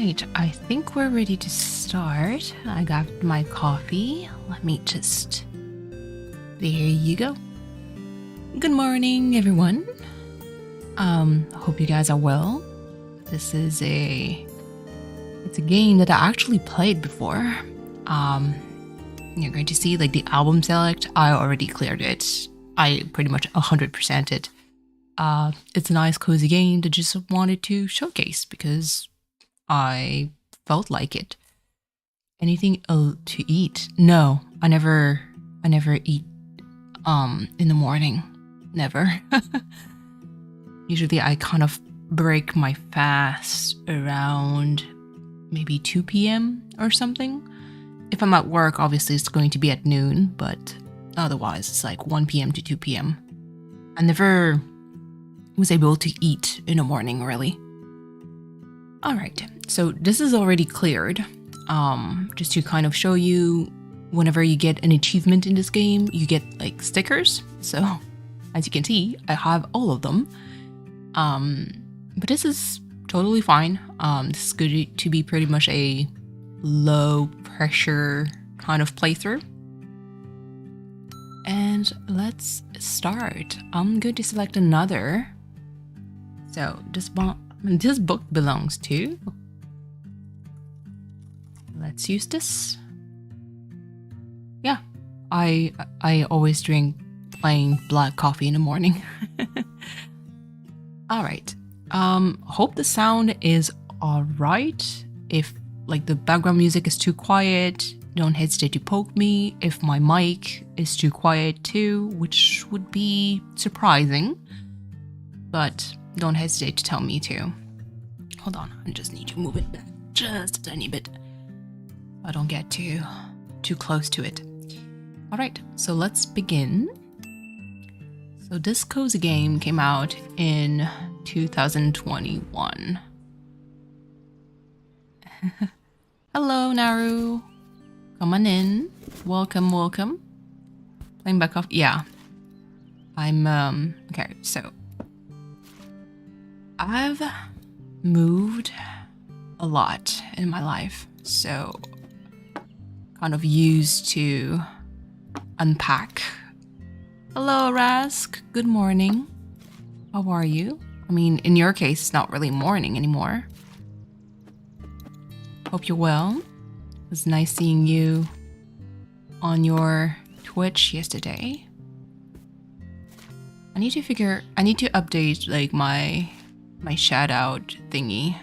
Alright, I think we're ready to start. I got my coffee. Let me just... There you go. Good morning, everyone. Hope you guys are well. This is it's a game that I actually played before. You're going to see like the album select. I already cleared it. I pretty much 100% it. It's a nice cozy game that just wanted to showcase because I felt like it. Anything to eat? No, I never eat in the morning. Never. Usually I kind of break my fast around maybe 2 p.m. or something. If I'm at work, obviously it's going to be at noon, but otherwise it's like 1 p.m. to 2 p.m. I never was able to eat in the morning, really. Alright, so this is already cleared. Just to kind of show you, whenever you get an achievement in this game, you get like stickers. So, as you can see, I have all of them. But this is totally fine. This is good to be pretty much a low pressure kind of playthrough. And let's start. I'm going to select another. So this book belongs to. Let's use this. Yeah, I always drink plain black coffee in the morning. All right. Hope the sound is all right. If like the background music is too quiet, don't hesitate to poke me. If my mic is too quiet too, which would be surprising, but don't hesitate to tell me too. Hold on, I just need to move it back just a tiny bit. I don't get too close to it. All right, so let's begin. So this cozy game came out in 2021. Hello, Naru. Come on in. Welcome. Playing back off. Yeah. I'm okay, so I've moved a lot in my life, so kind of used to unpack. Hello, Rask. Good morning. How are you? I mean, in your case, it's not really morning anymore. Hope you're well. It was nice seeing you on your Twitch yesterday. I need to update like my shoutout thingy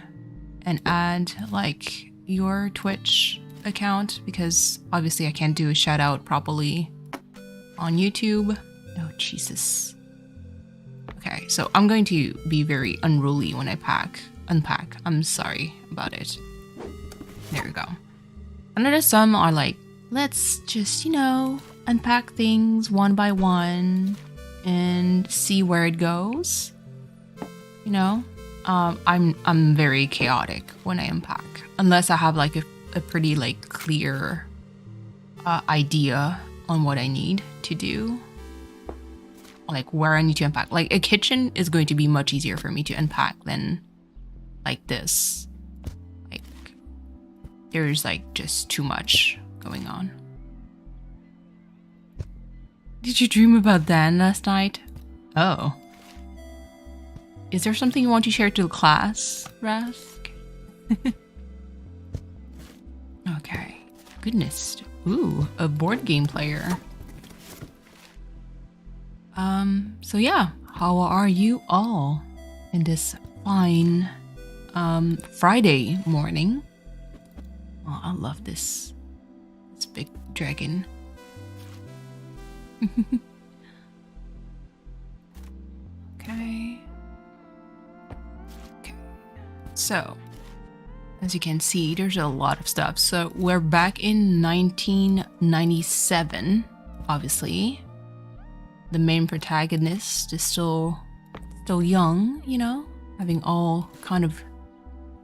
and add like your Twitch account, because obviously I can't do a shoutout properly on YouTube. Oh, Jesus. Okay, so I'm going to be very unruly when I unpack. I'm sorry about it. There we go. Another some are like, let's just, unpack things one by one and see where it goes. I'm very chaotic when I unpack, unless I have like a pretty like clear idea on what I need to do, like where I need to unpack. Like a kitchen is going to be much easier for me to unpack than like this. Like there's like just too much going on. Did you dream about Dan last night? Oh. Is there something you want to share to the class, Rask? Okay. Goodness. Ooh, a board game player. So yeah, how are you all in this fine Friday morning? Oh, I love this big dragon. Okay. So, as you can see, there's a lot of stuff. So we're back in 1997, obviously. The main protagonist is still young, having all kind of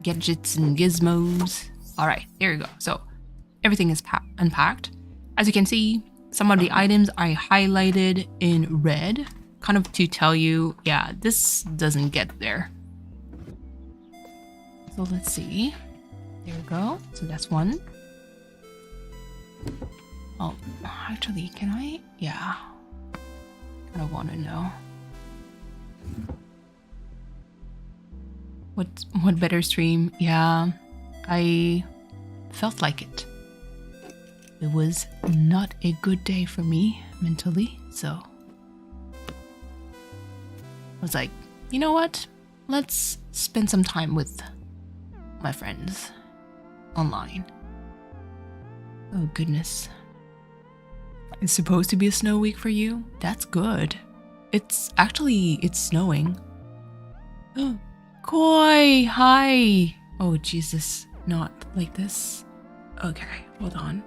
gadgets and gizmos. All right, here we go. So everything is unpacked. As you can see, some of the items I highlighted in red, kind of to tell you, yeah, this doesn't get there. So let's see. There we go. So that's one. Oh, actually, can I? Yeah. I want to know. What better stream? Yeah, I felt like it. It was not a good day for me mentally, so I was like, you know what? Let's spend some time with my friends online. Oh goodness. It's supposed to be a snow week for you? That's good. It's snowing. Oh, Koi, hi. Oh Jesus, not like this. Okay, hold on.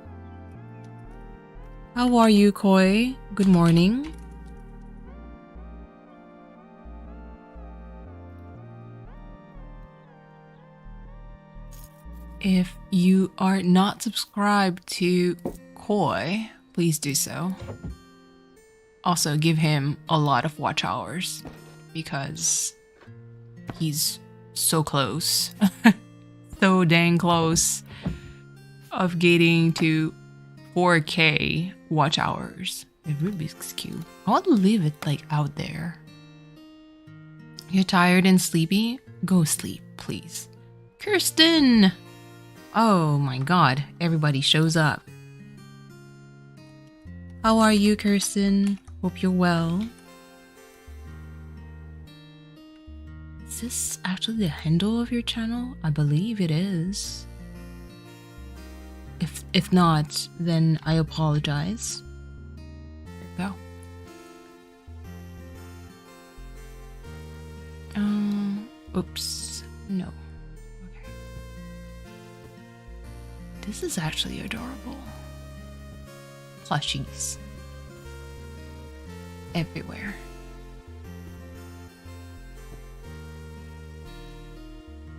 How are you, Koi? Good morning. If you are not subscribed to Koi, please do so. Also, give him a lot of watch hours because he's so close. So dang close of getting to 4K watch hours. The Rubik's Cube. I want to leave it like out there. You're tired and sleepy? Go sleep, please. Kirsten! Oh my god, everybody shows up. How are you, Kirsten? Hope you're well. Is this actually the handle of your channel? I believe it is. If not, then I apologize. There we go. Oops. No. Okay. This is actually adorable. Plushies. Everywhere.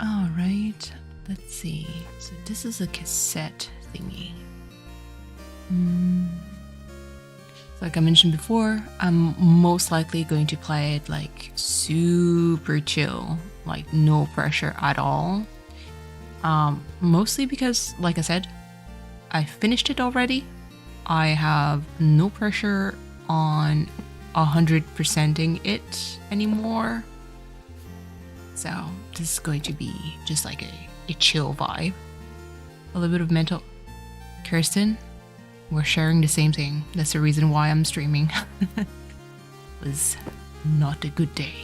Alright. Let's see. So this is a cassette thingy. Like I mentioned before, I'm most likely going to play it like super chill, like no pressure at all. Mostly because, like I said, I finished it already. I have no pressure on 100%ing it anymore. So this is going to be just like a chill vibe. A little bit of mental. Kirsten, we're sharing the same thing. That's the reason why I'm streaming. It was not a good day.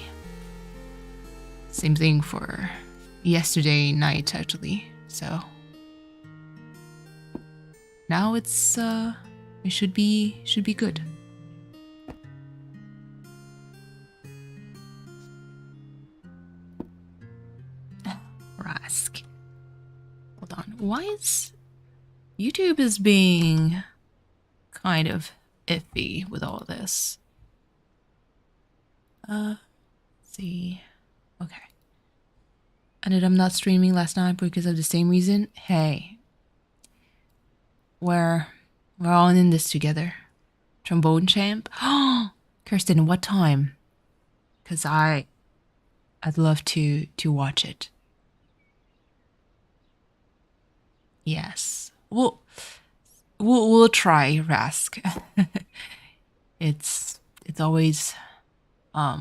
Same thing for yesterday night, actually. So now it's it should be good. Rask. Hold on. Why is YouTube is being kind of iffy with all this? Let's see. Okay. And then I'm not streaming last night because of the same reason. Hey. We're all in this together. Trombone champ. Oh, Kirsten, what time? Cause I'd love to watch it. Yes. We'll try, Rask. It's always a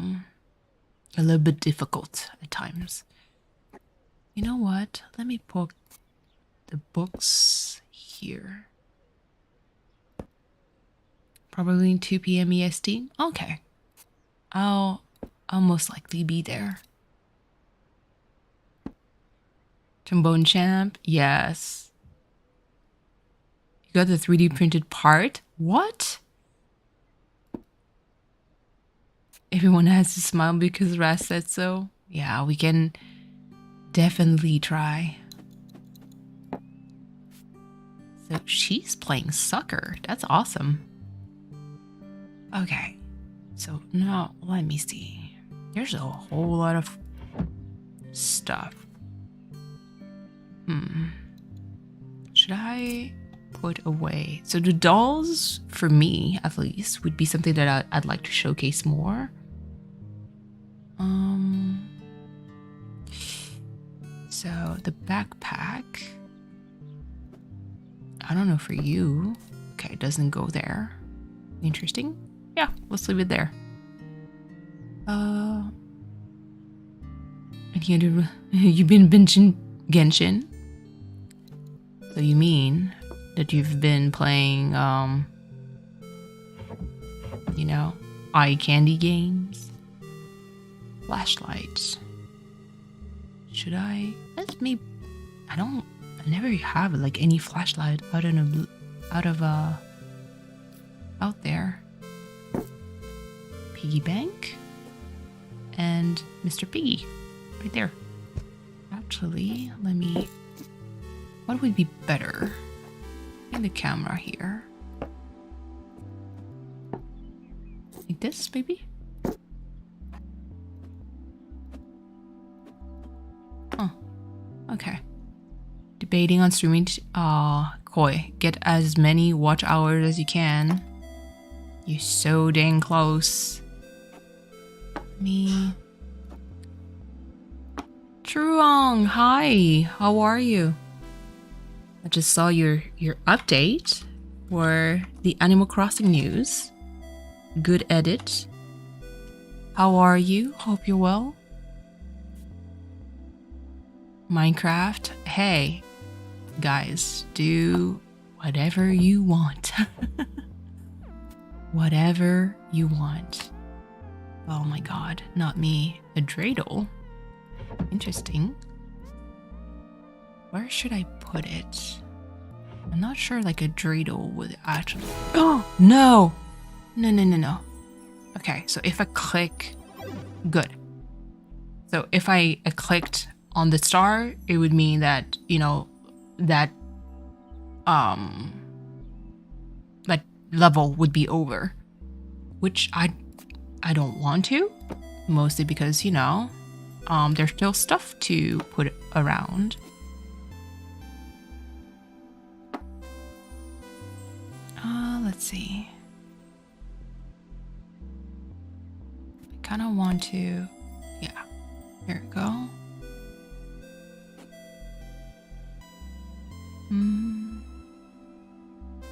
little bit difficult at times. You know what? Let me put the books here. Probably 2 p.m. EST. Okay. I'll most likely be there. Trombone champ. Yes. You got the 3D printed part? What? Everyone has to smile because Raz said so. Yeah, we can definitely try. So she's playing soccer. That's awesome. Okay. So now let me see. There's a whole lot of stuff. Should I put away? So the dolls, for me at least, would be something that I'd like to showcase more. So the backpack, I don't know for you. Okay, it doesn't go there. Interesting. Yeah, let's leave it there. And you've been binging Genshin? So you mean that you've been playing, eye candy games? Flashlights. Should I? Let's maybe. I never have like any flashlight out there. Piggy bank and Mr. Piggy right there. Actually, what would be better? In the camera here. Like this, maybe? Oh, okay. Debating on streaming. Koi, get as many watch hours as you can. You're so dang close. Me. Truong, hi. How are you? I just saw your update for the Animal Crossing news. Good edit. How are you? Hope you're well. Minecraft. Hey, guys, do whatever you want. Whatever you want. Oh my god, not me. A dreidel. Interesting. Where should I put it? I'm not sure like a dreidel would actually... Oh, no! No. Okay, so if I click... Good. So if I clicked on the star, it would mean that, that level would be over. Which I don't want to. Mostly because, there's still stuff to put around. Let's see. I kind of want to... Yeah. Here we go.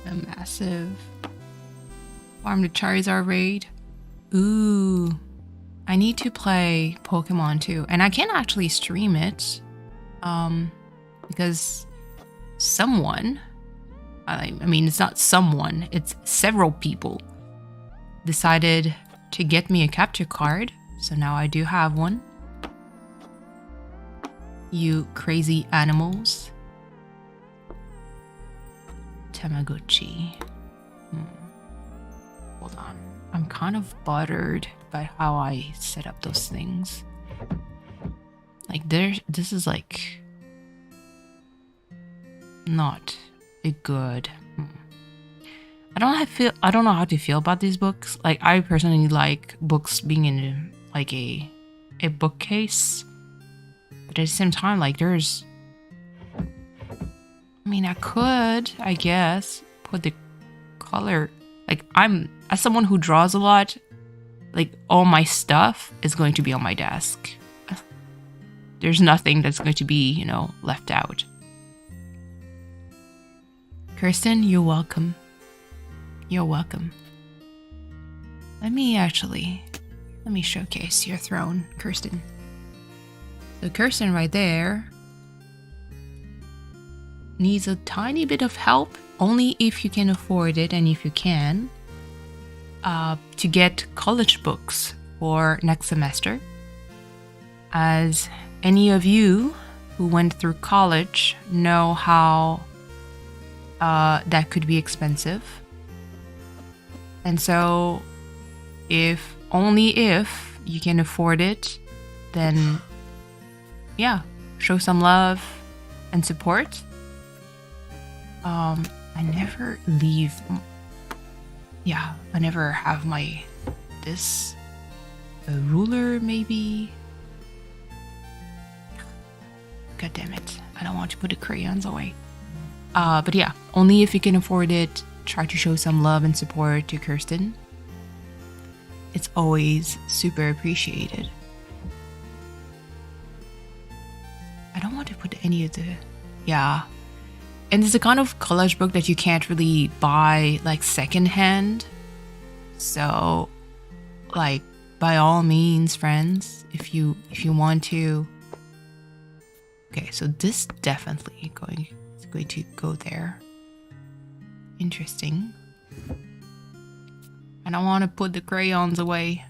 A massive Farm to Charizard raid. Ooh. I need to play Pokemon too. And I can actually stream it. Because someone... I mean, it's not someone. It's several people decided to get me a capture card. So now I do have one. You crazy animals. Tamagotchi. Hold on. I'm kind of bothered by how I set up those things. Like this is like not a good. I don't know how to feel about these books. Like I personally like books being in like a bookcase, but at the same time, like there's. I mean, I could, I guess, put the color. Like as someone who draws a lot, like all my stuff is going to be on my desk. There's nothing that's going to be, left out. Kirsten, you're welcome. You're welcome. Let me showcase your throne, Kirsten. So Kirsten right there needs a tiny bit of help, only if you can afford it and if you can, to get college books for next semester. As any of you who went through college know how that could be expensive. And so if you can afford it, then yeah, show some love and support. I never leave. Yeah, I never have a ruler maybe. God damn it. I don't want to put the crayons away. But yeah, only if you can afford it, try to show some love and support to Kirsten. It's always super appreciated. I don't want to put any of the... Yeah. And it's a kind of college book that you can't really buy like secondhand. So, like, by all means, friends, if you want to. Okay, so this definitely is going to go there. Interesting. I don't want to put the crayons away.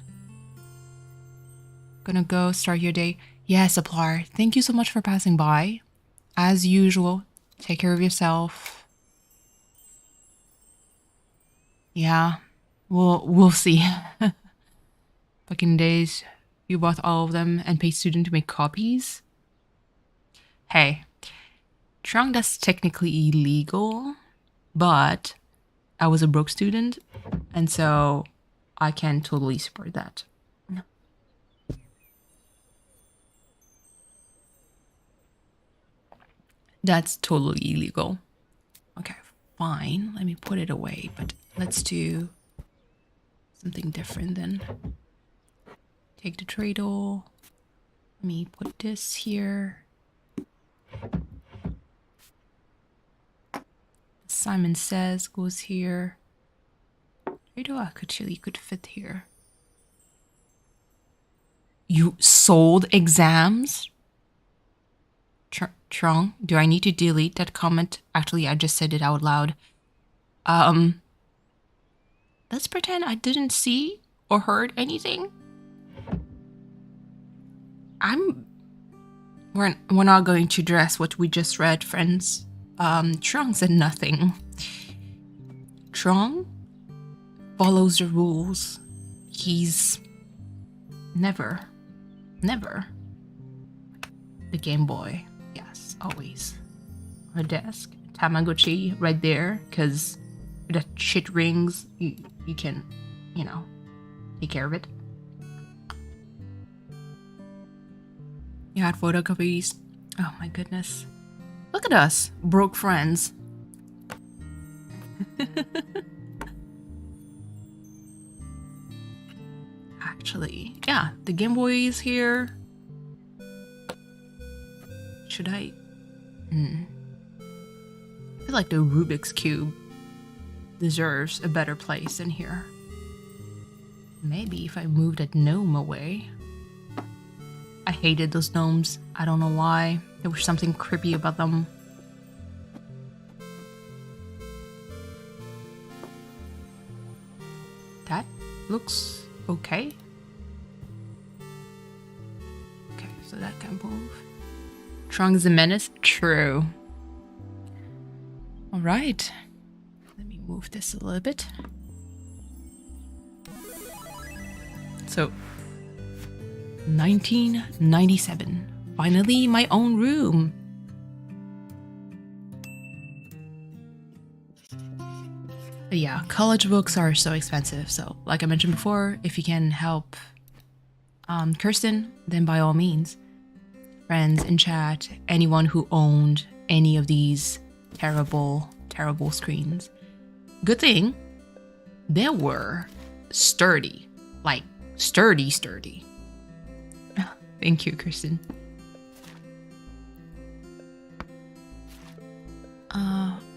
Gonna go start your day. Yes, Aplar, thank you so much for passing by. As usual, take care of yourself. Yeah, we'll see. Fucking days. You bought all of them and paid student to make copies? Hey, Trung, that's technically illegal, but I was a broke student, and so I can totally support that. That's totally illegal. Okay, fine. Let me put it away, but let's do something different then. Take the dreidel. Let me put this here. Simon Says goes here. Dreidel actually could fit here. You sold exams? Trung, do I need to delete that comment? Actually, I just said it out loud. Let's pretend I didn't see or heard anything. We're not going to address what we just read, friends. Trung said nothing. Trung follows the rules. He's never. The Game Boy. Yes, always. On the desk. Tamagotchi right there, because if that shit rings, you can, take care of it. You had photocopies. Oh my goodness. Look at us, broke friends. Actually, yeah, the Game Boy is here. Should I? I feel like the Rubik's Cube deserves a better place than here. Maybe if I moved that gnome away. I hated those gnomes. I don't know why. There was something creepy about them. That looks okay. Okay, so that can move. Trung is a menace? True. Alright. Let me move this a little bit. So, 1997. Finally, my own room. But yeah, college books are so expensive. So, like I mentioned before, if you can help Kirsten, then by all means. Friends in chat, anyone who owned any of these terrible screens. Good thing they were sturdy. Like, sturdy. Thank you, Kirsten.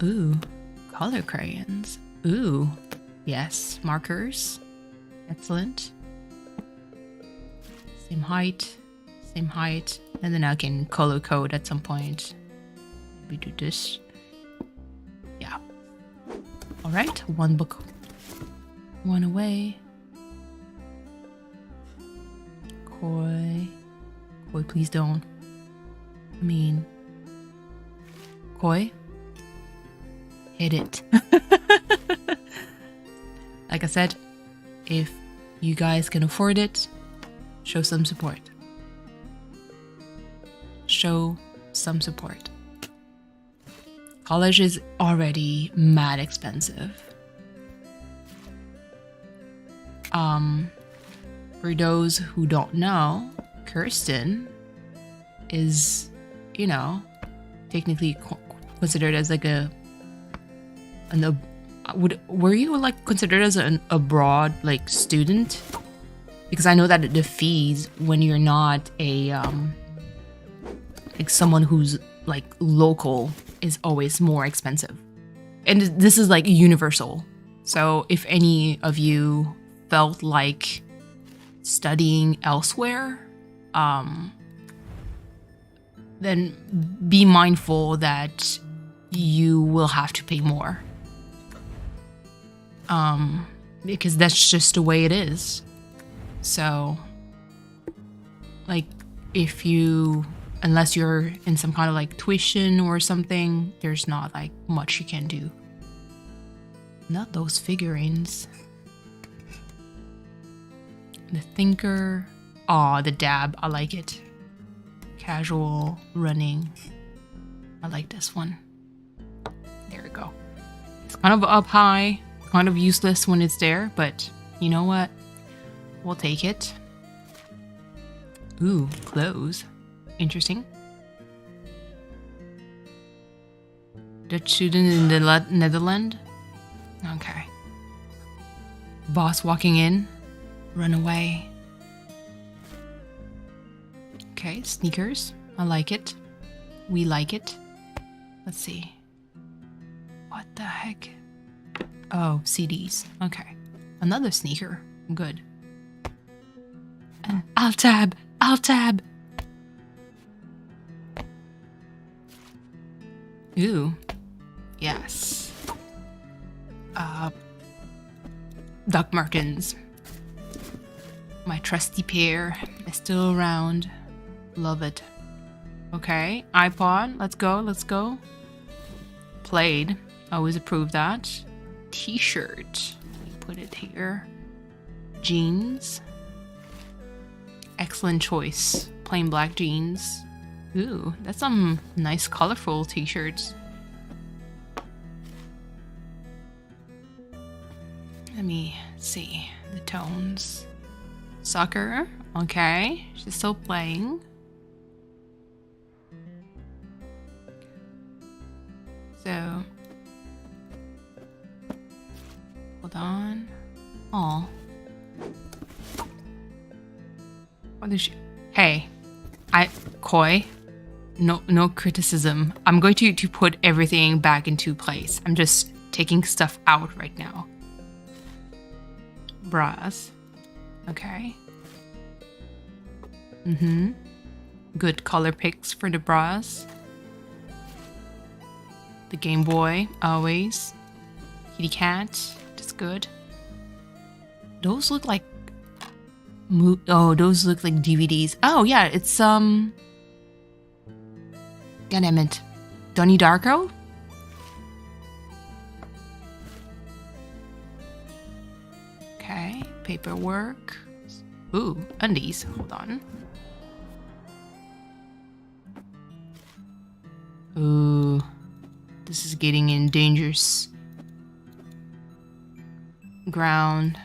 Ooh, color crayons. Ooh, yes, markers. Excellent. Same height. And then I can color code at some point. We do this. Yeah. All right, one book, one away. Koi, please don't. I mean, Koi, hit it. Like I said, if you guys can afford it, show some support. Show some support. College is already mad expensive. For those who don't know, Kirsten is, technically considered as like were you like considered as an abroad like student? Because I know that the fees when you're not a like someone who's like local is always more expensive. And this is like universal. So if any of you felt like studying elsewhere, then be mindful that you will have to pay more. Because that's just the way it is. So, like, unless you're in some kind of like tuition or something, there's not like much you can do. Not those figurines. The thinker. Aw, the dab. I like it. Casual running. I like this one. There we go. It's kind of up high. Kind of useless when it's there, but you know what? We'll take it. Ooh, clothes. Interesting. Dutch student in the Netherlands. Okay. Boss walking in. Run away. Okay, sneakers. I like it. We like it. Let's see. What the heck? Oh, CDs. Okay. Another sneaker. Good. I'll tab. Ooh. Yes. Doc Martens. My trusty pair is still around. Love it. Okay. iPod. Let's go. Played. Always approve that. T-shirt. Put it here. Jeans. Excellent choice. Plain black jeans. Ooh, that's some nice colorful t-shirts. Let me see the tones. Soccer. Okay, she's still playing. So, hold on. Oh, what is she? Hey, Koi. No criticism. I'm going to put everything back into place. I'm just taking stuff out right now. Bras. Okay. Good color picks for the bras. The Game Boy, always. Kitty cat, that's good. Those look like... those look like DVDs. Oh, yeah, it's, God damn it. Donnie Darko? Okay, paperwork. Ooh, undies. Hold on. Ooh, this is getting in dangerous ground.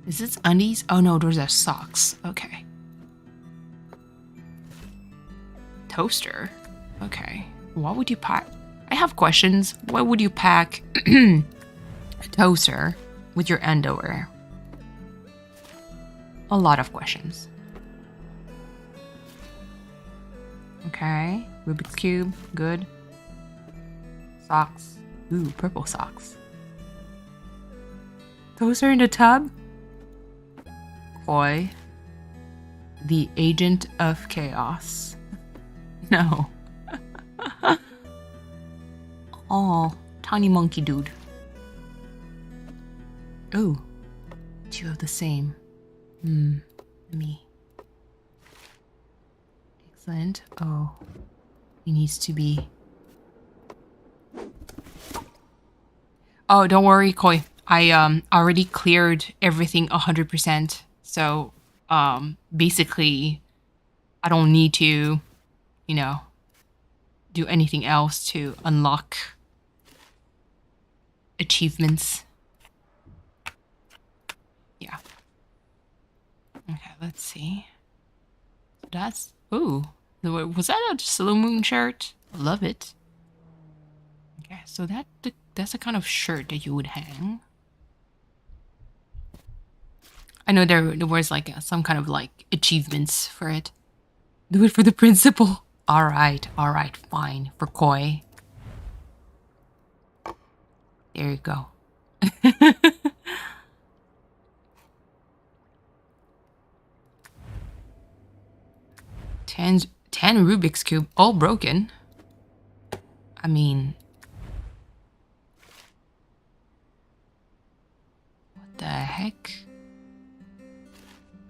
Is this undies? Oh no, those are socks. Okay. Toaster. Okay. What would you pack? I have questions. Why would you pack a toaster with your underwear? A lot of questions. Okay. Rubik's Cube. Good. Socks. Ooh, purple socks. Toaster in the tub? Boy. The agent of chaos. No. Oh, tiny monkey dude. Oh, two of the same. Me. Excellent. Oh, he needs to be. Oh, don't worry, Koi. I already cleared everything 100%. So, basically, I don't need to, do anything else to unlock achievements. Yeah. Okay, let's see. That's... Ooh. Was that a Sailor Moon shirt? I love it. Okay, so that's the kind of shirt that you would hang. I know there was like some kind of like achievements for it. Do it for the principal. Alright, fine. For koi. There you go. 10 Rubik's Cube, all broken. I mean... What the heck?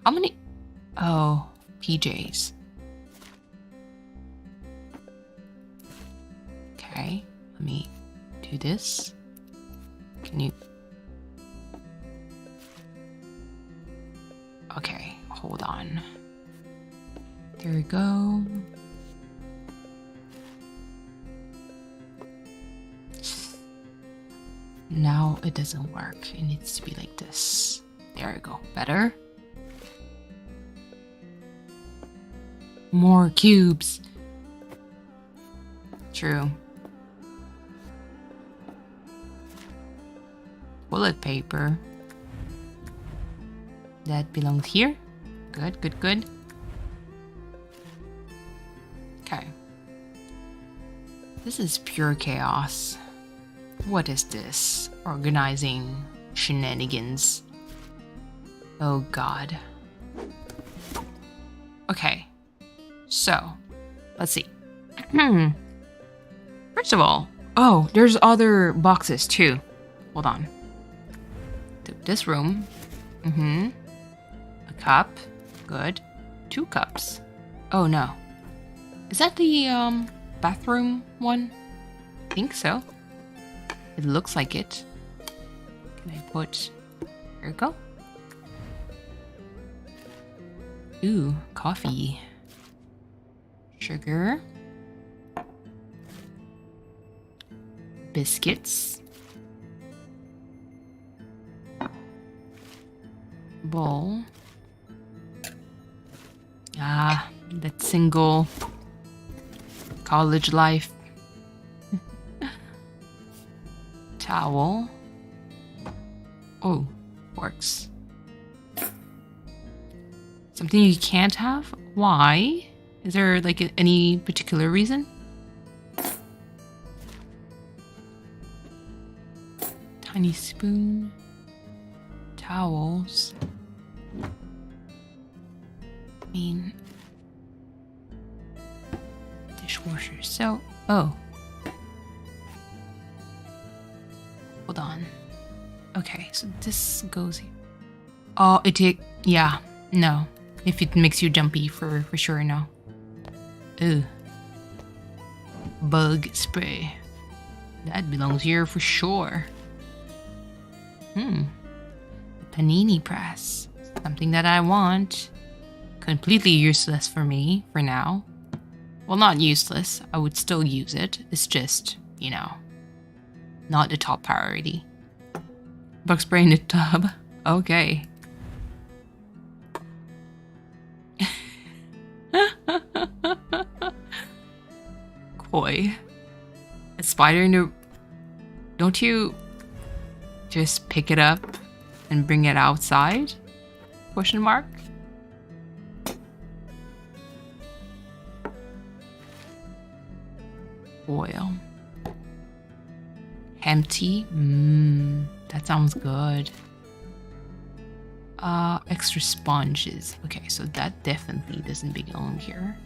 How many? Oh, PJs. Okay, let me do this. Can you... Okay, hold on. There we go. Now it doesn't work. It needs to be like this. There we go. Better. More cubes. True. Bullet paper. That belongs here. Good, good, good. Okay. This is pure chaos. What is this? Organizing shenanigans. Oh god. Okay. So, let's see. First of all, oh, there's other boxes too. Hold on. This room. A cup. Good. 2 cups. Oh no. Is that the bathroom one? I think so. It looks like it. Can I put... There we go. Ooh, coffee. Sugar. Biscuits. Bowl. Ah, that single college life. Towel. Oh, works. Something you can't have? Why? Is there like any particular reason? Tiny spoon. Towels. I mean... Dishwasher. So... Oh. Hold on. Okay, so this goes here. Oh, yeah, no. If it makes you jumpy, for sure, no. Ugh. Bug spray. That belongs here for sure. Panini press. Something that I want. Completely useless for me, for now. Well, not useless. I would still use it. It's just, you know, not the top priority. Bug spray in the tub. Okay. Koi. A spider in the... Don't you just pick it up and bring it outside? Question mark? Oil. Empty. That sounds good. Extra sponges. Okay, so that definitely doesn't belong here.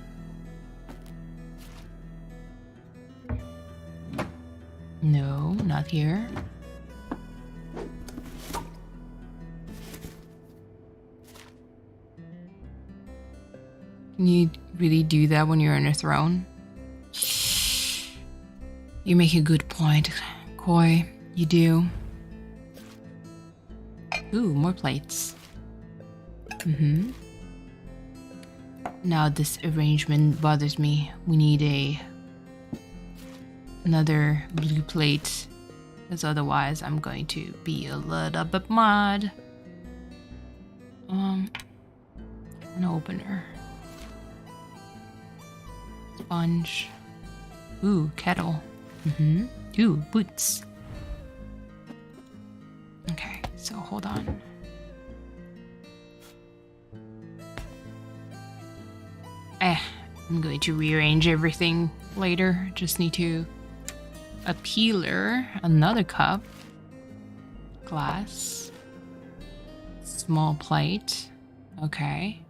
No, not here. Can you really do that when you're on a throne? You make a good point, Koi. You do. Ooh, more plates. Now this arrangement bothers me. We need another blue plate, because otherwise I'm going to be a little bit mad. An opener. Sponge. Ooh, kettle. Ooh, boots. Okay, so hold on. I'm going to rearrange everything later. Just need to... A peeler, another cup, glass, small plate, okay.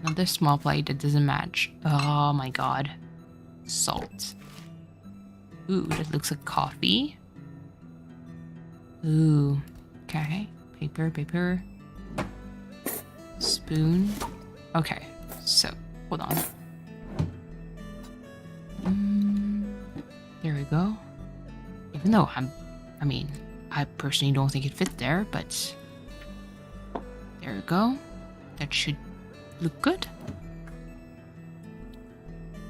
Another small plate that doesn't match. Oh my god. Salt. Ooh, that looks like coffee. Ooh, okay. Paper. Spoon. Okay, so, hold on. There we go. Even though I personally don't think it fits there, but there we go. That should look good.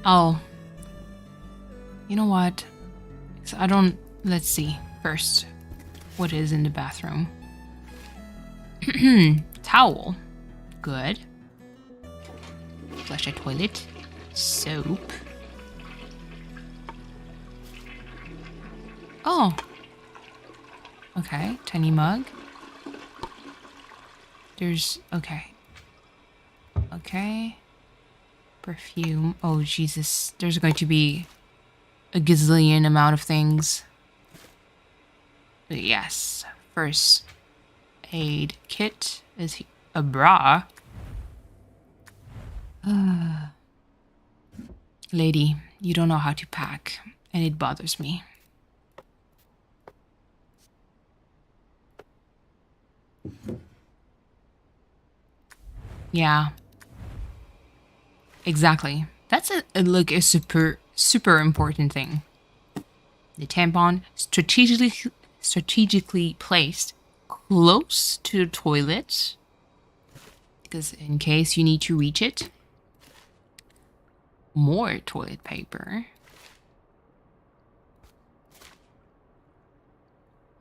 Oh, you know what? So let's see first what is in the bathroom. Towel. Good. Flush a toilet. Soap. Oh. Okay, tiny mug. Okay. Perfume. Oh, Jesus. There's going to be a gazillion amount of things. But yes. First aid kit is a bra. Lady, you don't know how to pack, and it bothers me. Yeah. Exactly. That's a super important thing. The tampon strategically placed close to the toilet, because in case you need to reach it. More toilet paper.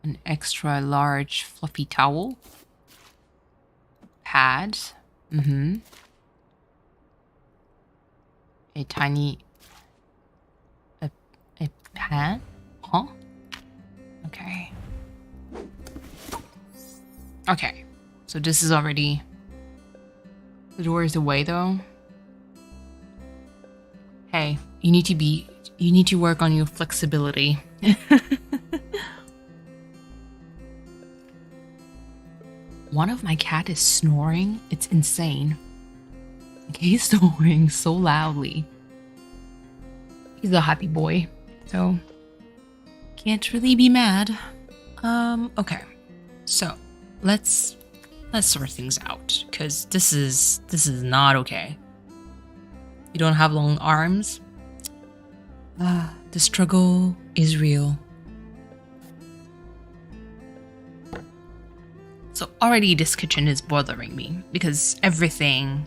An extra large fluffy towel. Pads. A tiny... A pad? Huh? Okay. Okay. So this is already... The door is away though. Hey, you need to work on your flexibility. One of my cat is snoring. It's insane. He's snoring so loudly. He's a happy boy, so can't really be mad. Okay. So let's sort things out, because this is not okay. You don't have long arms. The struggle is real. So already this kitchen is bothering me because everything,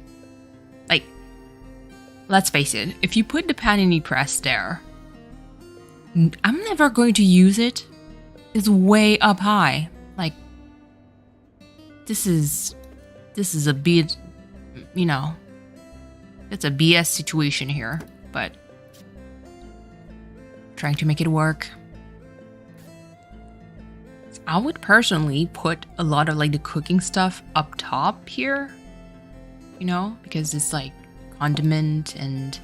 like, let's face it, if you put the panini press there, I'm never going to use it. It's way up high. Like, this is a bit, you know, it's a BS situation here, but trying to make it work. I would personally put a lot of like the cooking stuff up top here, you know, because it's like condiment and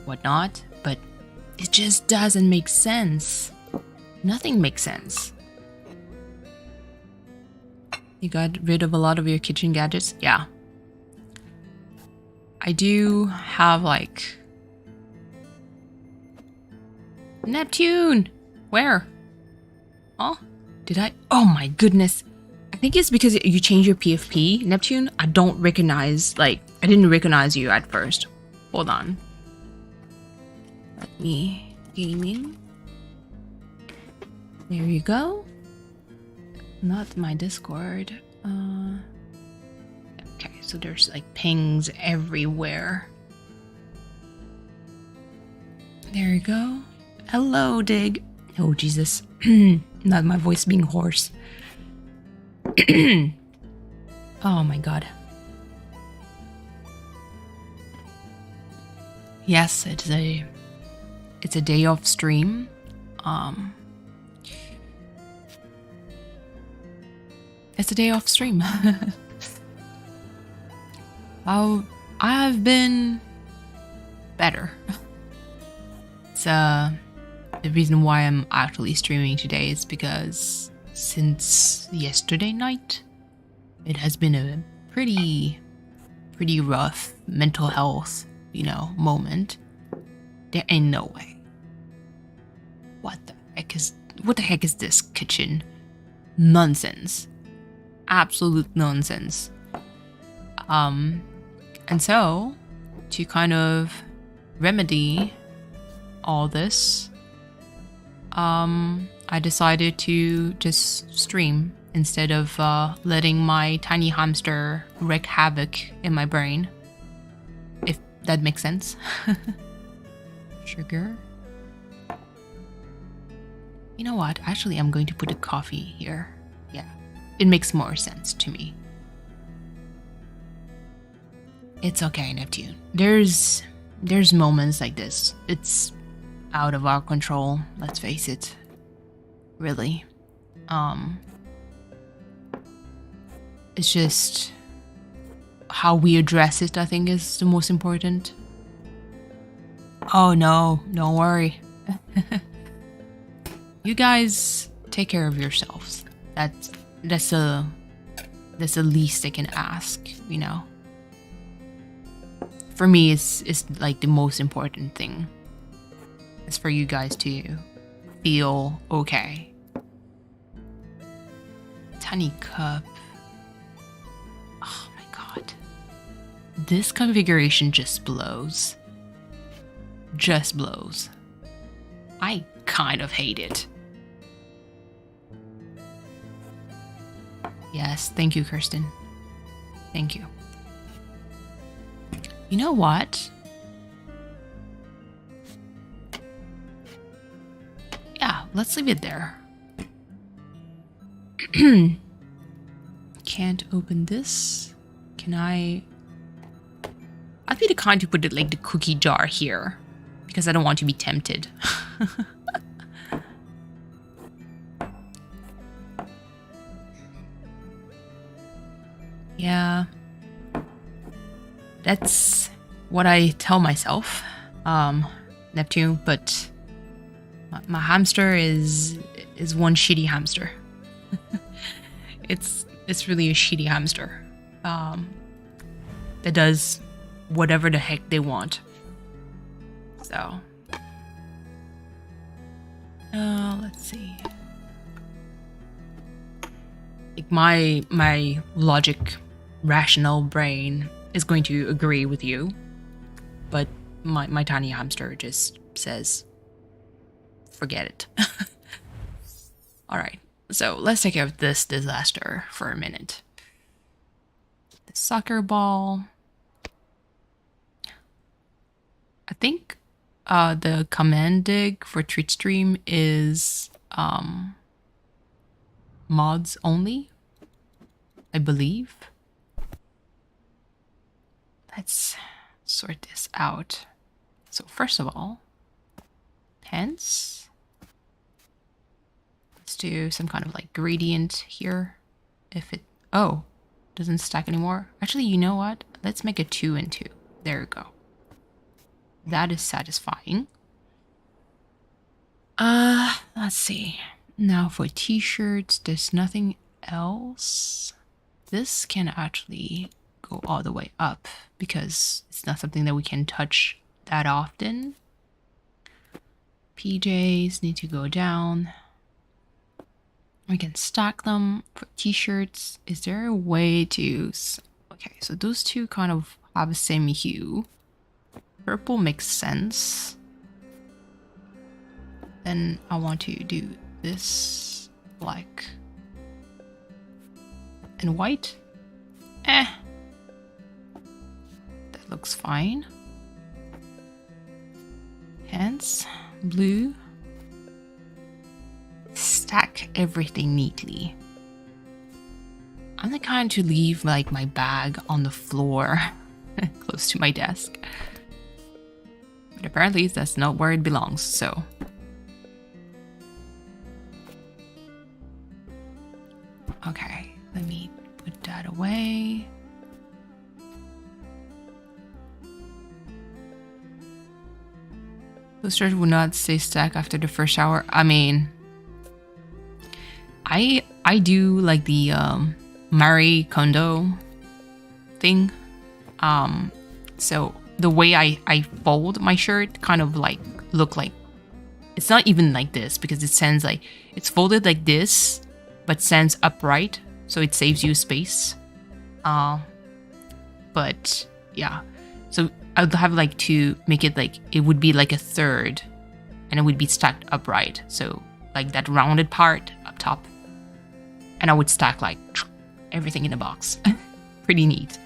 whatnot, but it just doesn't make sense. Nothing makes sense. You got rid of a lot of your kitchen gadgets? Yeah. I do have like... Neptune! Where? Huh? Did I? Oh my goodness. I think it's because you changed your PFP. Neptune, I don't recognize, like, I didn't recognize you at first. Hold on. Let me gaming. There you go. Not my Discord. Okay, so there's like pings everywhere. There you go. Hello, Dig. Oh, Jesus. Not my voice being hoarse. Oh my god. Yes, it's a day off stream. It's a day off stream. I've been better. It's the reason why I'm actually streaming today is because since yesterday night, it has been a pretty rough mental health, moment. There ain't no way. What the heck is this kitchen? Nonsense. Absolute nonsense. And so to kind of remedy all this, I decided to just stream instead of letting my tiny hamster wreak havoc in my brain. If that makes sense. Sugar. You know what? Actually, I'm going to put a coffee here. Yeah, it makes more sense to me. It's okay, Neptune. There's moments like this. It's out of our control, let's face it. Really. It's just how we address it, I think, is the most important. Oh no, don't worry. You guys take care of yourselves. That's the least I can ask, For me, it's like the most important thing. Is for you guys to feel okay. Tiny cup. Oh my god. This configuration just blows. Just blows. I kind of hate it. Yes, thank you, Kirsten. Thank you. You know what? Yeah, let's leave it there. Can't open this. Can I? I'd be the kind to put it like the cookie jar here because I don't want to be tempted. Yeah. That's what I tell myself, Neptune, but my hamster is one shitty hamster. It's really a shitty hamster that does whatever the heck they want. So, let's see. Like my logic, rational brain is going to agree with you, but my tiny hamster just says, forget it. All right, so let's take care of this disaster for a minute. The soccer ball. I think the command dig for Treat Stream is mods only, I believe. Let's sort this out. So first of all, pens. Let's do some kind of like gradient here. If it, doesn't stack anymore. Actually, you know what? Let's make a 2 and 2. There we go. That is satisfying. Let's see. Now for t-shirts, there's nothing else. This can actually go all the way up because it's not something that we can touch that often. PJs need to go down. We can stack them for t-shirts. Is there a way to... Okay, so those two kind of have the same hue. Purple makes sense. Then I want to do this black and white. That looks fine. Pants, blue. Stack everything neatly. I'm the kind to leave like my bag on the floor close to my desk. But apparently that's not where it belongs, so. Okay, let me put that away. Posters will not stay stuck after the first shower. I mean, I do like the Marie Kondo thing. So the way I fold my shirt kind of like look like, it's not even like this because it stands like, it's folded like this, but stands upright. So it saves you space. But yeah, so I would have like to make it like, it would be like a third and it would be stacked upright. So like that rounded part up top. And I would stack like everything in a box. Pretty neat.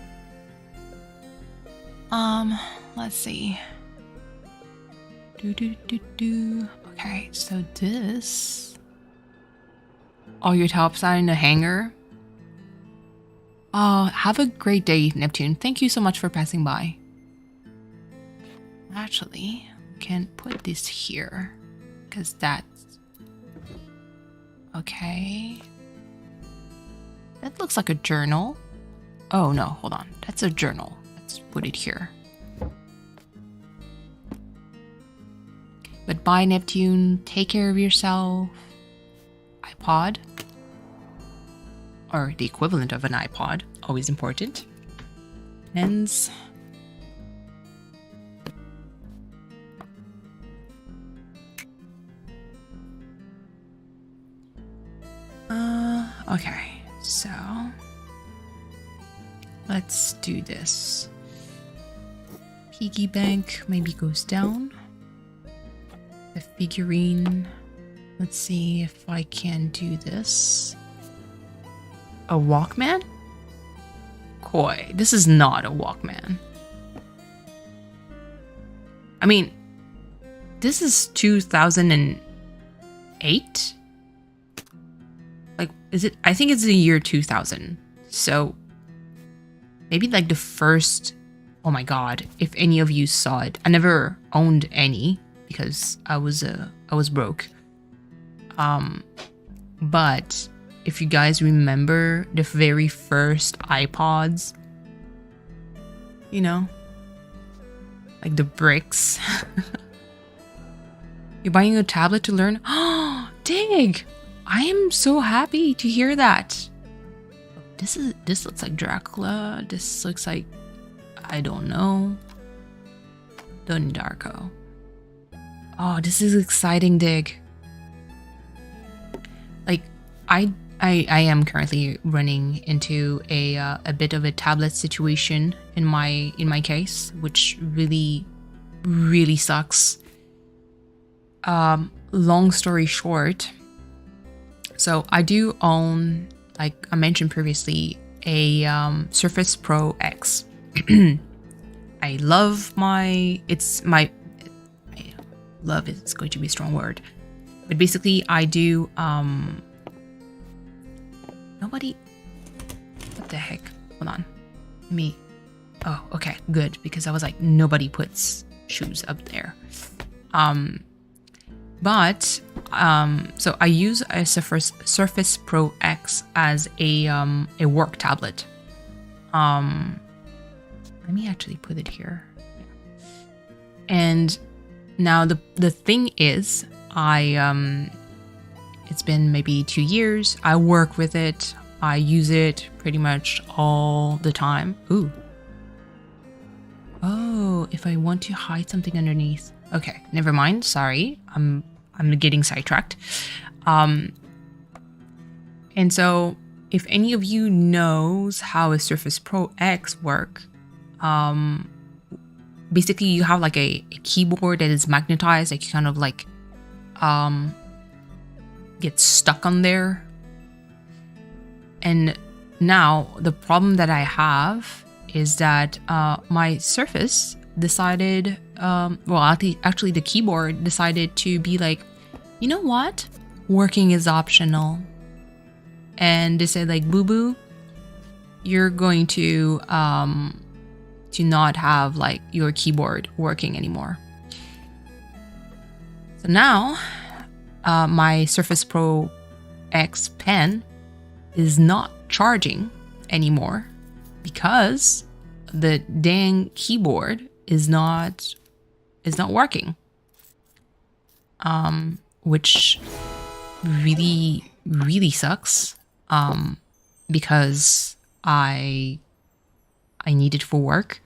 Let's see. Okay, so this. All your tops are in the hanger. Have a great day, Neptune. Thank you so much for passing by. Actually, we can put this here because that's okay. That looks like a journal. Oh no, hold on. That's a journal. Let's put it here. But bye, Neptune. Take care of yourself. iPod. Or the equivalent of an iPod. Always important. Pens. Okay, so let's do this. Piggy bank maybe goes down. The figurine. Let's see if I can do this. A Walkman? Koi, this is not a Walkman. I mean, this is 2008? Like, is it? I think it's the year 2000. So maybe like the first. Oh my god! If any of you saw it, I never owned any because I was broke. But if you guys remember the very first iPods, you know, like the bricks. You're buying a tablet to learn. Oh, dig! I am so happy to hear that. This looks like Dracula. This looks like, I don't know, Donnie Darko. Oh, this is exciting, dig. Like, I am currently running into a bit of a tablet situation in my case, which really sucks. Long story short. So I do own, like I mentioned previously, a Surface Pro X. I love love is going to be a strong word. But basically I do, nobody, what the heck? Hold on. Oh, okay, good. Because I was like, nobody puts shoes up there. So I use a Surface Pro X as a work tablet. Let me actually put it here. And now the thing is, it's been maybe 2 years. I work with it. I use it pretty much all the time. Ooh. Oh, if I want to hide something underneath. Okay, never mind. Sorry, I'm getting sidetracked. And so if any of you knows how a Surface Pro X work, basically you have like a keyboard that is magnetized, like you kind of like get stuck on there. And now the problem that I have is that my Surface decided, actually the keyboard decided to be like, you know what? Working is optional. And they said like, boo-boo, you're going to not have like your keyboard working anymore. So now my Surface Pro X pen is not charging anymore because the dang keyboard is not working. which really, really sucks, because I need it for work.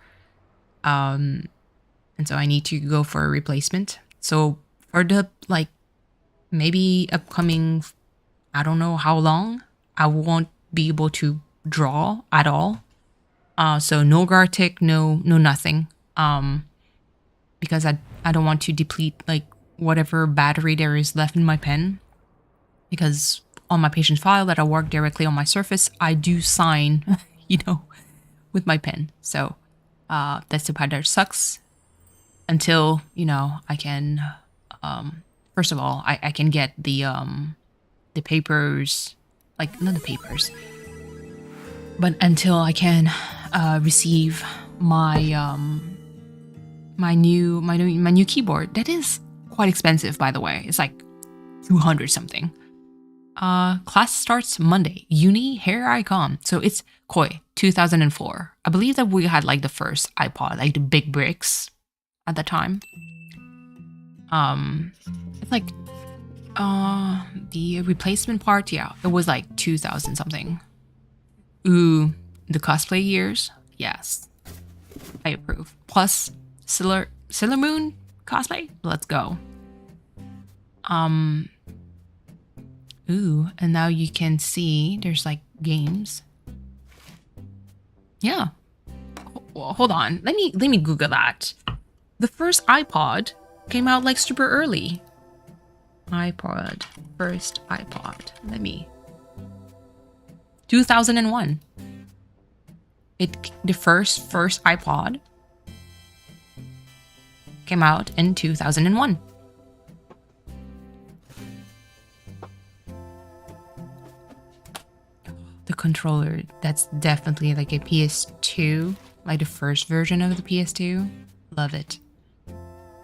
And so I need to go for a replacement. So for the maybe upcoming, I don't know how long, I won't be able to draw at all. So no Gartic, no nothing. Because I don't want to deplete whatever battery there is left in my pen. Because on my patient file that I work directly on my Surface, I do sign, with my pen. So that's the part that sucks. Until, I can, first of all, I can get the papers, not the papers, but until I can receive my my new keyboard. That is quite expensive, by the way. It's 200 something. Class starts Monday. Uni, here I come. So it's Koi 2004. I believe that we had the first iPod, the big bricks at the time. It's the replacement part, yeah, it was 2000 something. Ooh, the cosplay years, yes, I approve. Plus Sailor Moon cosplay, let's go. Ooh, and now you can see there's games. Yeah, hold on, let me Google that. The first iPod came out super early. First iPod. 2001. The first iPod came out in 2001. The controller, that's definitely a PS2, the first version of the PS2. Love it.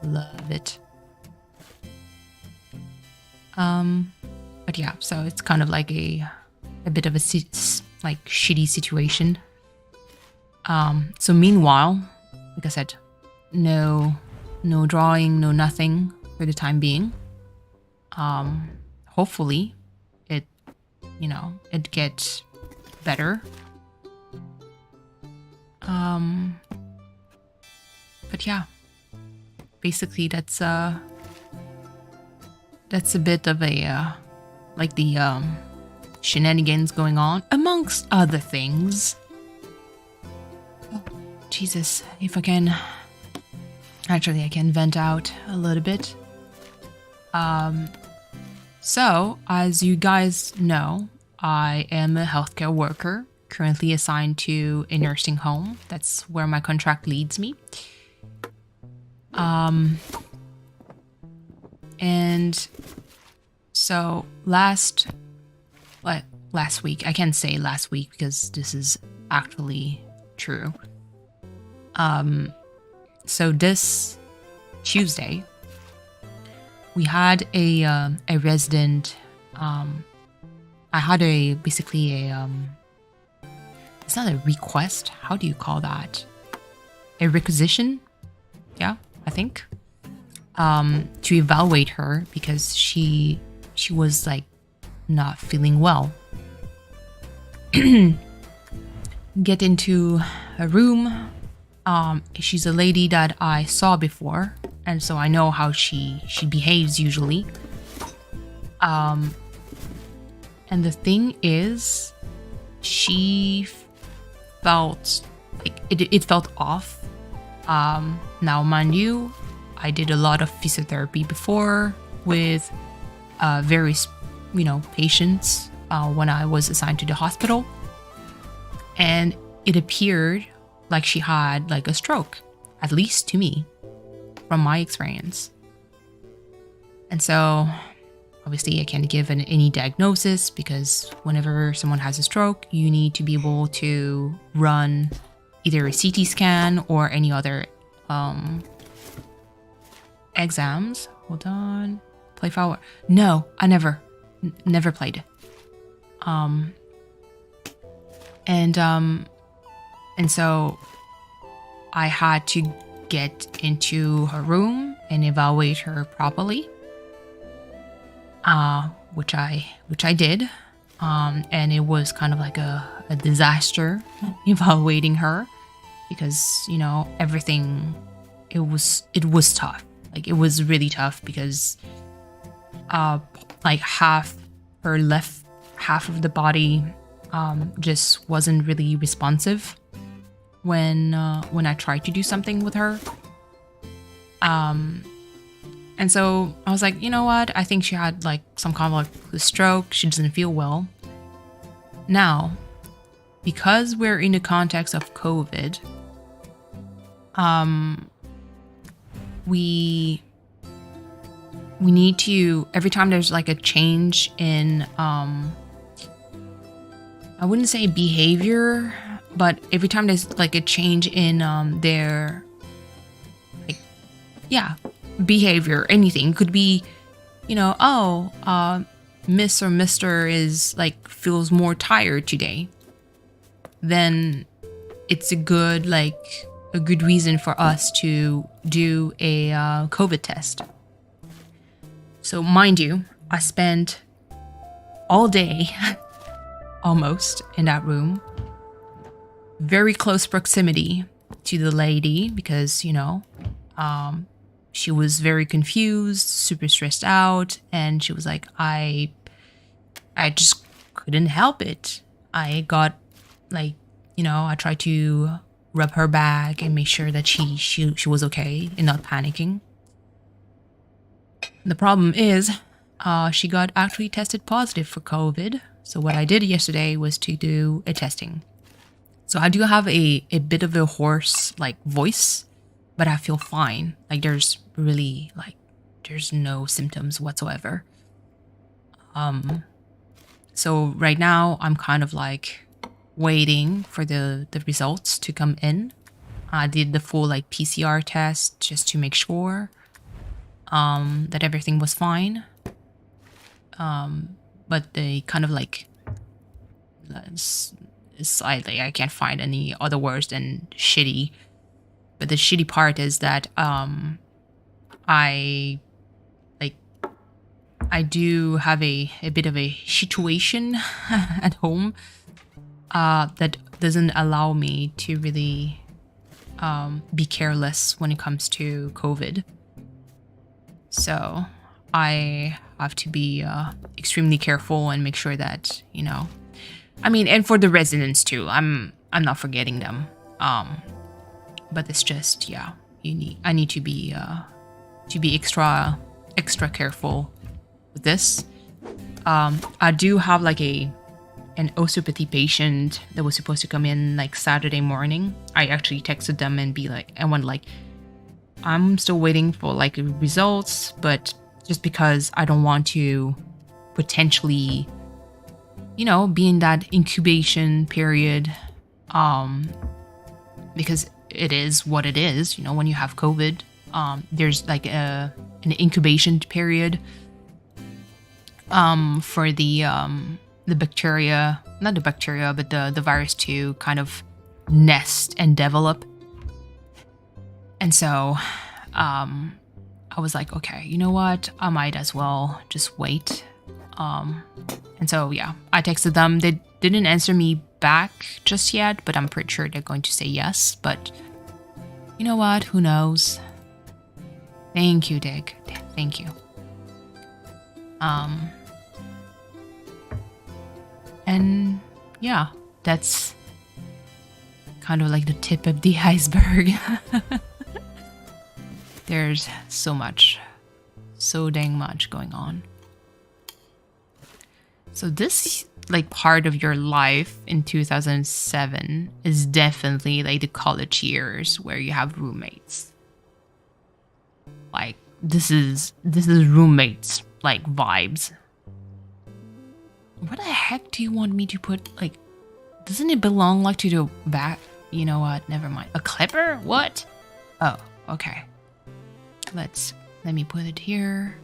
Love it. But yeah, so it's kind of a bit of a shitty situation. So meanwhile, like I said, no drawing, no nothing for the time being. Hopefully it gets better. But yeah, basically that's a bit of a the shenanigans going on, amongst other things. Oh, Jesus, if I can actually, I can vent out a little bit. So as you guys know, I am a healthcare worker currently assigned to a nursing home. That's where my contract leads me. And so last week, I can't say last week because this is actually true. So this Tuesday, we had a resident. I had basically a it's not a request. How do you call that? A requisition? Yeah, I think. To evaluate her because she was not feeling well. Get into a room. She's a lady that I saw before, and so I know how she behaves usually. And the thing is, she felt it felt off. Now, mind you, I did a lot of physiotherapy before with various, patients when I was assigned to the hospital. And it appeared like she had a stroke, at least to me, from my experience. And so, obviously, I can't give any diagnosis because whenever someone has a stroke, you need to be able to run either a CT scan or any other exams. Hold on. Play forward. No, I never played. And so I had to get into her room and evaluate her properly. which I did. And it was kind of like a disaster evaluating her, because everything, it was tough. Like, it was really tough because like her left half of the body just wasn't really responsive when I tried to do something with her. And so I was like, you know what? I think she had like some kind of like a stroke. She doesn't feel well. Now, because we're in the context of COVID, we need to, every time there's like a change in, I wouldn't say behavior, but every time there's like a change in their, like, yeah, behavior, anything. It could be, Miss or Mr. is like feels more tired today, then it's a good reason for us to do a COVID test. So mind you, I spent all day almost in that room, very close proximity to the lady, because she was very confused, super stressed out, and she was like, I just couldn't help it. I got I tried to rub her back and make sure that she was okay and not panicking. The problem is, she got actually tested positive for COVID. So what I did yesterday was to do a testing. So I do have a bit of a hoarse voice, but I feel fine. There's really there's no symptoms whatsoever. So right now I'm kind of waiting for the results to come in. I did the full PCR test just to make sure that everything was fine. But they kind of slightly, I can't find any other words than shitty. But the shitty part is that I do have a bit of a situation at home that doesn't allow me to really be careless when it comes to COVID. So I have to be extremely careful and make sure that, and for the residents too, I'm not forgetting them. But it's just, I need to be extra careful with this. I do have an osteopathy patient that was supposed to come in Saturday morning. I actually texted them and I'm still waiting for results, but just because I don't want to potentially, be in that incubation period, because it is what it is. When you have COVID, there's an incubation period for the bacteria, not the bacteria, but the virus to kind of nest and develop. And so I was like, okay, you know what? I might as well just wait. And so, I texted them. They didn't answer me back just yet, but I'm pretty sure they're going to say yes. But you know what? Who knows? Thank you, Dick. Thank you. And that's kind of the tip of the iceberg. There's so dang much going on. So this part of your life in 2007 is definitely the college years where you have roommates. This is roommates vibes. What the heck do you want me to put doesn't it belong to the back? You know what? Never mind. A clipper? What? Oh, okay. Let me put it here.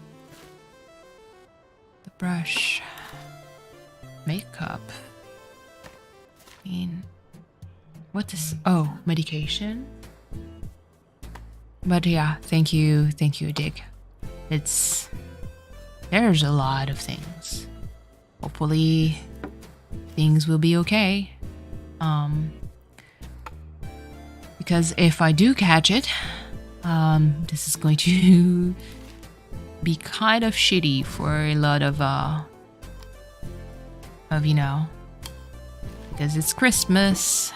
The brush. Makeup. What is... Oh, medication? But thank you, Dick. It's there's a lot of things. Hopefully things will be okay. Because if I do catch it, this is going to be kind of shitty for a lot of you know, because it's Christmas,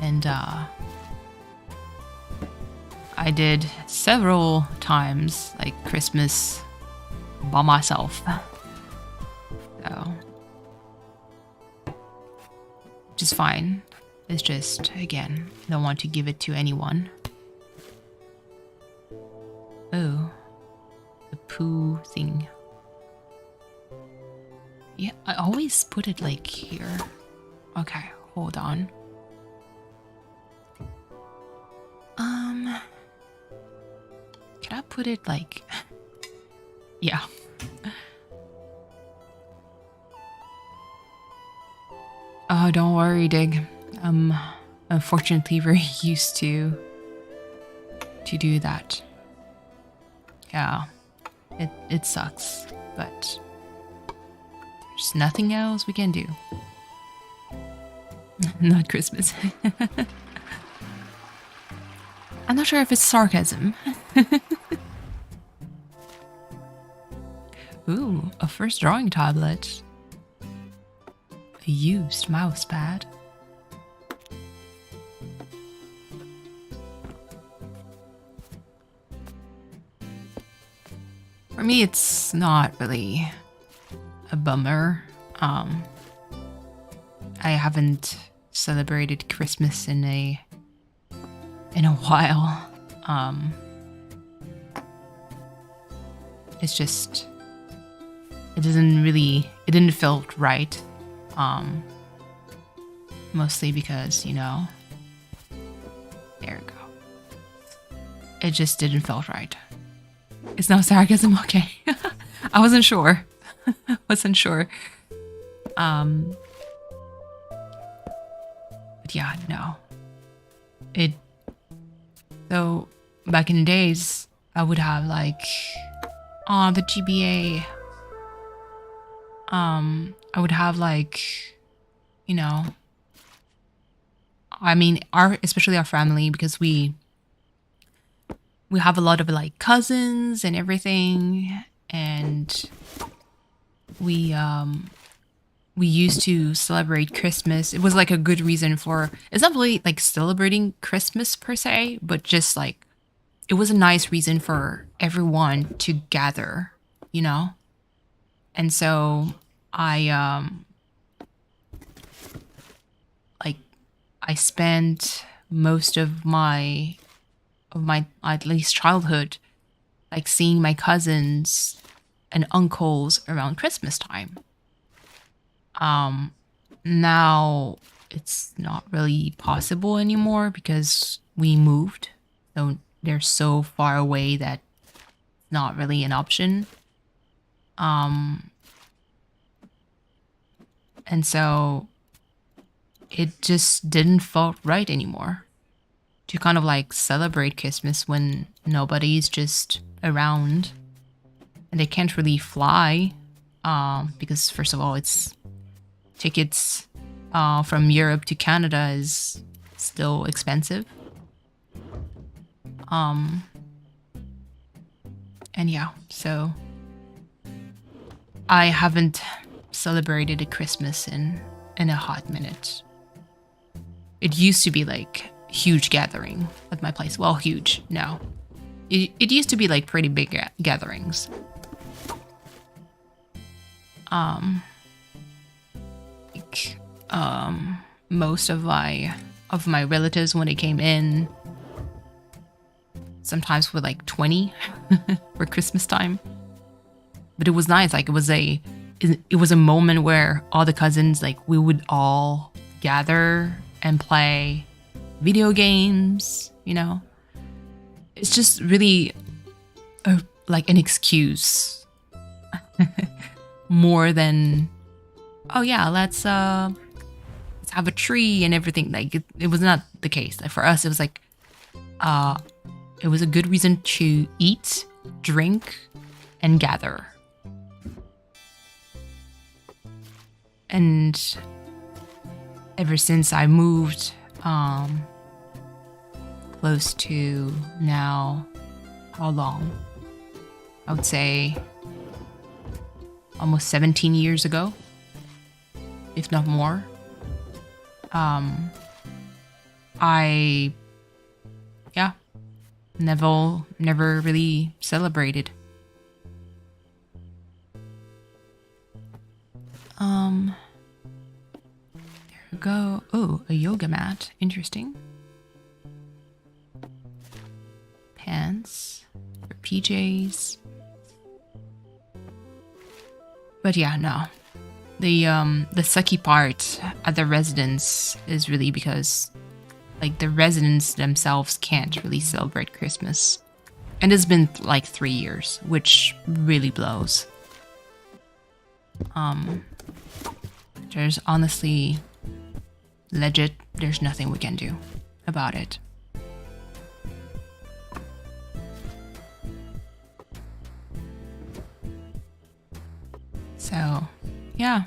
and I did several times like Christmas by myself, so which is fine. It's just, again, I don't want to give it to anyone. Oh, the poo thing. Yeah, I always put it like here. Okay, hold on. Can I put it like... yeah. Oh, don't worry, Dig. I'm unfortunately very used to do that. Yeah, it sucks, but there's nothing else we can do. Not Christmas. I'm not sure if it's sarcasm. Ooh, a first drawing tablet. A used mouse pad. For me, it's not really a bummer. I haven't celebrated Christmas in a while. It's just, it didn't feel right. Mostly because, you know, there we go. It just didn't feel right. It's no sarcasm, okay? I wasn't sure. But yeah, no. So back in the days, I would have like, the GBA. I would have like, you know, I mean, especially our family, because we have a lot of like cousins and everything, and we used to celebrate Christmas. It was like a good reason for, it's not really like celebrating Christmas per se, but just like it was a nice reason for everyone to gather, you know? And so I spent most of my at least childhood like seeing my cousins and uncles around Christmas time. Now it's not really possible anymore because we moved, so they're so far away that it's not really an option. And so it just didn't felt right anymore to kind of like celebrate Christmas when nobody's just around and they can't really fly, because first of all, it's tickets from Europe to Canada is still expensive. And yeah, so I haven't celebrated a Christmas in a hot minute. It used to be like huge gathering at my place. Well, huge, no. It used to be like pretty big gatherings. Most of my relatives, when they came in, sometimes were like 20 for Christmas time. But it was nice. Like it was a moment where all the cousins, like we would all gather and play video games, you know. It's just really like an excuse more than, oh yeah, let's have a tree and everything. Like it was not the case. Like for us, it was like it was a good reason to eat, drink, and gather. And ever since I moved close to now, how long? I would say almost 17 years ago, if not more. I never really celebrated. There we go. Oh, a yoga mat. Interesting. Pants or PJs. But yeah, no. The sucky part at the residence is really because like the residents themselves can't really celebrate Christmas. And it's been like 3 years, which really blows. There's honestly there's nothing we can do about it. So, yeah.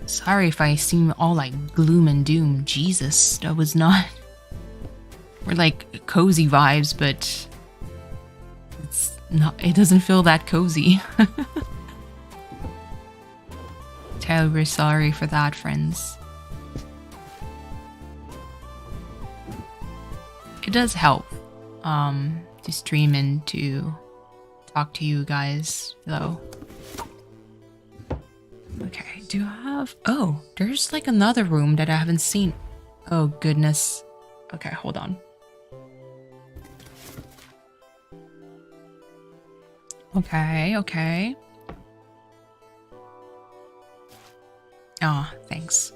Sorry if I seem all like gloom and doom. Jesus, that was not... We're like cozy vibes, but it's not. It doesn't feel that cozy. Terribly sorry for that, friends. It does help to stream and to talk to you guys, though. Okay, do I have... Oh, there's like another room that I haven't seen. Oh, goodness. Okay, hold on. Okay. Oh, thanks.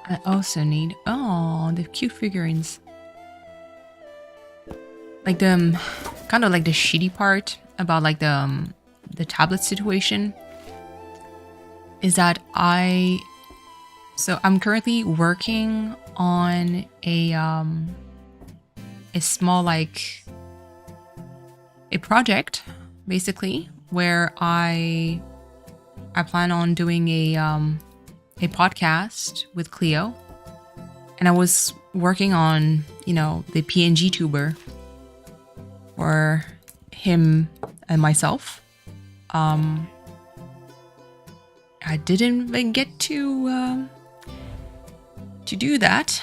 I also need... Oh, the cute figurines. Like the... Kind of like the shitty part about like the tablet situation is that So I'm currently working on a small like a project basically where I plan on doing a podcast with Cleo, and I was working on the PNGTuber for him and myself. I didn't even get to do that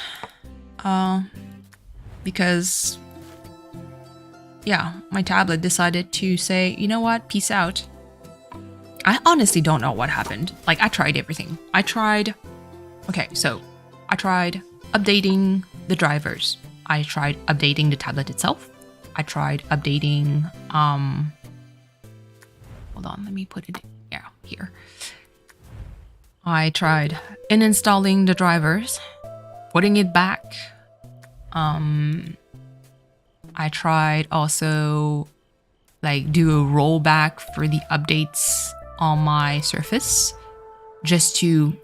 because my tablet decided to say, you know what, peace out. I honestly don't know what happened. Like, I tried everything. I tried updating the drivers. I tried updating the tablet itself. I tried updating hold on, let me put it here. I tried uninstalling the drivers, putting it back. I tried also like do a rollback for the updates on my Surface just to,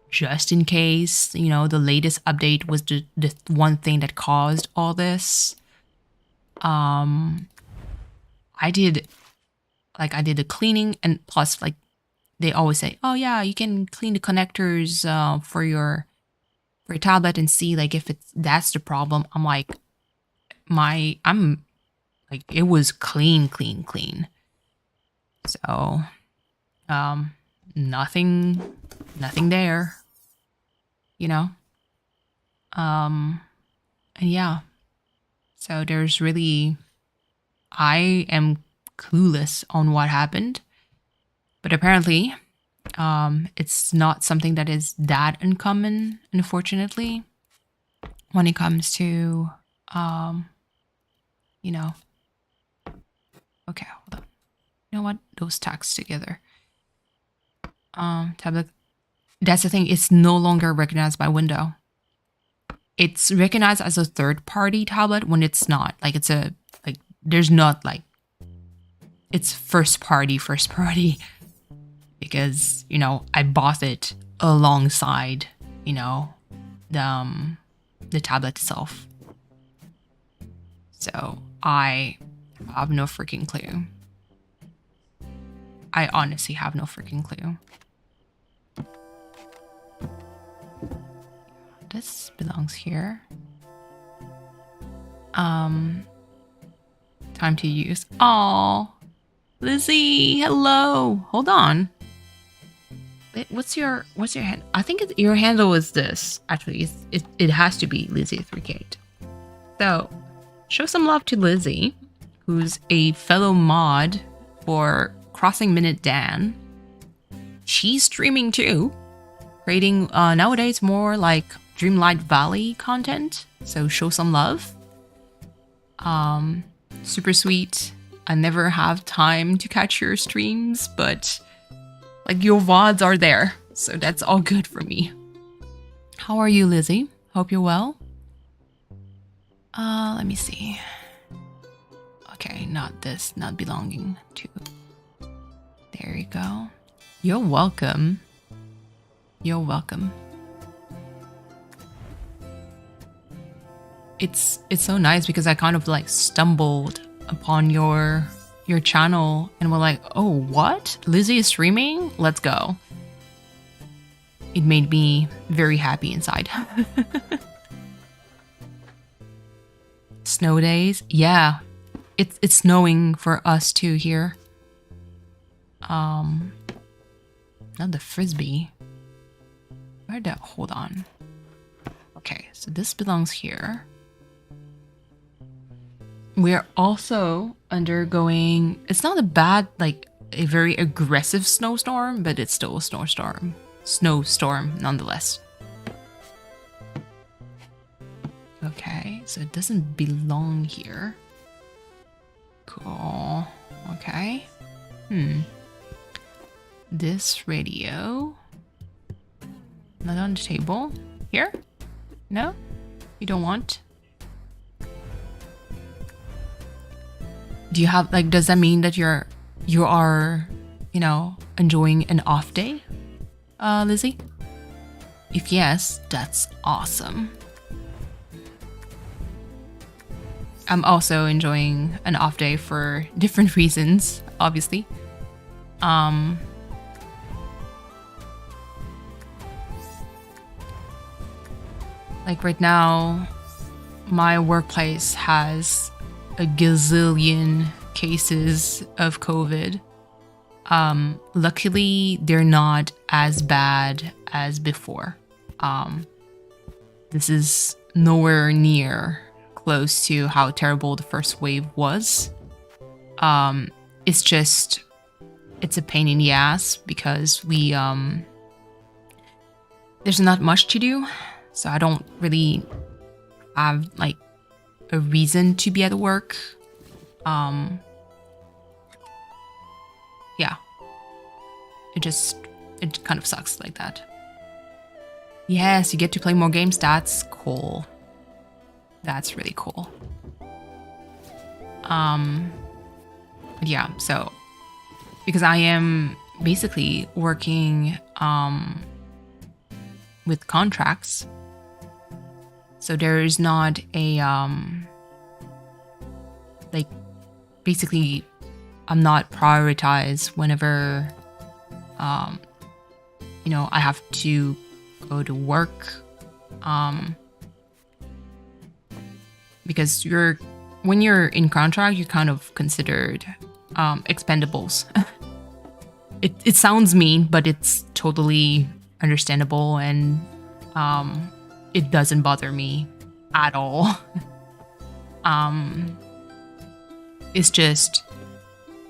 just in case, the latest update was the one thing that caused all this. I did the cleaning, and plus like they always say, oh yeah, you can clean the connectors for your tablet and see like if that's the problem. I'm like, it was clean. So, nothing there, and yeah, so there's really, I am clueless on what happened, but apparently, it's not something that is that uncommon, unfortunately, when it comes to, okay, hold on. You know what? Those tags together. Tablet. That's the thing. It's no longer recognized by Windows. It's recognized as a third-party tablet when it's not. Like there's not like. It's first party. Because I bought it alongside the the tablet itself. So I have no freaking clue. I honestly have no freaking clue. This belongs here. Time to use. Oh, Lizzie, hello. Hold on. Wait, what's your hand? I think your handle is this. Actually, it has to be Lizzie38. So, show some love to Lizzie, who's a fellow mod for Crossing Minute Dan. She's streaming too, creating nowadays more like Dreamlight Valley content. So show some love. Super sweet. I never have time to catch your streams, but like your VODs are there, so that's all good for me. How are you, Lizzie? Hope you're well. Let me see. Okay, not this, not belonging to. There you go. You're welcome. You're welcome. It's so nice because I kind of like stumbled upon your channel and were like, oh, what? Lizzie is streaming? Let's go. It made me very happy inside. Snow days? Yeah. It's snowing for us too here. Not the frisbee. Where'd that? Hold on. Okay, so this belongs here. We're also undergoing, it's not a bad, like a very aggressive snowstorm, but it's still a snowstorm. Snowstorm nonetheless. Okay, so it doesn't belong here. Cool. Okay. This radio. Not on the table. Here? No? You don't want? Do you have, like, does that mean that you are, you know, enjoying an off day, Lizzie? If yes, that's awesome. I'm also enjoying an off day for different reasons, obviously. Like right now, my workplace has a gazillion cases of COVID. Luckily, they're not as bad as before. This is nowhere near close to how terrible the first wave was. It's just, it's a pain in the ass because we, there's not much to do. So I don't really have like a reason to be at work. Yeah. It kind of sucks like that. Yes, you get to play more games. That's cool. That's really cool. But yeah, so because I am basically working with contracts. So there is not a like basically I'm not prioritized whenever you know, I have to go to work because when you're in contract, you're kind of considered expendables. It sounds mean, but it's totally understandable, and it doesn't bother me at all. It's just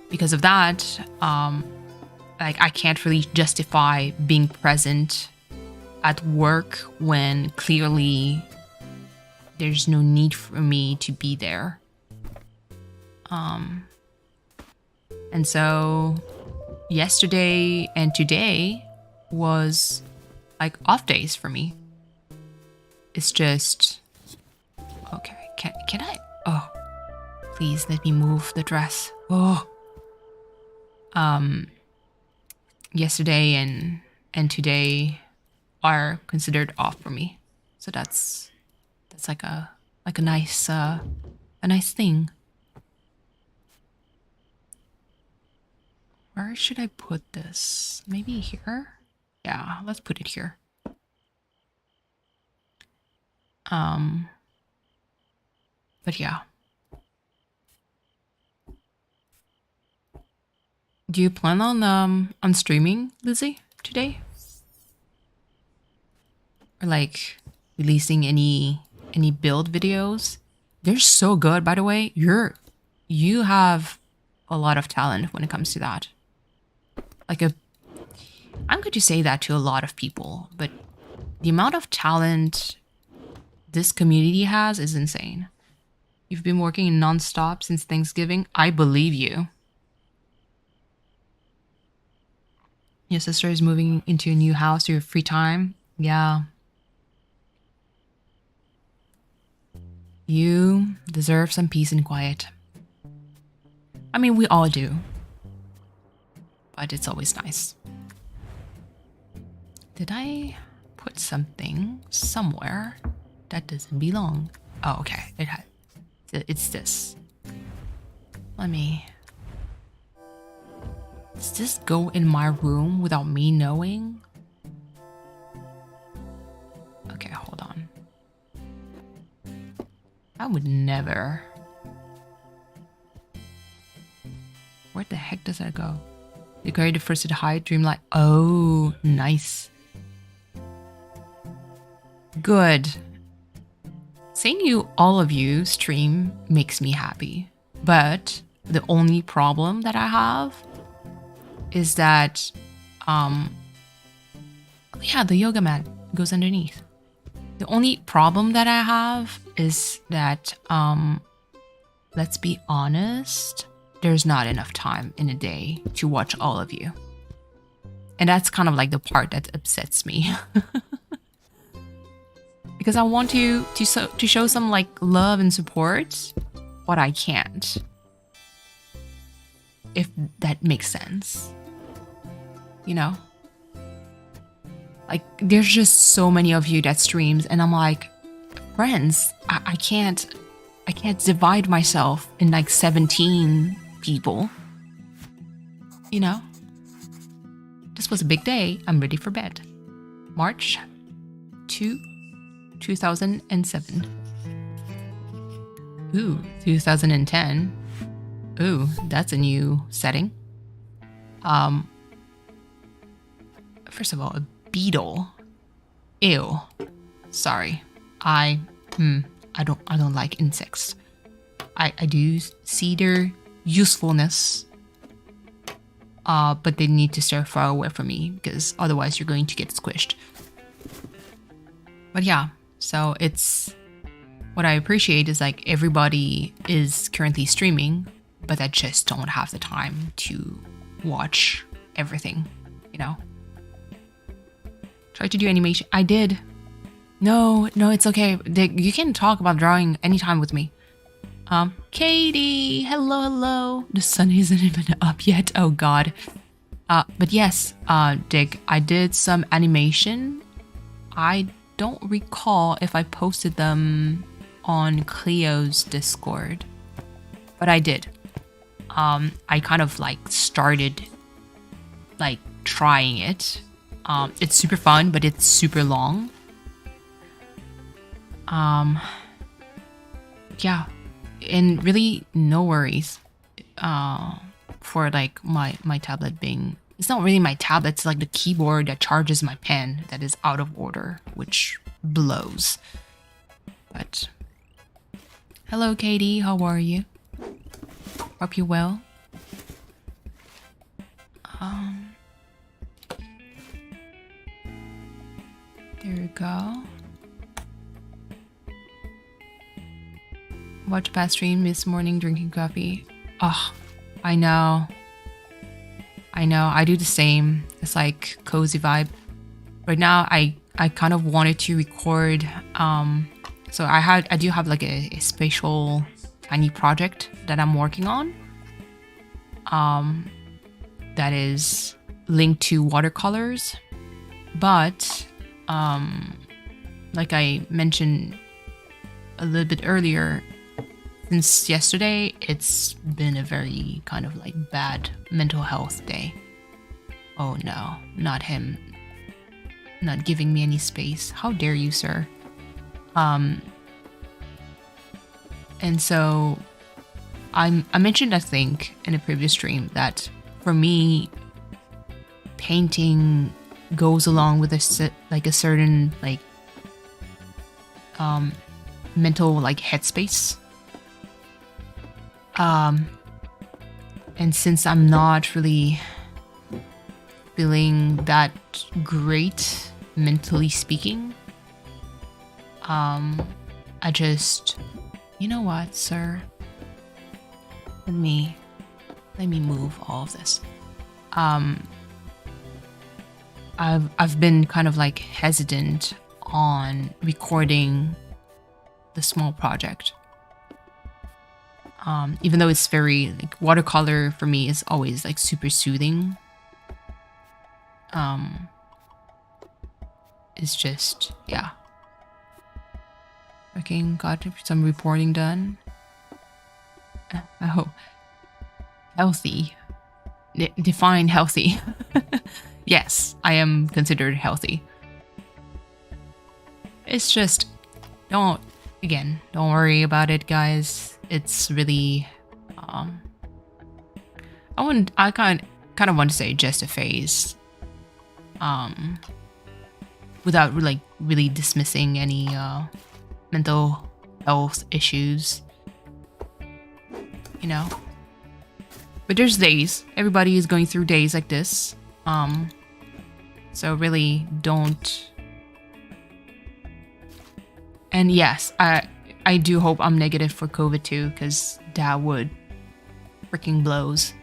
because of that, like I can't really justify being present at work when clearly there's no need for me to be there. And so yesterday and today was like off days for me. It's just okay. Can I? Oh, please let me move the dress. Oh. Yesterday and today are considered off for me, so that's It's like a nice thing. Where should I put this? Maybe here? Yeah, let's put it here. But yeah. Do you plan on streaming, Lizzie, today? Or like releasing any build videos? They're so good, by the way. You have a lot of talent when it comes to that. I'm going to say that to a lot of people, but the amount of talent this community has is insane. You've been working non-stop since Thanksgiving. I believe you. Your sister is moving into a new house. You have free time. Yeah. You deserve some peace and quiet. I mean, we all do. But it's always nice. Did I put something somewhere that doesn't belong? Oh, okay. It's this. Does this go in my room without me knowing? Okay, hold on. I would never. Where the heck does that go? Decorate the first to hide, dreamlight. Oh, nice. Good. Seeing all of you stream makes me happy. But the only problem that I have is that, yeah, the yoga mat goes underneath. The only problem that I have is that, let's be honest, there's not enough time in a day to watch all of you. And that's kind of like the part that upsets me. Because I want to show some like love and support, but I can't. If that makes sense. You know? Like, there's just so many of you that streams, and I'm like, friends, I can't divide myself in like 17 people. You know? This was a big day. I'm ready for bed. March 2, 2007. Ooh, 2010. Ooh, that's a new setting. First of all, a beetle. Ew. Sorry. I don't like insects. I do see their usefulness. But they need to stay far away from me because otherwise you're going to get squished. But yeah, so it's what I appreciate is like everybody is currently streaming, but I just don't have the time to watch everything, you know? Try to do animation. I did. No, it's okay. You can talk about drawing anytime with me. Katie, hello. The sun isn't even up yet. Oh God. But yes, Dick, I did some animation. I don't recall if I posted them on Cleo's Discord, but I did. I kind of like started like trying it. It's super fun, but it's super long. Yeah, and really no worries for like my tablet being, it's not really my tablet, it's like the keyboard that charges my pen that is out of order, which blows. But hello Katie, how are you? Hope you're well. There we go. Watch past stream this morning drinking coffee. Oh, I know. I do the same. It's like cozy vibe. Right now, I kind of wanted to record. So I do have like a spatial tiny project that I'm working on. That is linked to watercolors, but like I mentioned a little bit earlier, since yesterday, it's been a very kind of like bad mental health day. Oh no, not him. Not giving me any space. How dare you, sir? And so I mentioned, I think, in a previous stream that for me, painting goes along with a certain like mental like headspace. And since I'm not really feeling that great mentally speaking, I just, you know what, sir? Let me move all of this. I've been kind of like hesitant on recording the small project. Even though it's very like watercolor for me is always like super soothing. It's just, yeah. Okay, got some reporting done. Oh, healthy. Define healthy. Yes, I am considered healthy. It's just, don't worry about it, guys. It's really, I kind of want to say just a phase. Without like really dismissing any mental health issues, you know. But there's days. Everybody is going through days like this. So really don't. And yes, I do hope I'm negative for COVID too, because that would freaking blows.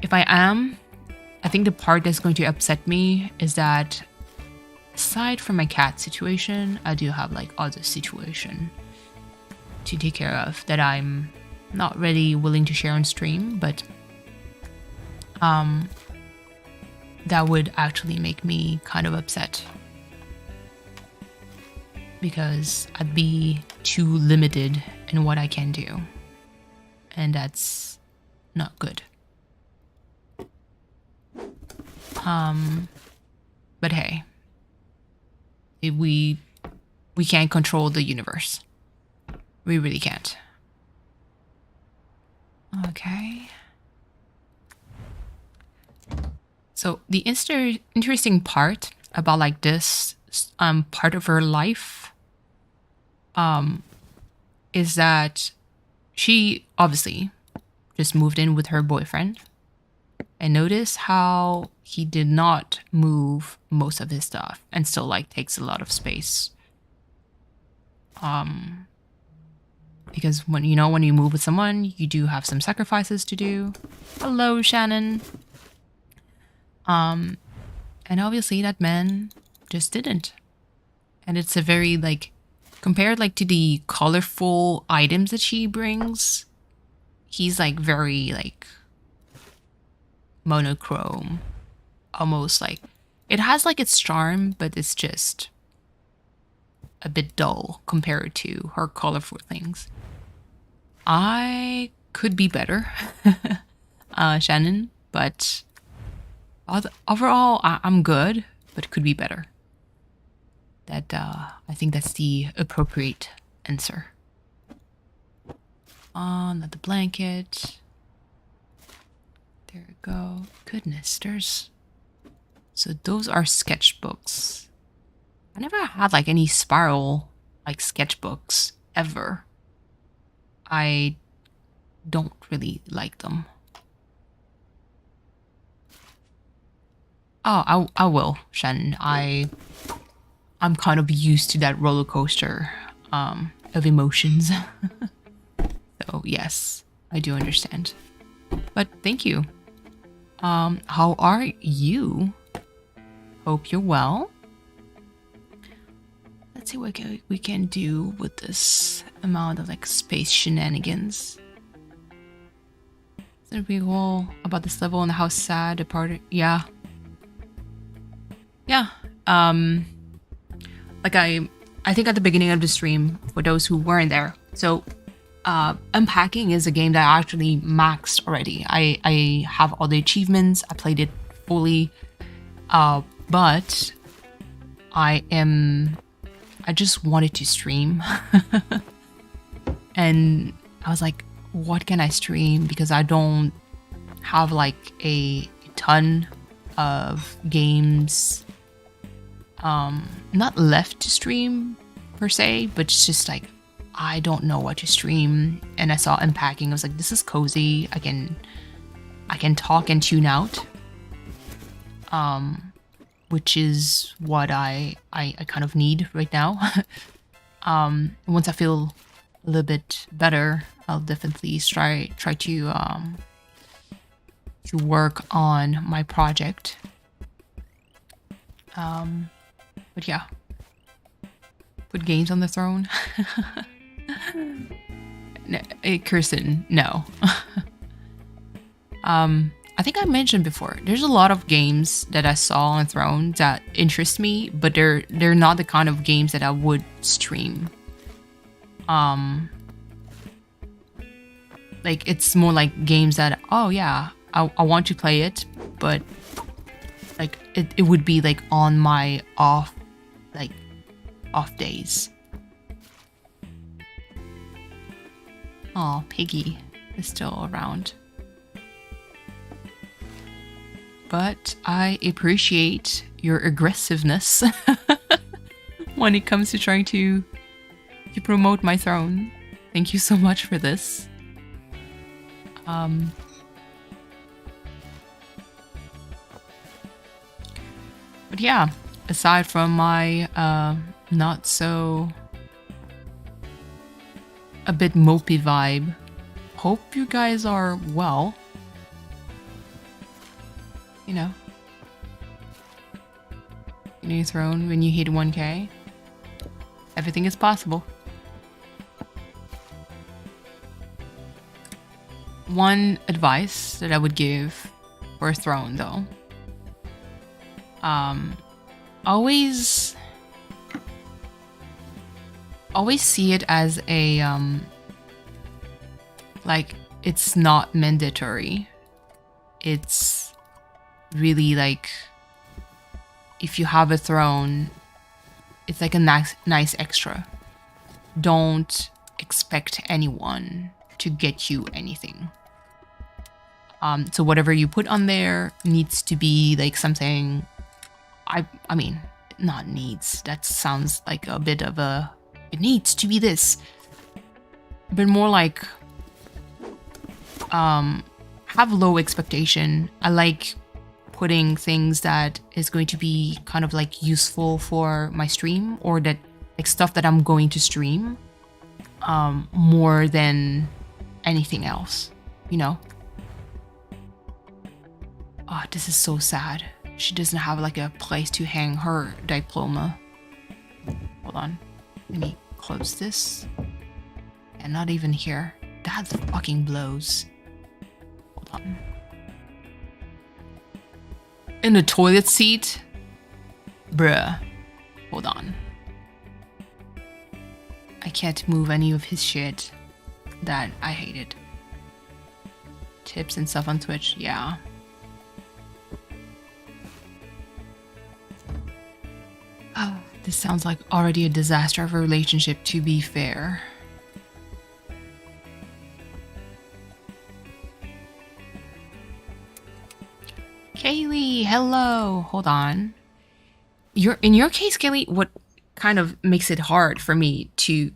If I am, I think the part that's going to upset me is that aside from my cat situation, I do have like other situation to take care of that I'm not really willing to share on stream, but that would actually make me kind of upset because I'd be too limited in what I can do, and that's not good. But hey, we can't control the universe. We really can't. Okay. So the interesting part about like this part of her life is that she obviously just moved in with her boyfriend, and notice how he did not move most of his stuff and still like takes a lot of space. Because when you move with someone, you do have some sacrifices to do. Hello, Shannon. And obviously that man just didn't. And it's a very like, compared like to the colorful items that she brings, he's like very like monochrome, almost like it has like its charm, but it's just a bit dull compared to her colorful things. I could be better, Shannon, but overall I'm good, but could be better. That I think that's the appropriate answer. Not the blanket. There we go. Goodness, so those are sketchbooks. I never had like any spiral like sketchbooks ever. I don't really like them. Oh, I will, Shannon. I'm kind of used to that roller coaster of emotions. So yes, I do understand. But thank you. How are you? Hope you're well. Let's see what we can do with this amount of like space shenanigans. Is it pretty cool about this level and how sad the part? Yeah. Yeah. Like I I think at the beginning of the stream, for those who weren't there. So Unpacking is a game that I actually maxed already. I have all the achievements. I played it fully. But I just wanted to stream. And I was like, what can I stream? Because I don't have like a ton of games not left to stream per se, but it's just like I don't know what to stream. And I saw Unpacking. I was like, this is cozy. I can talk and tune out. Which is what I kind of need right now. Once I feel a little bit better, I'll definitely try to work on my project. But yeah, put games on the throne. No, Kirsten, no. I think I mentioned before, there's a lot of games that I saw on Throne that interest me, but they're not the kind of games that I would stream. Like it's more like games that, oh yeah, I want to play it, but like it would be like on my off days. Oh, Piggy is still around. But I appreciate your aggressiveness when it comes to trying to promote my throne. Thank you so much for this. But yeah, aside from my not so a bit mopey vibe, hope you guys are well. You know, in your throne when you hit 1K, everything is possible. One advice that I would give for a throne though, always see it as a like it's not mandatory. It's really like if you have a throne, it's like a nice extra. Don't expect anyone to get you anything. So whatever you put on there needs to be like something. I mean, not needs. That sounds like a bit of a. It needs to be this, but more like have low expectation. I like putting things that is going to be kind of like useful for my stream, or that like stuff that I'm going to stream more than anything else, you know. Oh, this is so sad. She doesn't have like a place to hang her diploma. Hold on, let me close this. And not even here. That fucking blows. Hold on. In the toilet seat? Bruh. Hold on. I can't move any of his shit that I hated. Tips and stuff on Twitch, yeah. Oh, this sounds like already a disaster of a relationship, to be fair. Kaylee, hello. Hold on. In your case, Kaylee, what kind of makes it hard for me to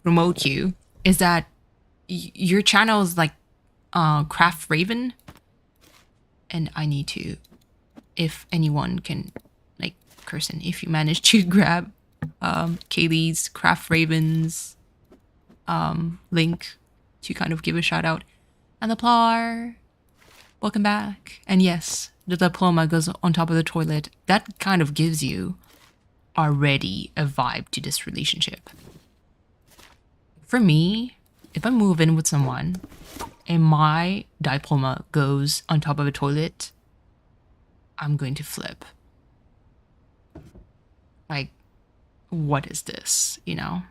promote you is that your channel is like Craft Raven, and I need to, if anyone can, like Kirsten, if you manage to grab Kaylee's Craft Raven's link to kind of give a shout out. And Aplar, welcome back. And yes, the diploma goes on top of the toilet. That kind of gives you already a vibe to this relationship. For me, if I move in with someone and my diploma goes on top of a toilet, I'm going to flip. Like, what is this, you know?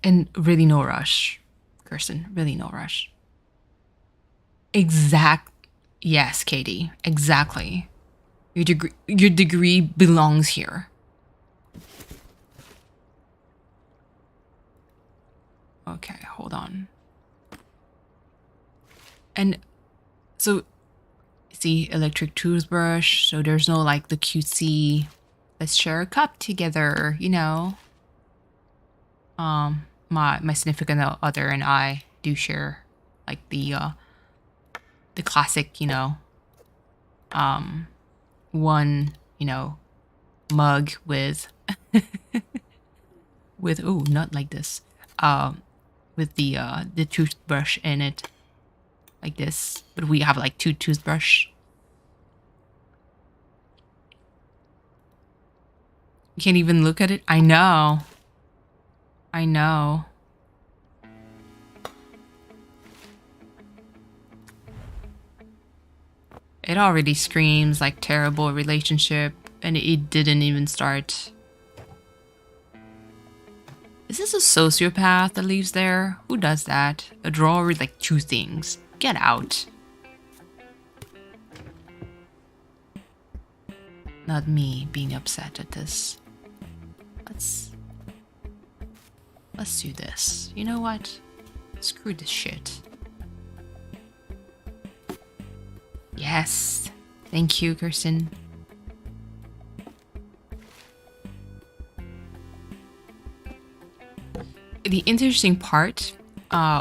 And really no rush, Kirsten, really no rush. Yes, Katie, exactly. Your degree belongs here. Okay, hold on. And so, see, electric toothbrush, so there's no like the cutesy, let's share a cup together, you know? My significant other and I do share like the classic, you know, one, you know, mug with with, oh, not like this, with the toothbrush in it, like this, but we have like two toothbrush. You can't even look at it. I know. It already screams like terrible relationship, and it didn't even start. Is this a sociopath that lives there? Who does that? A drawer with like two things. Get out. Not me being upset at this. Let's do this. You know what? Screw this shit. Yes. Thank you, Kirsten. The interesting part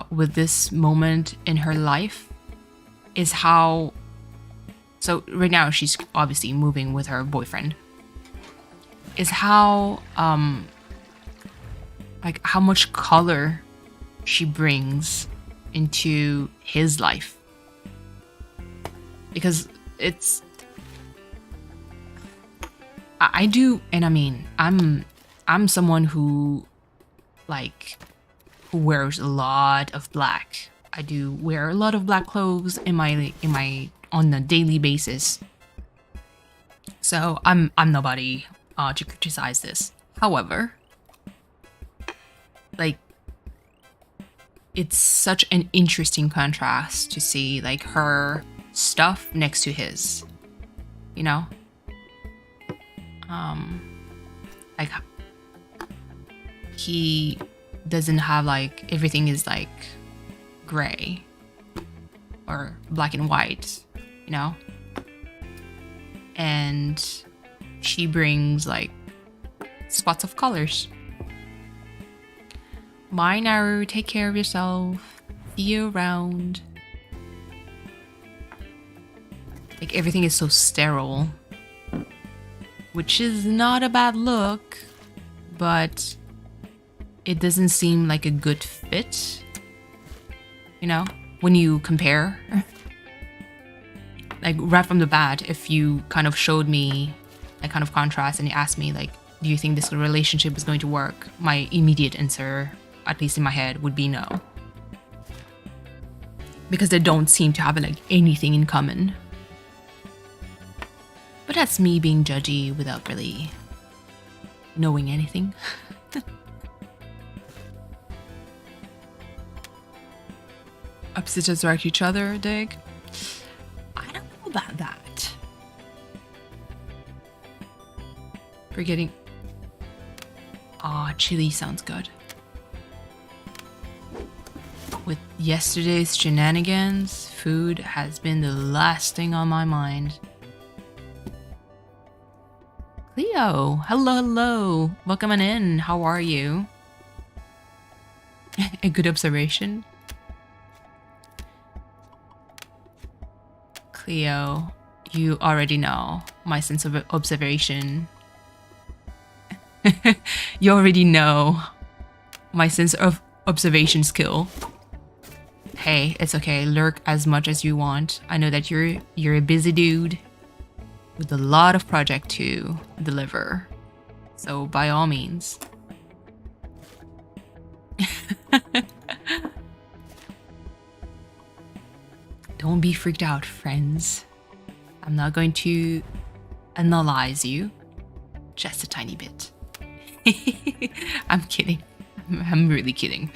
with this moment in her life is how... So right now she's obviously moving with her boyfriend. Is how... like how much color she brings into his life. Because it's... I do, and I mean, I'm someone who wears a lot of black. I do wear a lot of black clothes in my on a daily basis. So I'm nobody to criticize this. However, like, it's such an interesting contrast to see like her stuff next to his, you know? Like he doesn't have like everything is like gray or black and white, you know? And she brings like spots of colors. Bye, Naru. Take care of yourself. See you around. Like everything is so sterile, which is not a bad look, but it doesn't seem like a good fit, you know, when you compare. Like right from the bat, if you kind of showed me that kind of contrast and you asked me like, do you think this relationship is going to work? My immediate answer, at least in my head, would be no. Because they don't seem to have like anything in common. But that's me being judgy without really knowing anything. Opposites attract each other, dig? I don't know about that. Forgetting. Ah, chili sounds good. With yesterday's shenanigans, food has been the last thing on my mind. Leo, hello. Welcome on in. How are you? A good observation. Cleo, you already know my sense of observation. You already know my sense of observation skill. Hey, it's okay. Lurk as much as you want. I know that you're a busy dude with a lot of project to deliver. So by all means. Don't be freaked out, friends. I'm not going to analyze you. Just a tiny bit. I'm kidding. I'm really kidding.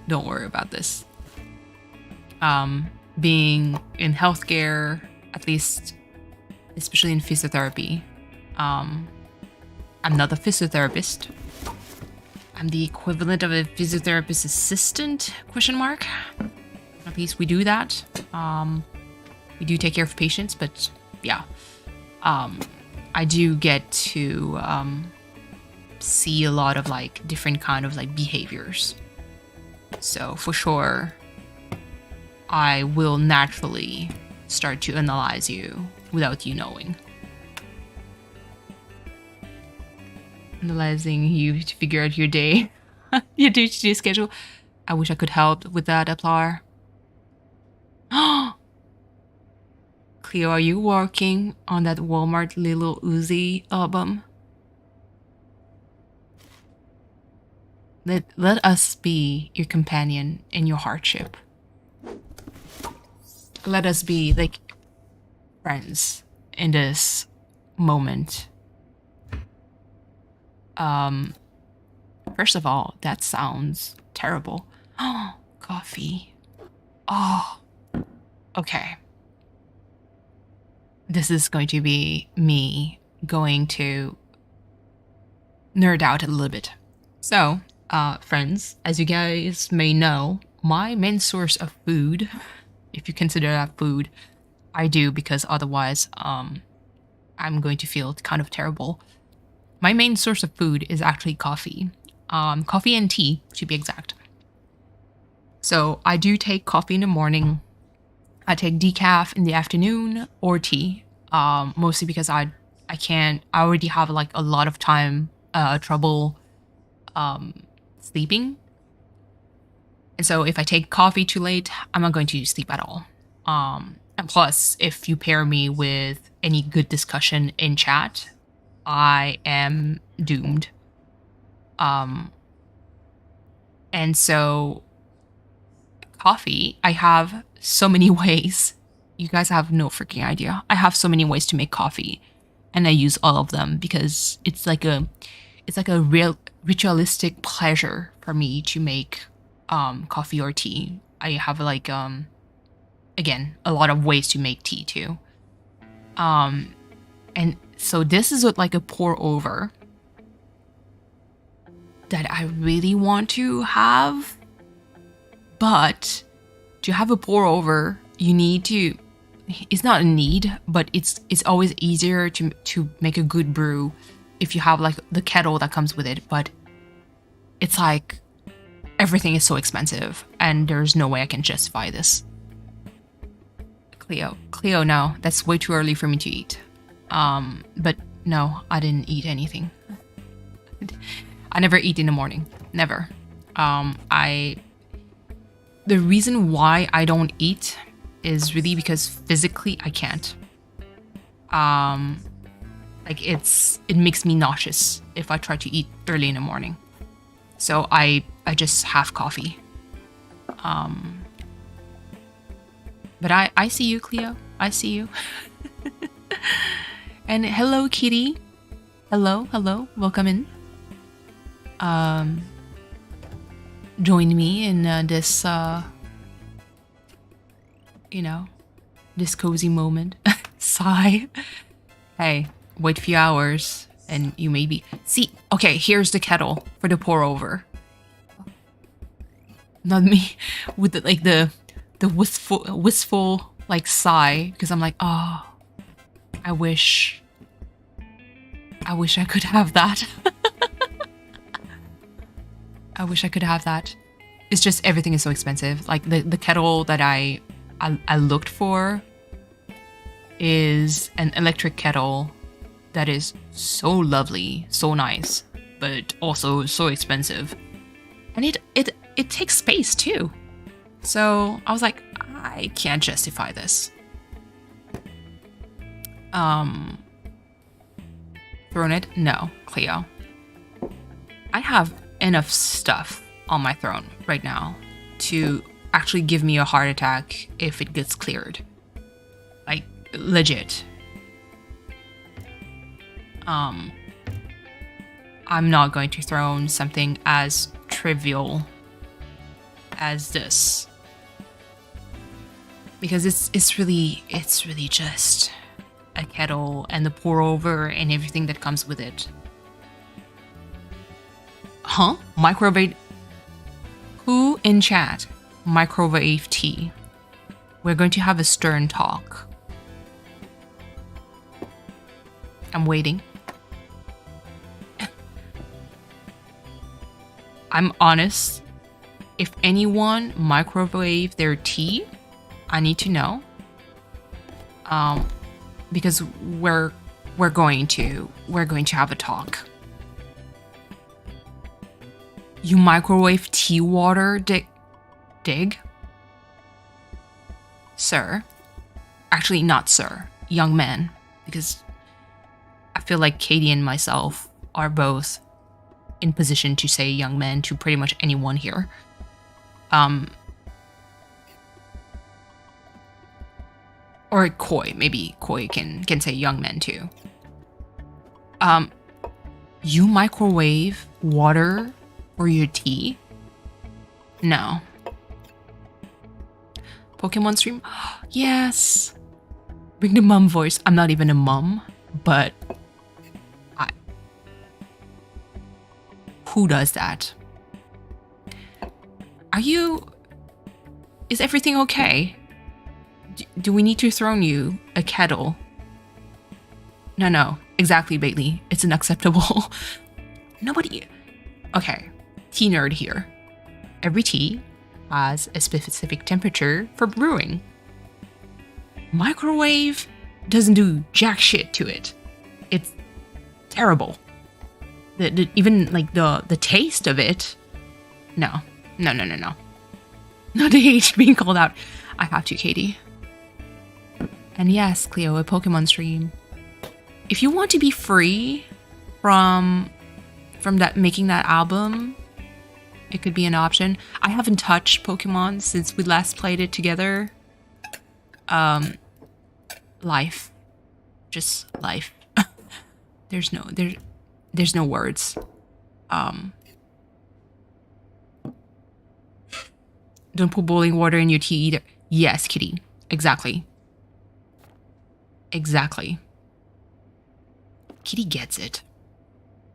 Don't worry about this. Being in healthcare, at least, especially in physiotherapy, I'm not a physiotherapist. I'm the equivalent of a physiotherapist assistant, question mark. At least we do that. We do take care of patients, but yeah. I do get to see a lot of like different kind of like behaviors. So for sure, I will naturally start to analyze you without you knowing. Analyzing you to figure out your day, your day-to-day schedule. I wish I could help with that, Aplar. Cleo, are you working on that Walmart Lil Uzi album? Let us be your companion in your hardship. Let us be like friends in this moment. First of all, that sounds terrible. Oh, coffee. Oh, okay. This is going to be me going to nerd out a little bit. So, friends, as you guys may know, my main source of food, if you consider that food, I do because otherwise, I'm going to feel kind of terrible. My main source of food is actually coffee. Coffee and tea, to be exact. So I do take coffee in the morning. I take decaf in the afternoon or tea, mostly because I already have like a lot of trouble sleeping. And so if I take coffee too late, I'm not going to sleep at all. And plus, if you pair me with any good discussion in chat, I am doomed. And so coffee, I have so many ways. You guys have no freaking idea. I have so many ways to make coffee, and I use all of them because it's like a real ritualistic pleasure for me to make coffee or tea. I have like again, a lot of ways to make tea too. And so this is like a pour over that I really want to have. But to have a pour over, you need to, it's not a need, but it's always easier to make a good brew if you have like the kettle that comes with it. But it's like everything is so expensive and there's no way I can justify this. Cleo, no, that's way too early for me to eat. But no, I didn't eat anything. I never eat in the morning. Never. The reason why I don't eat is really because physically I can't. Like it makes me nauseous if I try to eat early in the morning. So I just have coffee. But I see you, Cleo. I see you. And hello, Kitty. Hello. Welcome in. Join me in this, this cozy moment. Sigh. Hey, wait a few hours and you may be... See, okay, here's the kettle for the pour over. Not me with the wistful like sigh, because I'm like, oh, I wish I could have that. I wish I could have that. It's just everything is so expensive. Like the kettle that I looked for is an electric kettle that is so lovely, so nice, but also so expensive. And it takes space too. So I was like, I can't justify this. Throne it? No, Cleo. I have enough stuff on my throne right now to actually give me a heart attack if it gets cleared. Like, legit. I'm not going to throw in something as trivial as this. Because it's really just a kettle and the pour over and everything that comes with it. Huh? Microwave? Who in chat? Microwave tea. We're going to have a stern talk. I'm waiting. I'm honest. If anyone microwave their tea, I need to know. Because we're going to have a talk. You microwave tea water, dig? Sir? Actually, not sir. Young man. Because I feel like Katie and myself are both in position to say young men to pretty much anyone here. Or Koi. Maybe Koi can say young men too. You microwave water for your tea? No. Pokemon stream? Yes. Bring the mum voice. I'm not even a mum, but who does that? Is everything okay? Do we need to throw you a kettle? No. Exactly, Bailey. It's unacceptable. Nobody... Okay. Tea nerd here. Every tea has a specific temperature for brewing. Microwave doesn't do jack shit to it. It's terrible. Even like the taste of it. No. Not the age being called out. I have to, Katie. And yes, Cleo, a Pokemon stream. If you want to be free from that making that album, it could be an option. I haven't touched Pokemon since we last played it together. Life. Just life. There's no words. Don't put boiling water in your tea either. Yes, Kitty. Exactly. Kitty gets it.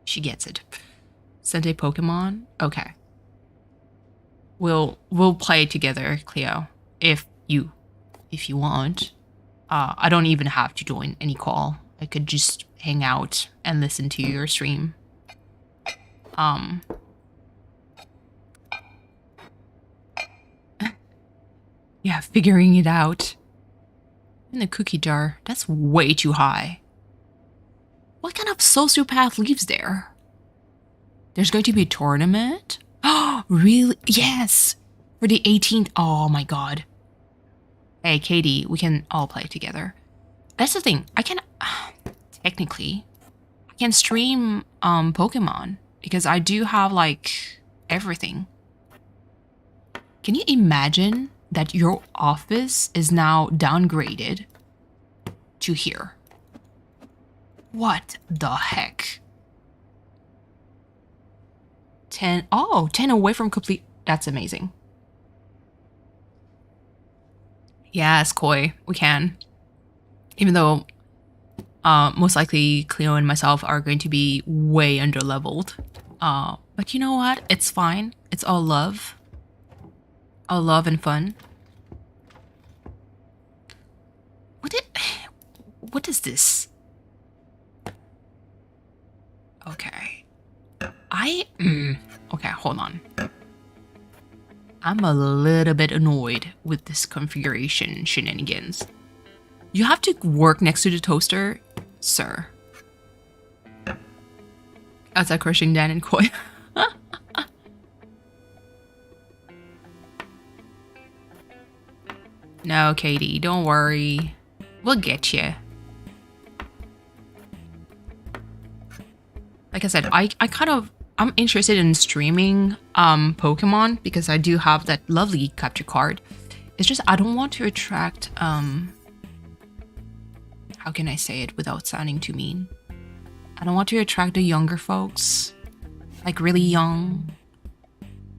She gets it. Send a Pokemon? Okay. We'll play together, Cleo. If you want. I don't even have to join any call. I could just hang out and listen to your stream. Yeah, figuring it out. In the cookie jar. That's way too high. What kind of sociopath lives there? There's going to be a tournament? Oh, really? Yes! For the 18th. Oh my god. Hey, Katie, we can all play together. That's the thing. I can... technically, I can stream Pokemon. Because I do have, like, everything. Can you imagine that your office is now downgraded to here? What the heck? 10 away from complete. That's amazing. Yes, Koi, we can. Even though most likely Cleo and myself are going to be way under-leveled. But you know what? It's fine. It's all love. All love and fun. What is this? Okay. Okay, hold on. I'm a little bit annoyed with this configuration shenanigans. You have to work next to the toaster, sir. Outside crushing Dan and Koi. No, Katie, don't worry. We'll get you. Like I said, I'm interested in streaming Pokemon because I do have that lovely capture card. It's just I don't want to attract how can I say it without sounding too mean? I don't want to attract the younger folks like really young,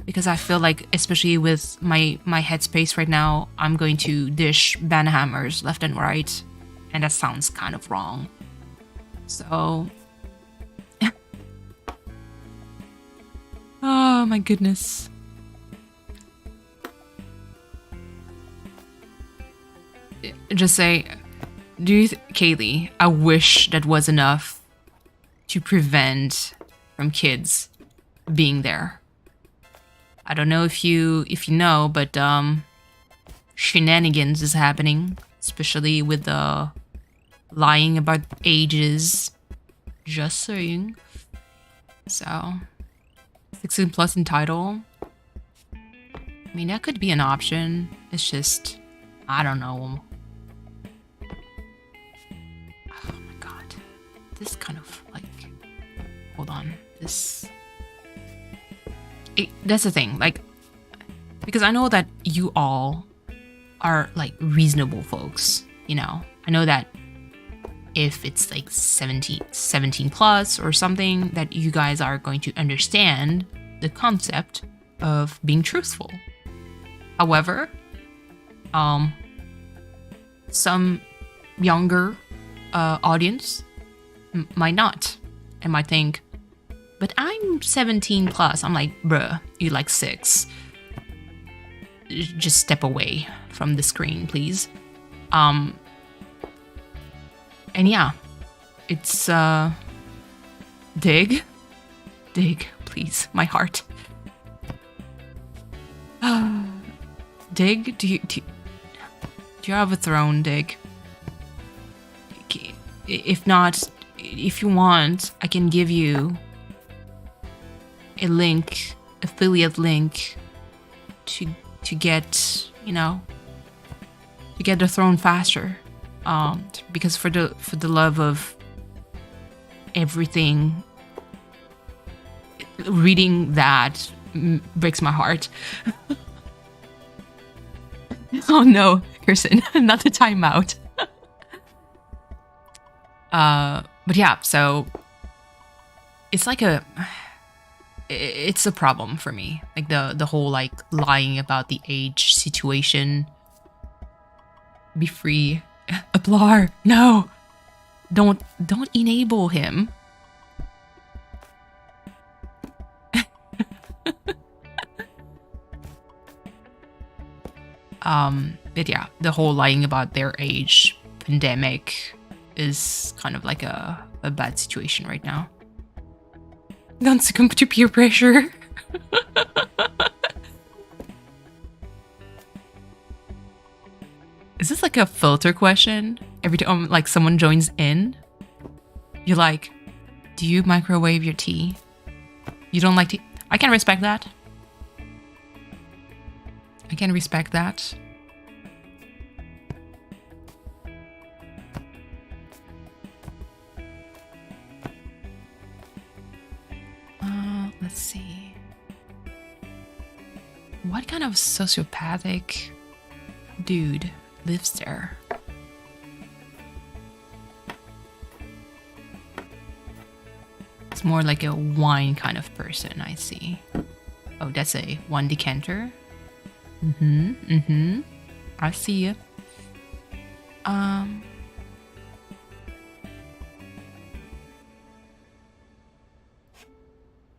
because I feel like, especially with my headspace right now, I'm going to dish banhammers left and right, and that sounds kind of wrong. So, oh my goodness. Just say, Kaylee, I wish that was enough to prevent from kids being there. I don't know if you know, but shenanigans is happening, especially with the lying about ages. Just saying. So, 16 plus in title. I mean, that could be an option. It's just, I don't know. Oh my god. This kind of like, hold on. That's the thing, like, because I know that you all are like reasonable folks, you know. I know that if it's like 17 plus or something, that you guys are going to understand the concept of being truthful. However, some younger audience might not, and might think, but I'm 17 plus. I'm like, bruh, you're like 6. Just step away from the screen, please. And yeah, it's dig, please, my heart. Dig, do you have a throne, Dig? If not, if you want, I can give you a link, affiliate link, to get, you know, to get the throne faster. Because for the love of everything, reading that breaks my heart. Oh no, Kirsten, not the timeout. But yeah, so it's like it's a problem for me, like the whole like lying about the age situation. Be free. Aplar, no, don't enable him. But yeah, the whole lying about their age pandemic is kind of like a bad situation right now. Don't succumb to peer pressure. Is this like a filter question? Every time like someone joins in, you're like, do you microwave your tea? You don't like tea? I can respect that. I can respect that. Let's see. What kind of sociopathic dude lives there? It's more like a wine kind of person, I see. Oh, that's a one decanter. I see you.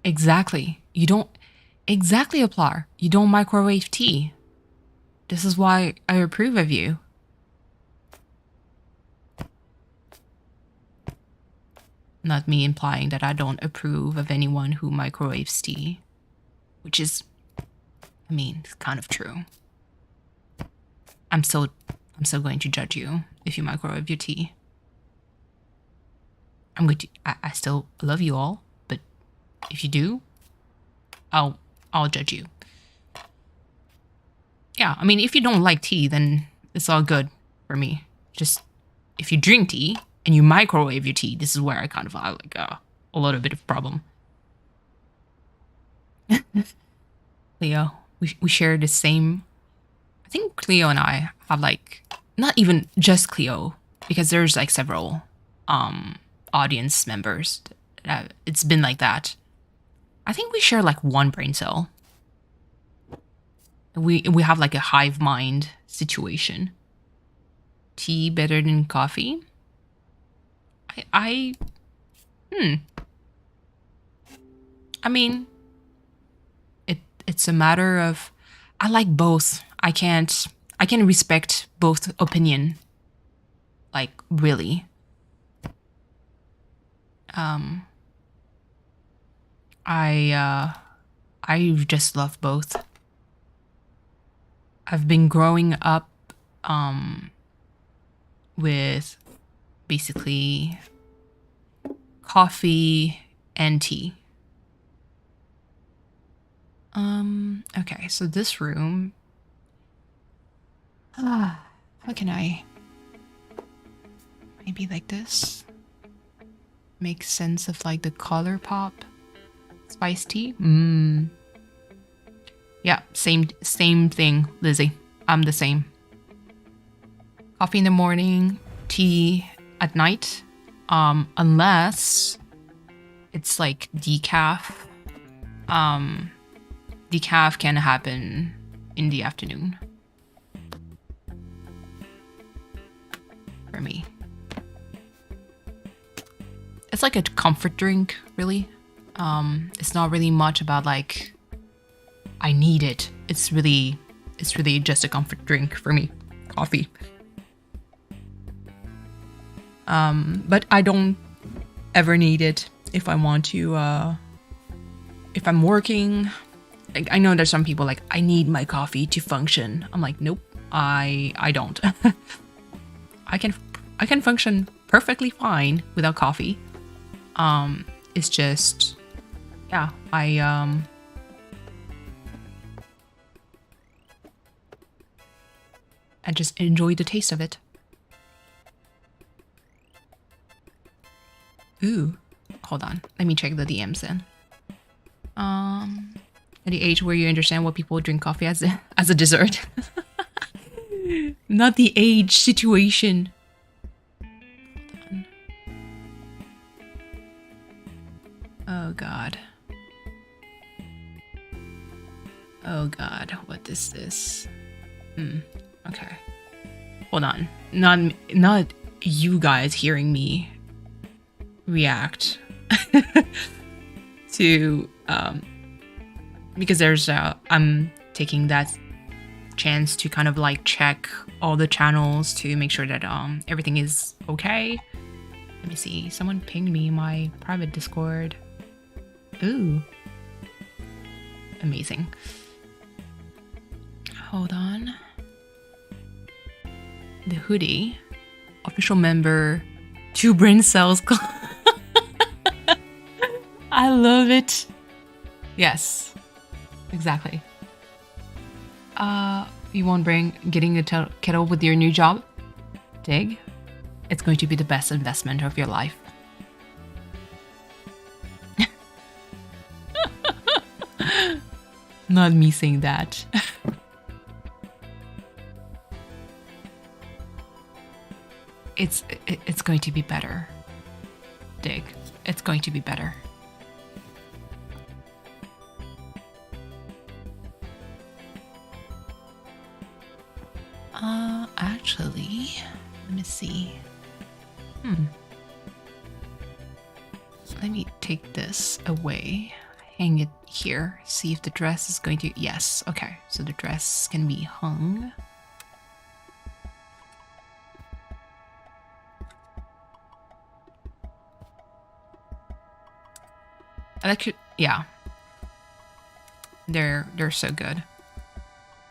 Exactly. You don't... Exactly, Aplar. You don't microwave tea. This is why I approve of you. Not me implying that I don't approve of anyone who microwaves tea. Which is... I mean, it's kind of true. I'm still going to judge you if you microwave your tea. I still love you all, but if you do, I'll judge you. Yeah, I mean, if you don't like tea, then it's all good for me. Just if you drink tea and you microwave your tea, this is where I kind of have like a little bit of problem. Leo, we share the same. I think Cleo and I have like, not even just Cleo, because there's like several audience members. It's been like that. I think we share like one brain cell. We have like a hive mind situation. Tea better than coffee? I mean, it's a matter of I like both. I can respect both opinion. Like really. I just love both. I've been growing up with basically coffee and tea. Okay, so this room. How can I maybe like this? Make sense of like the color pop. Spiced tea? Yeah, same thing, Lizzie. I'm the same. Coffee in the morning, tea at night. Unless it's like decaf. Decaf can happen in the afternoon. For me. It's like a comfort drink, really. It's not really much about like I need it. It's really just a comfort drink for me. Coffee. But I don't ever need it if I want to if I'm working. Like, I know there's some people like I need my coffee to function. I'm like, nope, I don't. I can function perfectly fine without coffee. It's just yeah, I just enjoy the taste of it. Ooh, hold on. Let me check the DMs then. At the age where you understand what people drink coffee as a dessert. Not the age situation. Hold on. Oh God. Oh God, what is this? Okay. Hold on. Not you guys hearing me react to because there's I'm taking that chance to kind of like check all the channels to make sure that everything is okay. Let me see. Someone pinged me in my private Discord. Ooh. Amazing. Hold on. The hoodie. Official member. 2 brain cells. I love it. Yes. Exactly. You won't bring getting a kettle with your new job? Dig? It's going to be the best investment of your life. Not me saying that. It's going to be better. Dig. It's going to be better. Actually, let me see. Let me take this away. Hang it here. See if the dress is going to... Yes, okay. So the dress can be hung. Yeah. They're so good.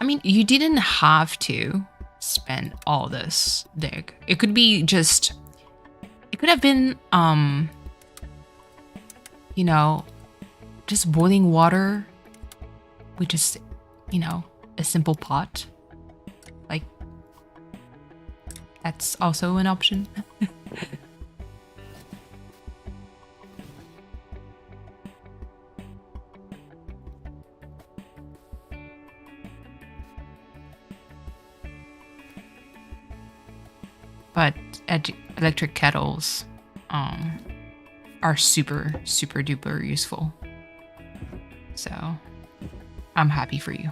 I mean, you didn't have to spend all this, Dig. It could be just... It could have been, you know, just boiling water with just, you know, a simple pot. Like, that's also an option. But electric kettles are super duper useful. So I'm happy for you.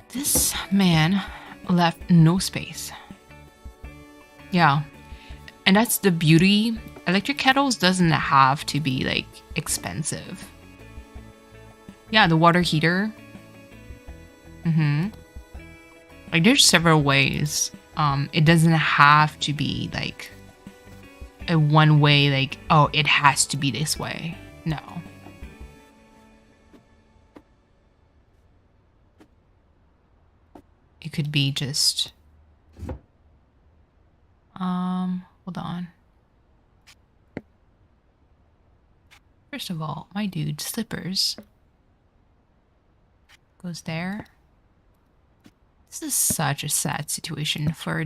This man left no space. Yeah. And that's the beauty. Electric kettles doesn't have to be like expensive. Yeah, the water heater. Like there's several ways. It doesn't have to be like a one way, like, oh, it has to be this way. No. It could be just hold on. First of all, my dude's slippers goes there. This is such a sad situation for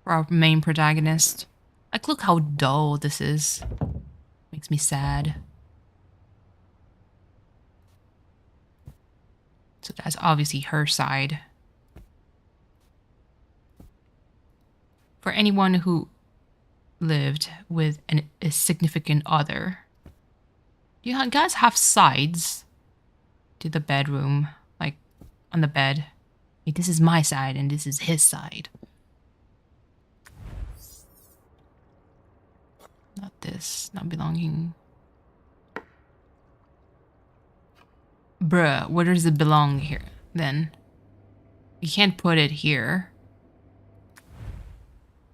our main protagonist. Like, look how dull this is. Makes me sad. So that's obviously her side. For anyone who lived with a significant other, do you guys have sides to the bedroom? Like, on the bed? Like, this is my side and this is his side. Not this, not belonging. Bruh, where does it belong here then? You can't put it here.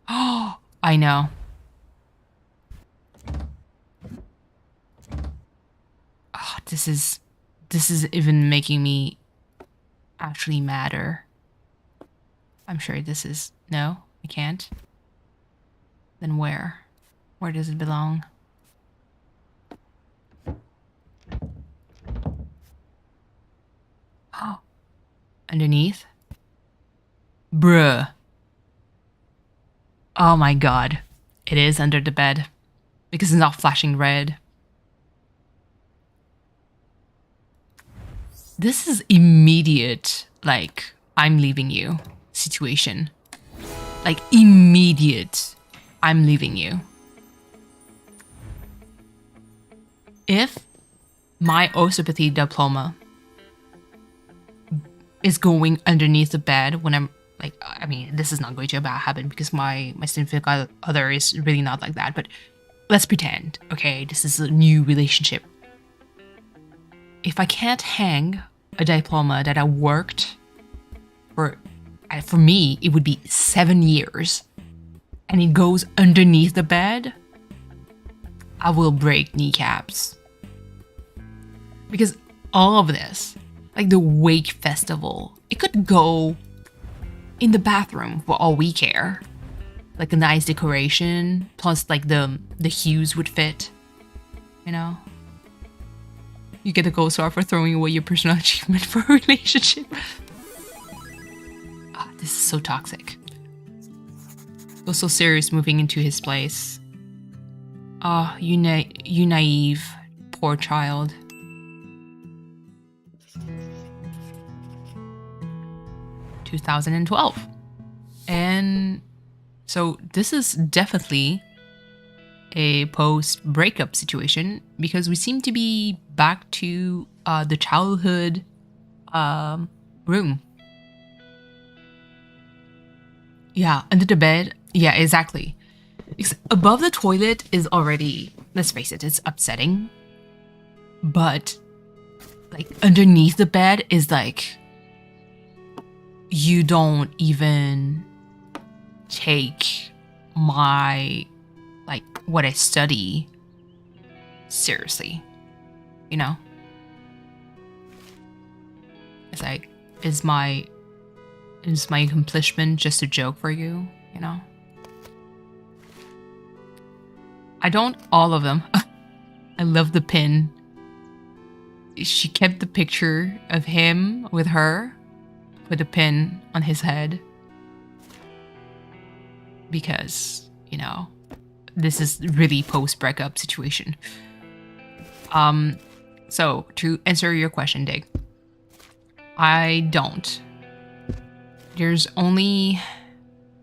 Oh, I know. Oh, this is even making me actually madder. I'm sure this is... No, I can't. Then where? Where does it belong? Oh, underneath? Bruh. Oh my god. It is under the bed. Because it's not flashing red. This is immediate, like, I'm leaving you situation. Like, immediate, I'm leaving you. If my osteopathy diploma is going underneath the bed when I'm like, I mean, this is not going to happen because my significant other is really not like that, but let's pretend, okay, this is a new relationship. If I can't hang a diploma that I worked for me, it would be 7 years, and it goes underneath the bed, I will break kneecaps. Because all of this, like the Oaek festival, it could go in the bathroom for all we care. Like a nice decoration, plus like the hues would fit, you know? You get a gold star for throwing away your personal achievement for a relationship. Ah, this is so toxic. Feels so serious moving into his place. Ah, you naive, poor child. (2012). And so this is definitely a post-breakup situation because we seem to be back to the childhood room. Yeah, under the bed. Yeah, exactly. Above the toilet is already, let's face it, it's upsetting. But like underneath the bed is like, you don't even take my, like, what I study seriously, you know? It's like, is my accomplishment just a joke for you, you know? I don't all of them. I love the pin. She kept the picture of him with her with a pin on his head. Because, you know, this is really post-breakup situation. So to answer your question, Dig, I don't. There's only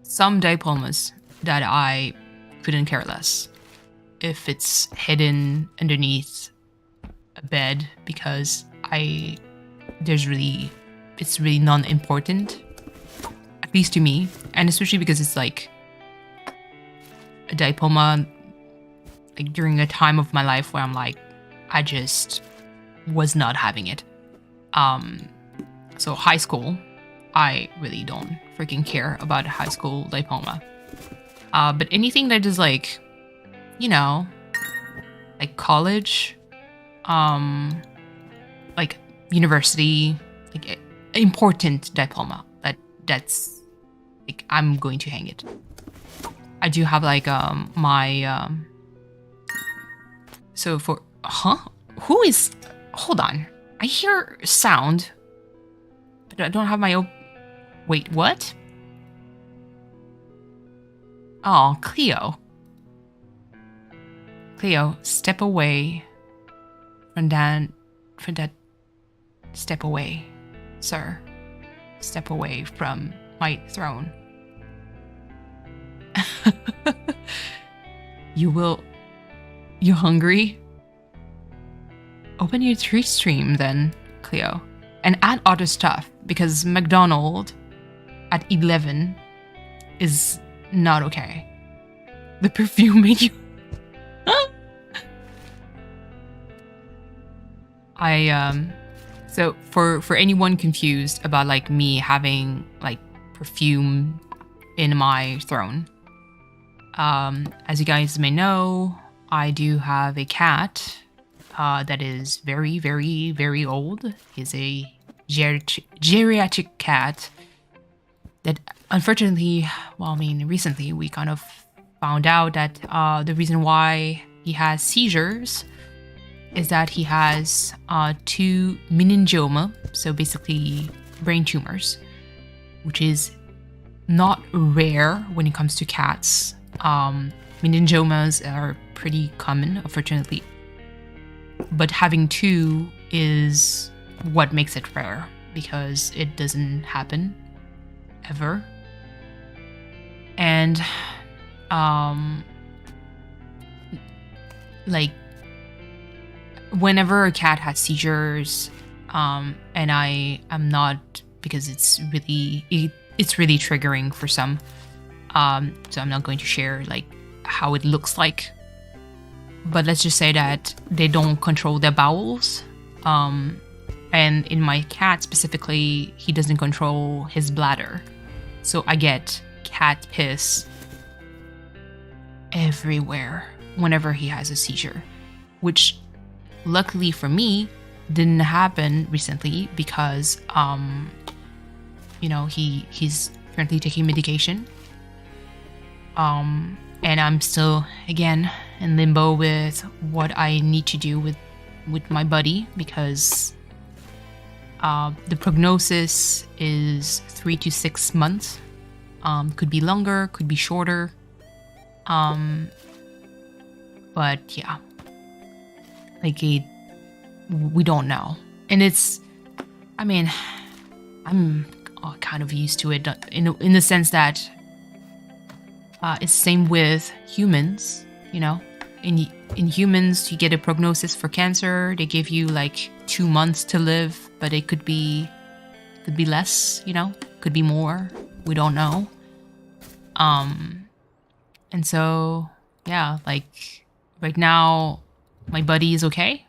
some diplomas that I couldn't care less. if it's hidden underneath a bed, because it's really non-important, at least to me, and especially because it's like a diploma, like during a time of my life where I'm like, I just was not having it. So high school, I really don't freaking care about a high school diploma. But anything that is like, like college, like university, like important diploma, that's like, I'm going to hang it. I do have like my so for hold on, I hear sound, but I don't have my wait, what? Oh, Cleo, step away from that, step away, sir, step away from my throne. You hungry? Open your treat stream then, Cleo, and add other stuff, because McDonald's at 11 is not okay. The perfume made you so for anyone confused about like me having like perfume in my throne, as you guys may know, I do have a cat that is very, very, very old. He's a geriatric cat that unfortunately, recently we kind of found out that the reason why he has seizures is that he has 2 meningioma, so basically brain tumors, which is not rare when it comes to cats. Meningiomas are pretty common, unfortunately, but having 2 is what makes it rare, because it doesn't happen ever. And like whenever a cat has seizures, and I'm not, because it's really triggering for some, so I'm not going to share like how it looks like, but let's just say that they don't control their bowels, and in my cat specifically, he doesn't control his bladder, so I get cat piss everywhere whenever he has a seizure, which luckily for me didn't happen recently, because he's currently taking medication, and I'm still again in limbo with what I need to do with my buddy, because the prognosis is 3 to 6 months, could be longer, could be shorter, but yeah, like we don't know. And I'm kind of used to it in the sense that it's same with humans, in humans you get a prognosis for cancer, they give you like 2 months to live, but it could be less, could be more, we don't know. And so yeah, like right now my buddy is okay.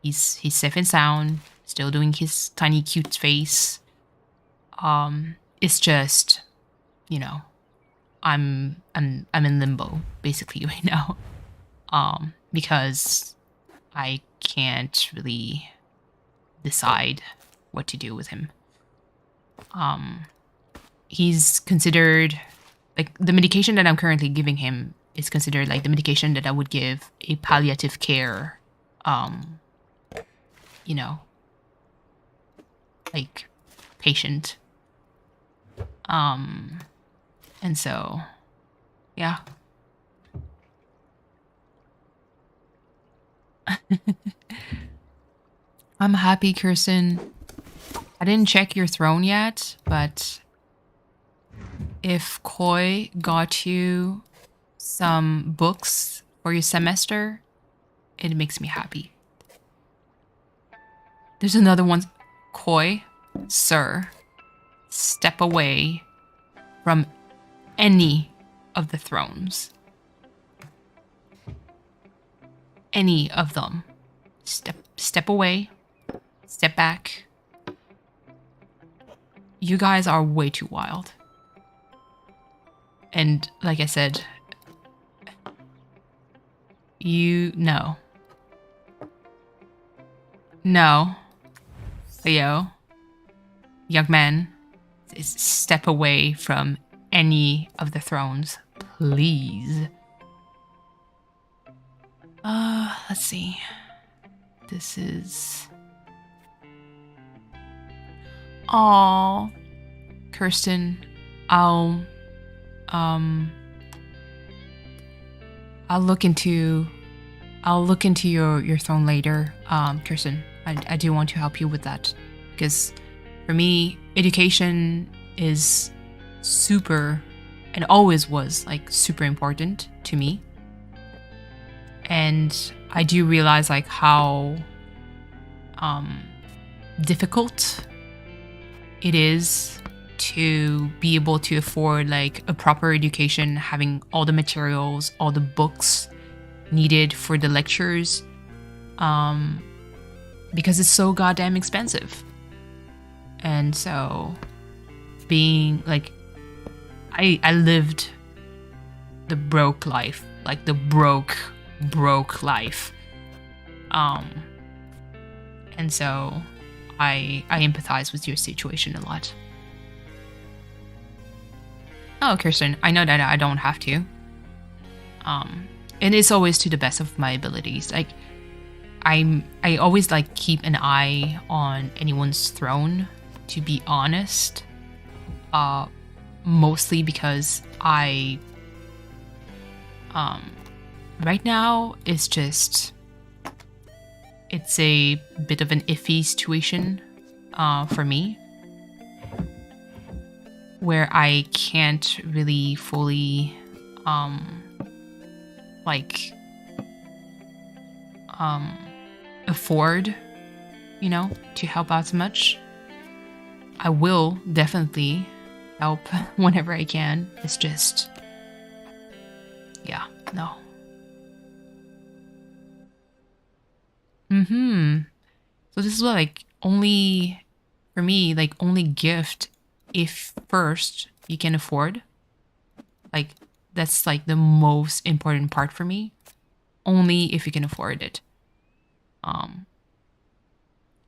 He's safe and sound, still doing his tiny cute face. It's just, I'm in limbo basically right now. Because I can't really decide what to do with him. He's considered, like, the medication that I'm currently giving him is considered like the medication that I would give a palliative care, like patient. And so, yeah. I'm happy, Kirsten. I didn't check your throne yet, but if Koi got you some books for your semester, it makes me happy. There's another one. Koi, sir, step away from any of the thrones. Any of them. Step away. Step back. You guys are way too wild. And like I said, no. Leo, young man, step away from any of the thrones, please. Let's see. This is... Aww. Kirsten, I'll look into your throne later, Kirsten. I do want to help you with that, because for me, education is super, and always was like super important to me. And I do realize like how difficult it is to be able to afford like a proper education, having all the materials, all the books needed for the lectures, because it's so goddamn expensive. And so being like, I lived the broke life, like the broke life. And so I empathize with your situation a lot. Oh, Kirsten, I know that I don't have to. And it's always to the best of my abilities. Like, I always like keep an eye on anyone's throne, to be honest. Mostly because right now it's a bit of an iffy situation for me, where I can't really fully afford, to help out so much. I will definitely help whenever I can. It's just, yeah, no. So this is what, like, only, for me, like, only gift if first you can afford. Like, that's like the most important part for me. Only if you can afford it.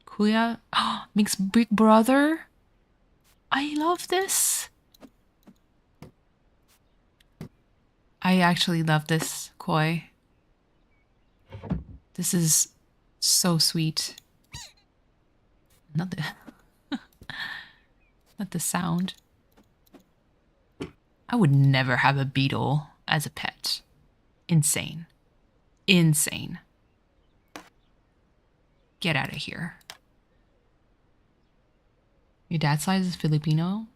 Kuya makes Big Brother. I love this. I actually love this, Koi. This is so sweet. Not the sound. I would never have a beetle as a pet. Insane. Insane. Get out of here. Your dad's side is Filipino?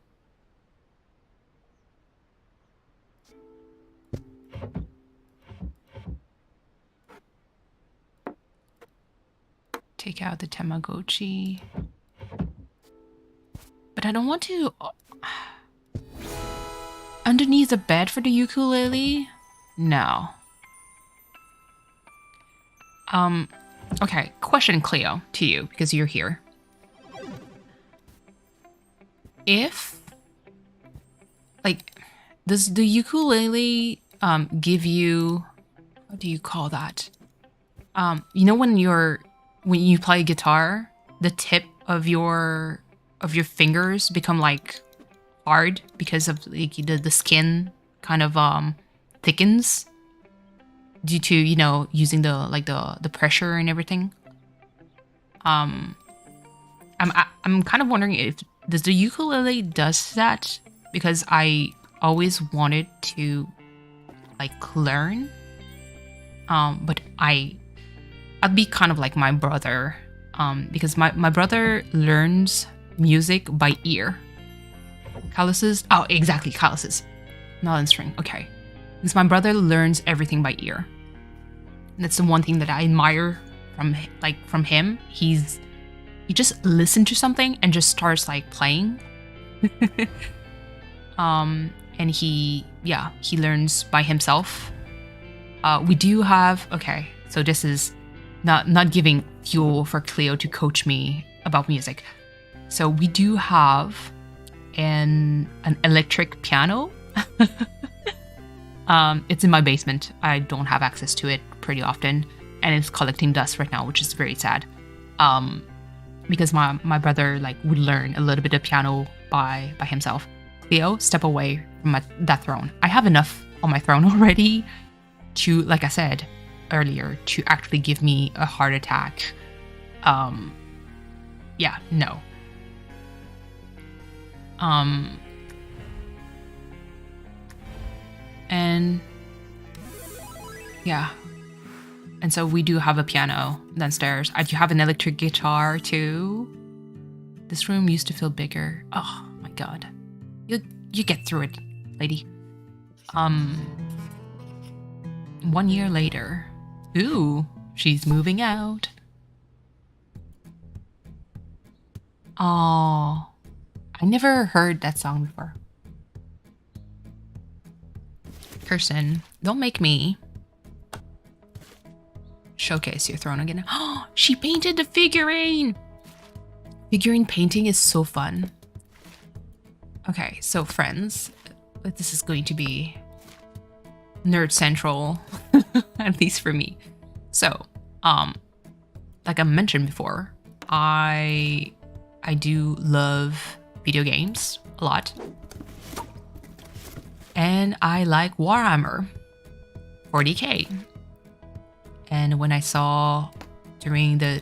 Take out the Tamagotchi. But I don't want to... Underneath the bed for the ukulele? No. Okay, question, Cleo, to you, because you're here. If, like, does the ukulele give you, what do you call that? When you play guitar, the tip of your fingers become like hard because of like the skin kind of thickens due to using the pressure and everything. I'm kind of wondering if does the ukulele does that, because I always wanted to like learn, but I'd be kind of like my brother, because my brother learns music by ear. Calluses? Oh, exactly, calluses. Not in string. Okay. Because my brother learns everything by ear. That's the one thing that I admire from him. He just listens to something and just starts like playing. And he learns by himself. We do have, okay, so this is not giving fuel for Cleo to coach me about music. So we do have an electric piano. It's in my basement. I don't have access to it pretty often, and it's collecting dust right now, which is very sad. Because my brother like would learn a little bit of piano by himself. Cleo, step away from that throne. I have enough on my throne already to, like I said earlier, to actually give me a heart attack. Yeah, no. And yeah. And so we do have a piano downstairs. I do have an electric guitar too. This room used to feel bigger. Oh my god. You get through it, lady. 1 year later. Ooh, she's moving out. Oh, I never heard that song before. Kirsten, don't make me showcase your throne again. Oh, she painted the figurine! Figurine painting is so fun. Okay, so friends, this is going to be nerd central, at least for me. So, like I mentioned before, I do love video games a lot. And I like Warhammer 40k. And when I saw during the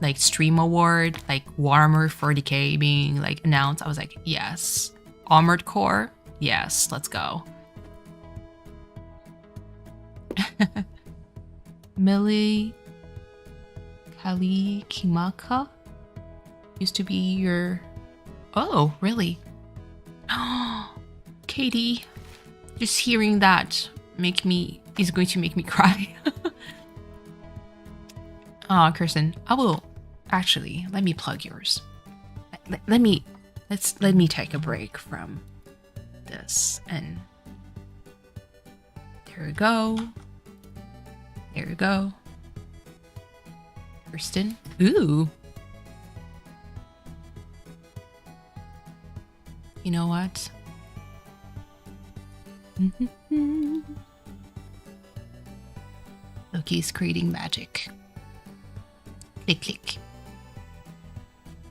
like stream award, like Warhammer 40k being like announced, I was like, yes. Armored Core, yes, let's go. Millie Kalikimaka used to be your... Oh, really? Oh, Katie, just hearing that is going to make me cry. Kirsten, I will actually let me plug yours. Let me take a break from this, and there we go. There we go. Kirsten. Ooh. You know what? Loki's creating magic. Click, click.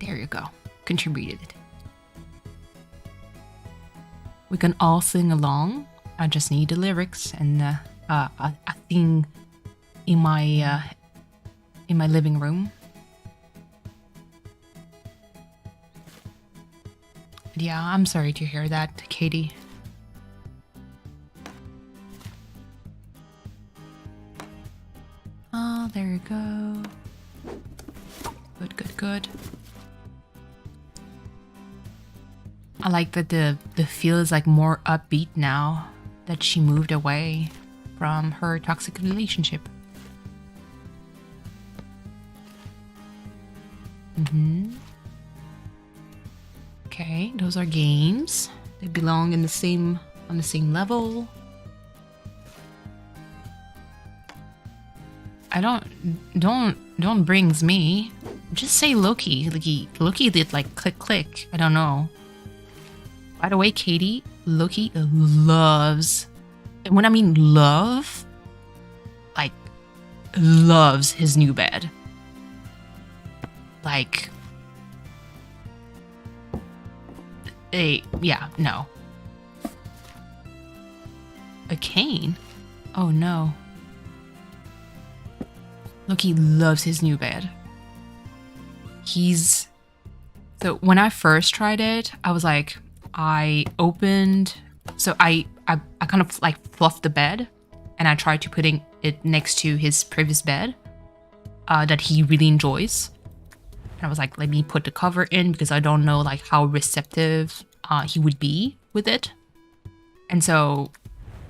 There you go. Contributed it. We can all sing along. I just need the lyrics and a thing in my living room. Yeah, I'm sorry to hear that, Katie. Oh, there you go. Good, good, good. I like that the feel is like more upbeat now that she moved away from her toxic relationship. Okay, those are games. They belong on the same level. I don't brings me. Just say Loki. Loki did like click click. I don't know. By the way, Katie, Loki loves, and when I mean love, like loves his new bed. Like, yeah, no. A cane? Oh no. Loki loves his new bed. So when I first tried it, I was like, I kind of like fluffed the bed, and I tried to putting it next to his previous bed that he really enjoys. And I was like, let me put the cover in because I don't know like how receptive he would be with it. And so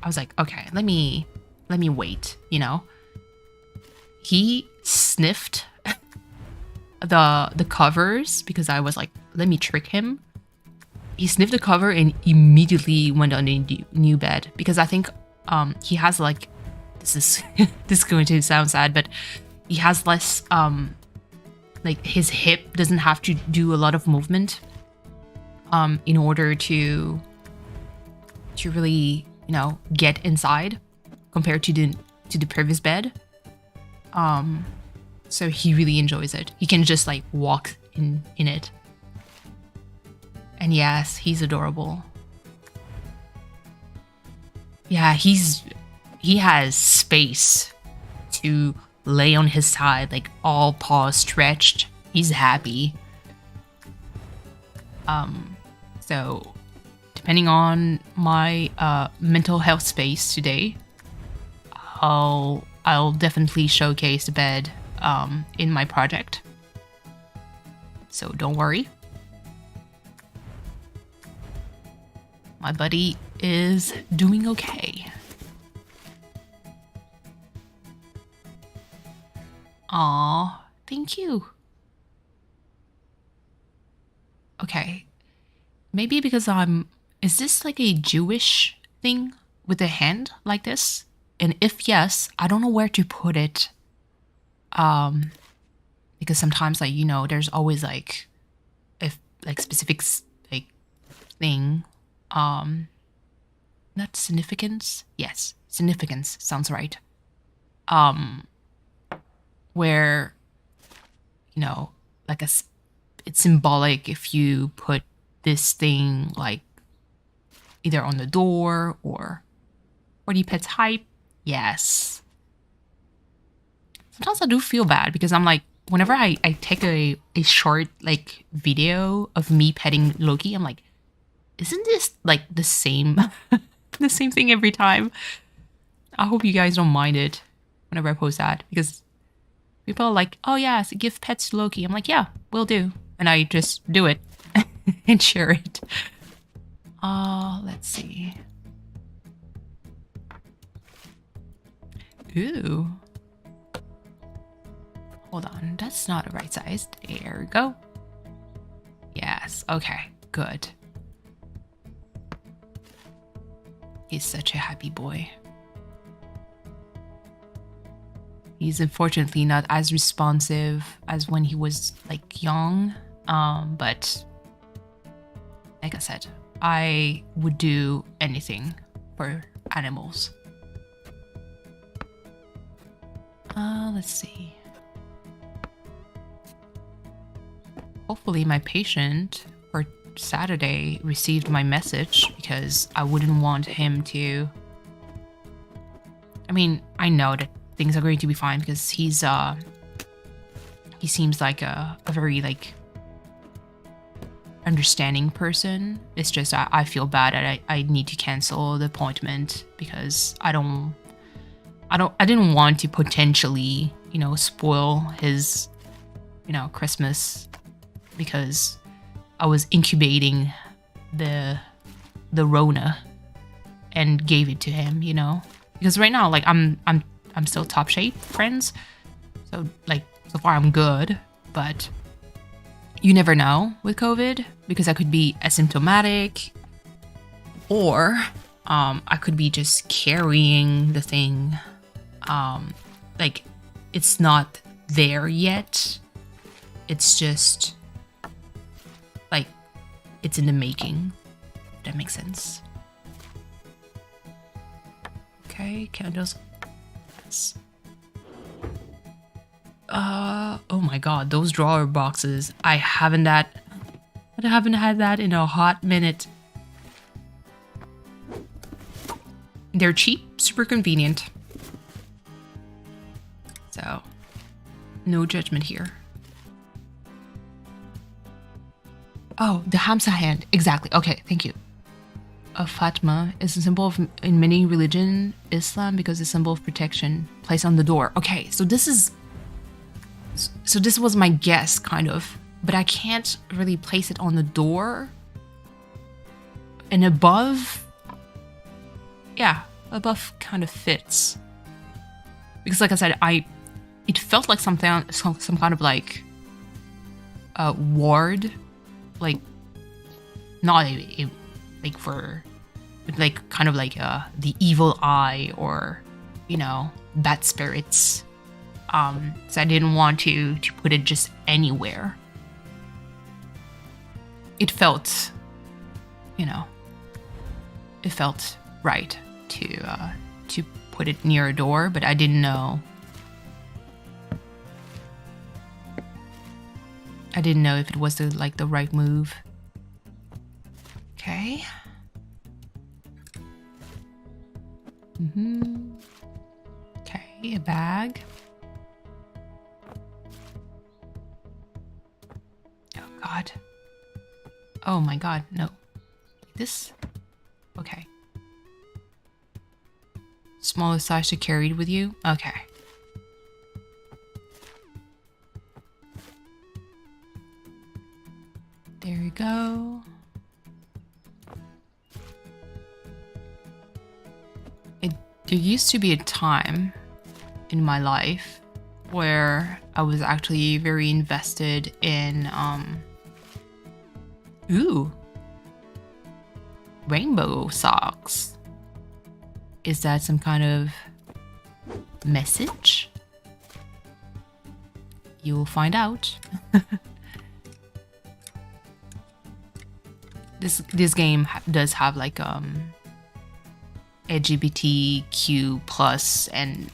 I was like, okay, let me wait, you know. he sniffed the covers because I was like, let me trick him. He sniffed the cover and immediately went on the new bed because I think he has like, this is this is going to sound sad, but he has less like his hip doesn't have to do a lot of movement in order to really, you know, get inside compared to the previous bed. So he really enjoys it. He can just like walk in it. And yes, he's adorable. Yeah, he has space to lay on his side, like all paws stretched. He's happy. So depending on my mental health space today, I'll definitely showcase the bed in my project. So don't worry. My buddy is doing okay. Aw, thank you. Okay. Maybe because is this like a Jewish thing with a hand like this? And if yes, I don't know where to put it. Because sometimes, like, you know, there's always like, if like specific like thing, not significance. Yes, significance sounds right. Where, you know, like it's symbolic if you put this thing like either on the door or the pet's height. Yes. Sometimes I do feel bad because I'm like, whenever I take a short like video of me petting Loki, I'm like, isn't this like the same the same thing every time? I hope you guys don't mind it whenever I post that, because people are like, oh yes, give pets to Loki. I'm like, yeah, will do. And I just do it and share it. Let's see. Ooh. Hold on, that's not the right size. There we go. Yes, okay, good. He's such a happy boy. He's unfortunately not as responsive as when he was like young. But like I said, I would do anything for animals. Let's see. Hopefully my patient for Saturday received my message, because I wouldn't want him to... I mean, I know that things are going to be fine because he seems like a very like understanding person. It's just I feel bad that I need to cancel the appointment because I didn't want to potentially, you know, spoil his, you know, Christmas, because I was incubating the Rona and gave it to him, you know, because right now, like, I'm still top shape, friends. So like, so far I'm good, but you never know with COVID, because I could be asymptomatic, or I could be just carrying the thing. Like, it's not there yet. It's just like, it's in the making. If that makes sense. Okay, candles. Yes. Oh my god, those drawer boxes. I haven't had that in a hot minute. They're cheap, super convenient. So, no judgment here. Oh, the Hamsa hand. Exactly. Okay, thank you. Fatma is a symbol of, in many religions, Islam, because it's a symbol of protection placed on the door. Okay, so this was my guess, kind of, but I can't really place it on the door. And above, yeah, above kind of fits, because like I said, it felt like some kind of like ward, like not like for, but like kind of like the evil eye, or you know, bad spirits. So I didn't want to put it just anywhere. It felt, you know, it felt right to put it near a door, but I didn't know. I didn't know if it was the right move. Okay. Okay, a bag. Oh God. Oh my God, no. This? Okay. Smallest size to carry it with you? Okay. There we go. There used to be a time in my life where I was actually very invested in rainbow socks. Is that some kind of message? You will find out. This game does have like LGBTQ plus, and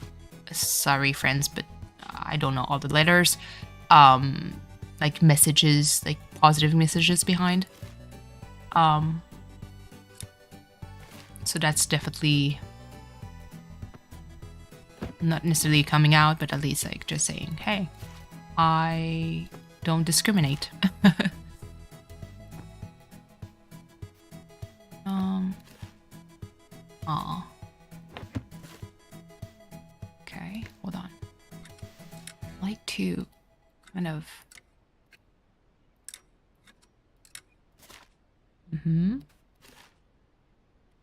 sorry friends, but I don't know all the letters, like messages, like positive messages behind. So that's definitely not necessarily coming out, but at least like just saying, hey, I don't discriminate. Aw. Okay, hold on. I like to kind of...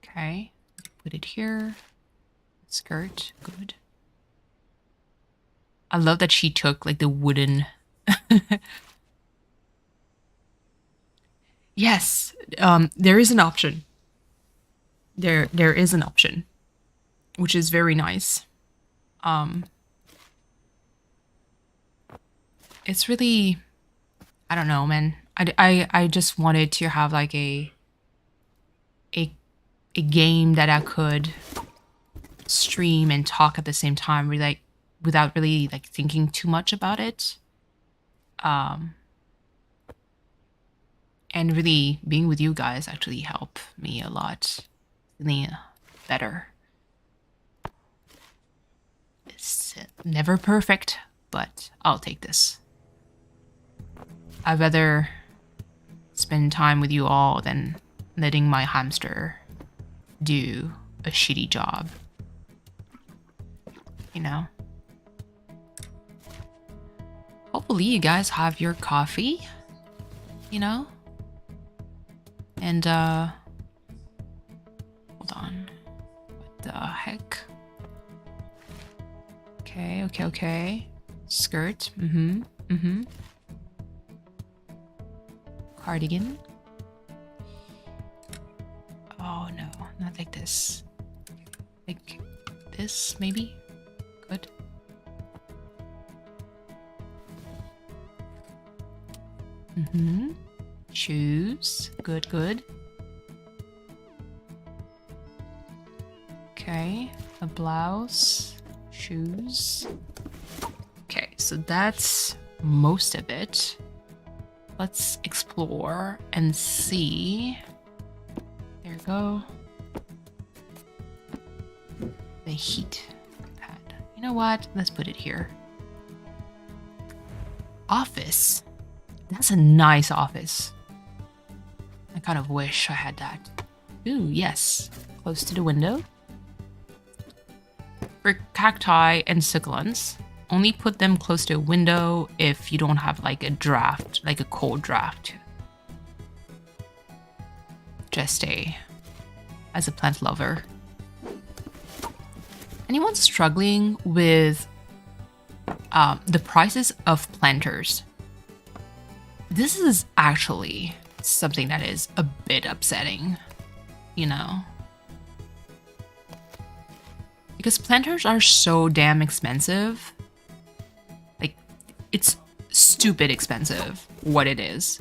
Okay, put it here. Skirt, good. I love that she took like the wooden... Yes, there is an option. There is an option, which is very nice. It's really, I don't know, man. I just wanted to have like a game that I could stream and talk at the same time, really, like without really like thinking too much about it. And really being with you guys actually helped me a lot. Better. It's never perfect, but I'll take this. I'd rather spend time with you all than letting my hamster do a shitty job. You know? Hopefully you guys have your coffee, you know? And hold on. What the heck? Okay. Skirt. Cardigan. Oh no, not like this. Like this, maybe? Good. Shoes. Good. Okay, a blouse, shoes. Okay, so that's most of it. Let's explore and see. There we go. The heat pad. You know what? Let's put it here. Office. That's a nice office. I kind of wish I had that. Ooh, yes. Close to the window. For cacti and succulents, only put them close to a window if you don't have like a draft, like a cold draft. Just as a plant lover. Anyone struggling with the prices of planters. This is actually something that is a bit upsetting, you know? Because planters are so damn expensive. Like, it's stupid expensive, what it is.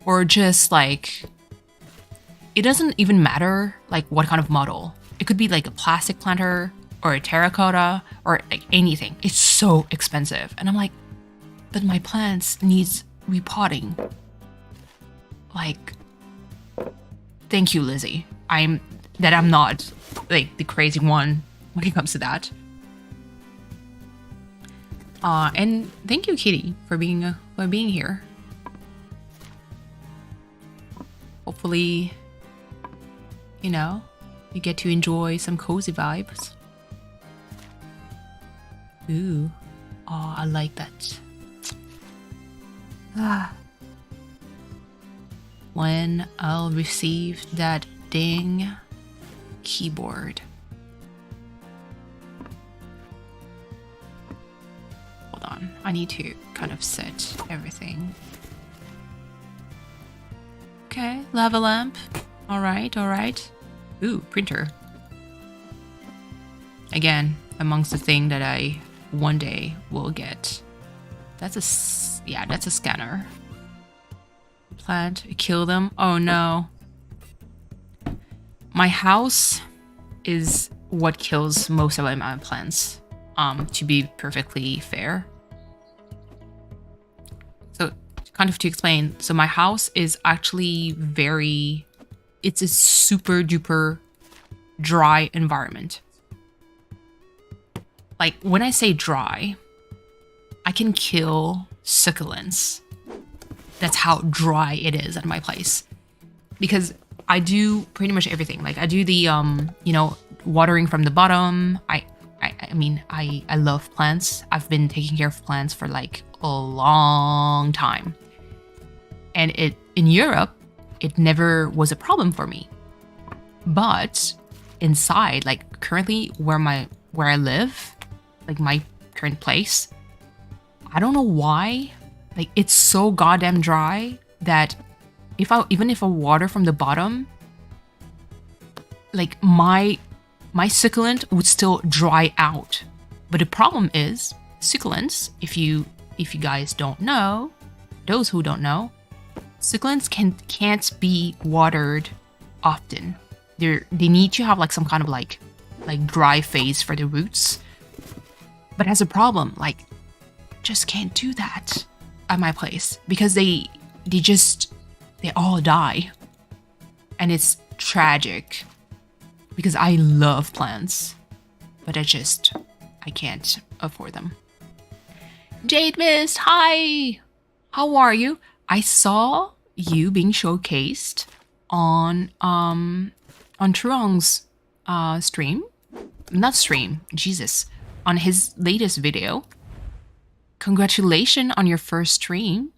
Or just like, it doesn't even matter like what kind of model. It could be like a plastic planter or a terracotta or like anything. It's so expensive. And I'm like, but my plants needs repotting. Like, thank you, Lizzie. I'm not like the crazy one when it comes to that. And thank you, Kitty, for being here. Hopefully, you know, you get to enjoy some cozy vibes. Ooh, oh, I like that. When I'll receive that ding keyboard. Hold on, I need to kind of set everything. Okay, lava lamp. All right. Ooh, printer. Again, amongst the thing that I one day will get. That's a scanner. Plant, kill them. Oh no. My house is what kills most of my plants. To be perfectly fair. So kind of to explain, so my house is actually it's a super duper dry environment. Like when I say dry, I can kill succulents. That's how dry it is at my place. Because I do pretty much everything. Like I do the watering from the bottom. I mean, I love plants. I've been taking care of plants for like a long time. And in Europe, it never was a problem for me. But inside, like currently where I live, like my current place, I don't know why, like it's so goddamn dry that even if I water from the bottom, like my succulent would still dry out. But the problem is succulents, if you guys don't know, those who don't know, succulents can't be watered often. They need to have like some kind of like dry phase for the roots. But as a problem, like just can't do that at my place because they all die. And it's tragic because I love plants, but I can't afford them. Jade Mist, hi! How are you? I saw you being showcased on Truong's stream. Not stream, Jesus. On his latest video. Congratulations on your first stream.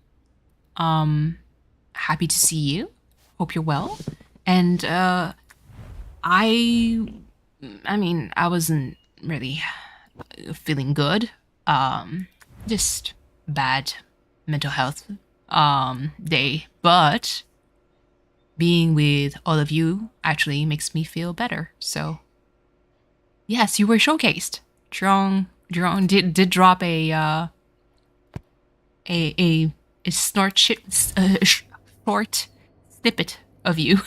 Happy to see you. Hope you're well. And I mean, I wasn't really feeling good. Just bad mental health day. But being with all of you actually makes me feel better. So yes, you were showcased. Jerome did drop a short snippet of you.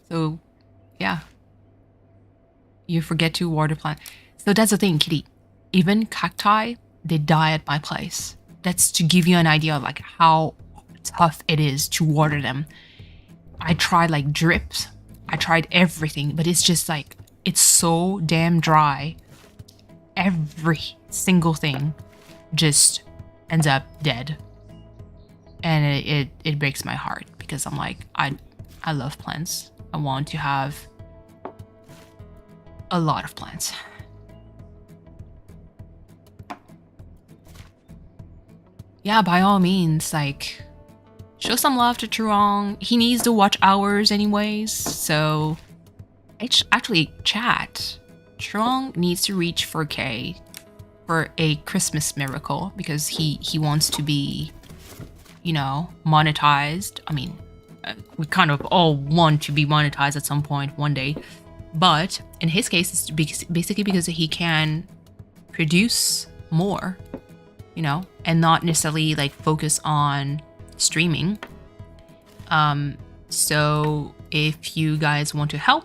So yeah, you forget to water plant. So that's the thing, Kitty. Even cacti, they die at my place. That's to give you an idea of like how tough it is to water them. I tried like drips. I tried everything, but it's just like, it's so damn dry. Every single thing just ends up dead. And it breaks my heart because I'm like, I love plants. I want to have a lot of plants. Yeah, by all means, like, show some love to Truong. He needs to watch hours anyways, so actually chat Trung needs to reach 4K for a Christmas miracle because he wants to be, you know, monetized. I mean, we kind of all want to be monetized at some point one day, but in his case, it's basically because he can produce more, you know, and not necessarily like focus on streaming. So if you guys want to help,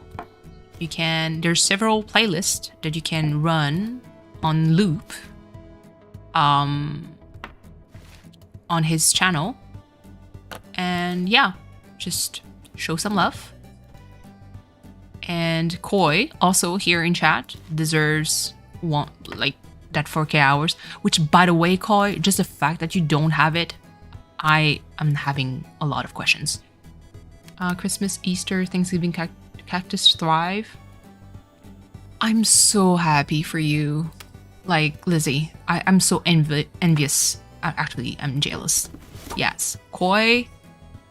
you can, there's several playlists that you can run on loop on his channel, and yeah, just show some love. And Koi, also here in chat, deserves one, like that 4K hours, which by the way, Koi, just the fact that you don't have it, I am having a lot of questions. Christmas, Easter, Thanksgiving, Cactus Thrive. I'm so happy for you. Like, Lizzie, I'm so envious. Actually, I'm jealous. Yes. Koi,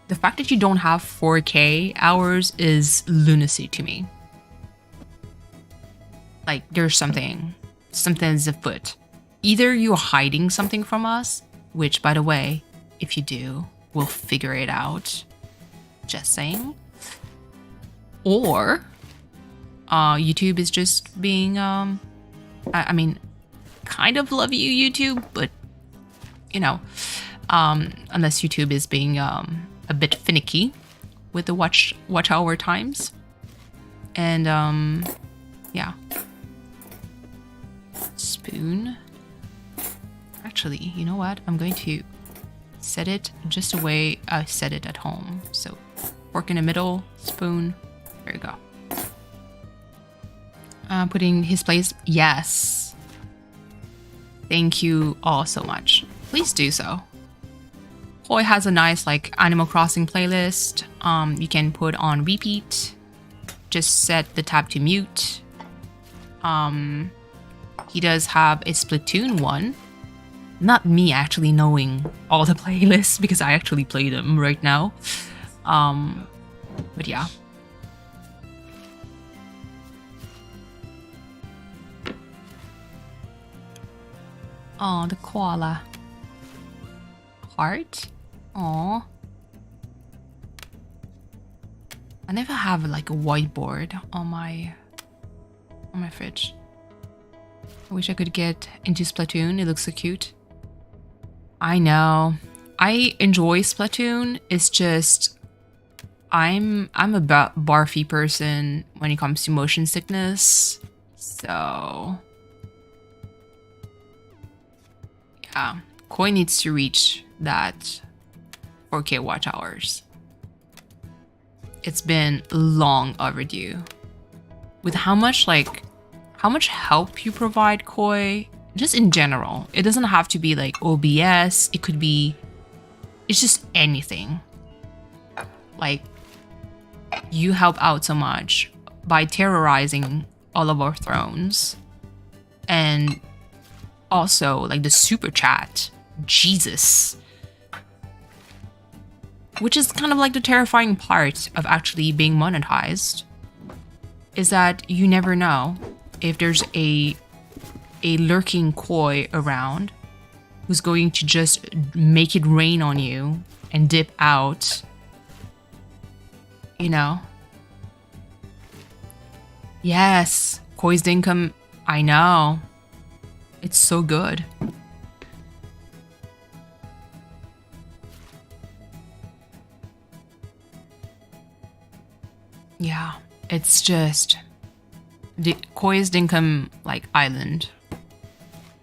the fact that you don't have 4K hours is lunacy to me. Like, there's something's afoot. Either you're hiding something from us, which, by the way, if you do, we'll figure it out. Just saying. Or YouTube is just being I mean, kind of love you, YouTube, but you know, unless YouTube is being a bit finicky with the watch hour times. And yeah. Spoon. Actually, you know what? I'm going to set it just the way I set it at home. So fork in the middle, spoon. There you go. Putting his place. Yes. Thank you all so much. Please do so. Koi has a nice like Animal Crossing playlist. You can put on repeat. Just set the tab to mute. He does have a Splatoon one. Not me actually knowing all the playlists because I actually play them right now. But yeah. Oh, the koala. Heart? Aw. I never have like a whiteboard on my fridge. I wish I could get into Splatoon. It looks so cute. I know. I enjoy Splatoon. It's just I'm a barfy person when it comes to motion sickness. So yeah, Koi needs to reach that 4K watch hours. It's been long overdue. With how much help you provide, Koi, just in general. It doesn't have to be like OBS. It could be, it's just anything. Like, you help out so much by terrorizing all of our thrones. And also, like, the super chat. Jesus. Which is kind of like the terrifying part of actually being monetized. Is that you never know if there's a lurking Koi around who's going to just make it rain on you and dip out. You know? Yes, Koi's income. I know. It's so good. Yeah, it's just the Koi's Dinkum like island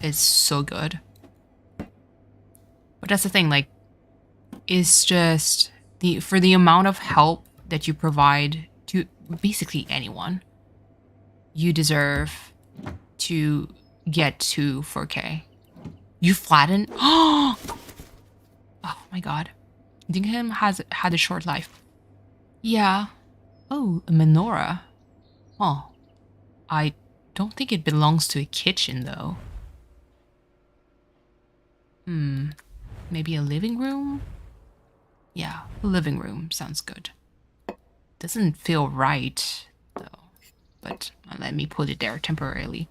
is so good. But that's the thing, like, it's just for the amount of help that you provide to basically anyone, you deserve to get to 4K. You flatten. Oh my god. Dinkum has had a short life. Yeah. Oh, a menorah. Oh. I don't think it belongs to a kitchen, though. Maybe a living room? Yeah, a living room sounds good. Doesn't feel right, though. but let me put it there temporarily.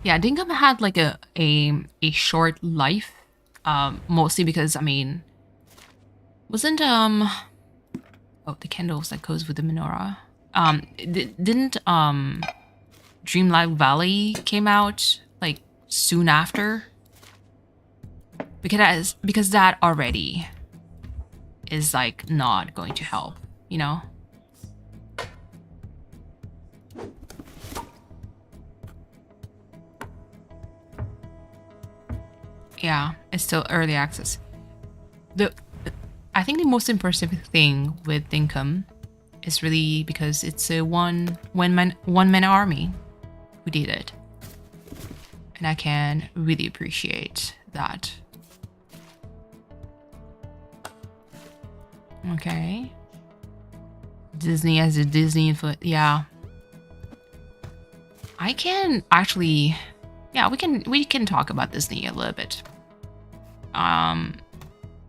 Yeah, Dinkum had like a short life, mostly because, I mean, wasn't oh, the candles that goes with the menorah. Didn't Dreamlight Valley came out like soon after? Because that already is like not going to help, you know? Yeah, it's still early access. I think the most impressive thing with Dinkum is really because it's a one man army who did it, and I can really appreciate that. Okay, Disney as a Disney influence. Yeah, I can actually. Yeah, we can talk about Disney a little bit.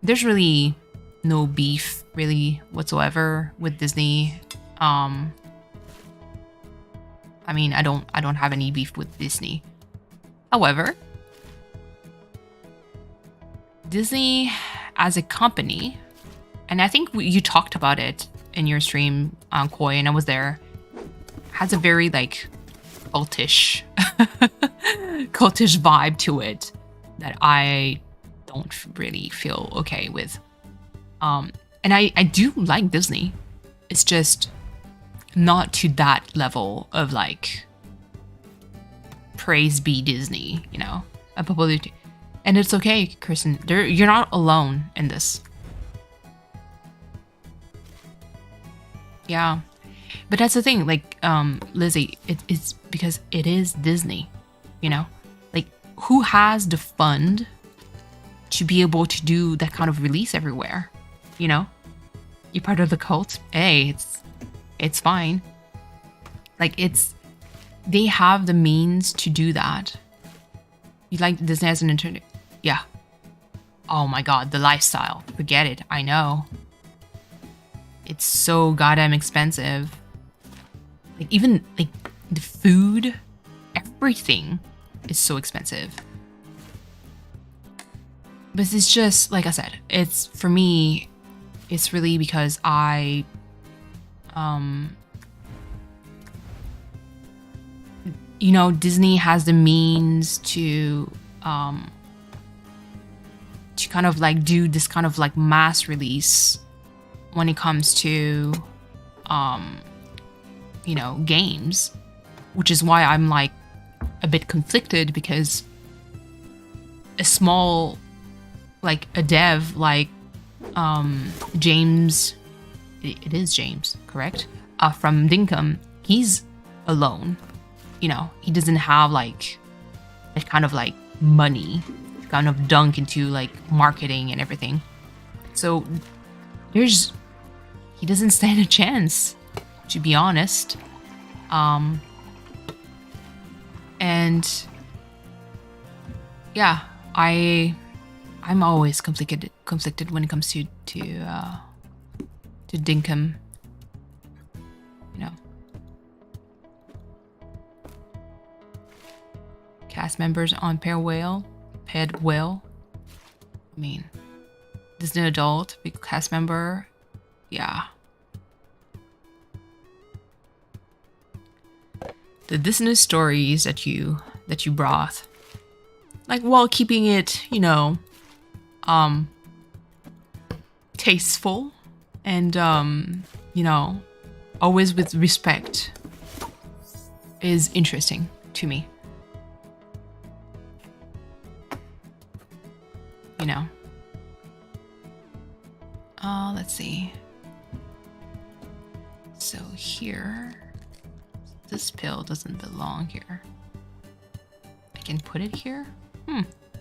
There's really no beef really whatsoever with Disney. I mean, I don't have any beef with Disney. However, Disney as a company, and I think you talked about it in your stream, Koi, and I was there, has a very like cultish cultish vibe to it that I don't really feel okay with. And I do like Disney. It's just not to that level of like praise be Disney, you know, a popularity. And it's okay, Kirsten. You're not alone in this. Yeah. But that's the thing, like, Lizzie, it's because it is Disney, you know? Like, who has the fund to be able to do that kind of release everywhere, you know? You're part of the cult. Hey, it's fine. Like, they have the means to do that. You like Disney as an internet? Yeah. Oh my god, the lifestyle. Forget it, I know. It's so goddamn expensive. Like, even like the food, everything is so expensive. But it's just, like I said, it's, for me, it's really because I, you know, Disney has the means to kind of like do this kind of like mass release when it comes to, you know, games, which is why I'm like a bit conflicted, because a small, like a dev like James, it is James, correct? From Dinkum, he's alone. You know, he doesn't have like that kind of like money to kind of dunk into like marketing and everything. So he doesn't stand a chance, to be honest. And yeah, I'm always conflicted when it comes to Dinkum, you know. Cast members on paid well. I mean, Disney adult, big cast member, yeah. The Disney stories that you brought, like, while keeping it, you know, tasteful and you know, always with respect, is interesting to me. You know. Let's see. So here, this pill doesn't belong here. I can put it here?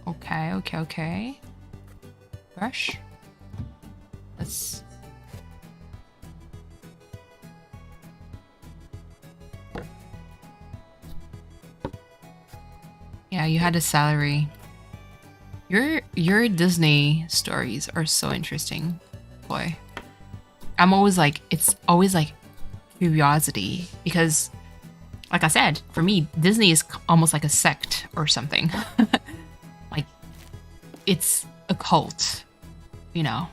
Okay. Brush. Let's... Yeah, you had a salary. Your Disney stories are so interesting, boy. I'm always like, it's always like curiosity because, like I said, for me, Disney is almost like a sect or something. Like, it's a cult, you know?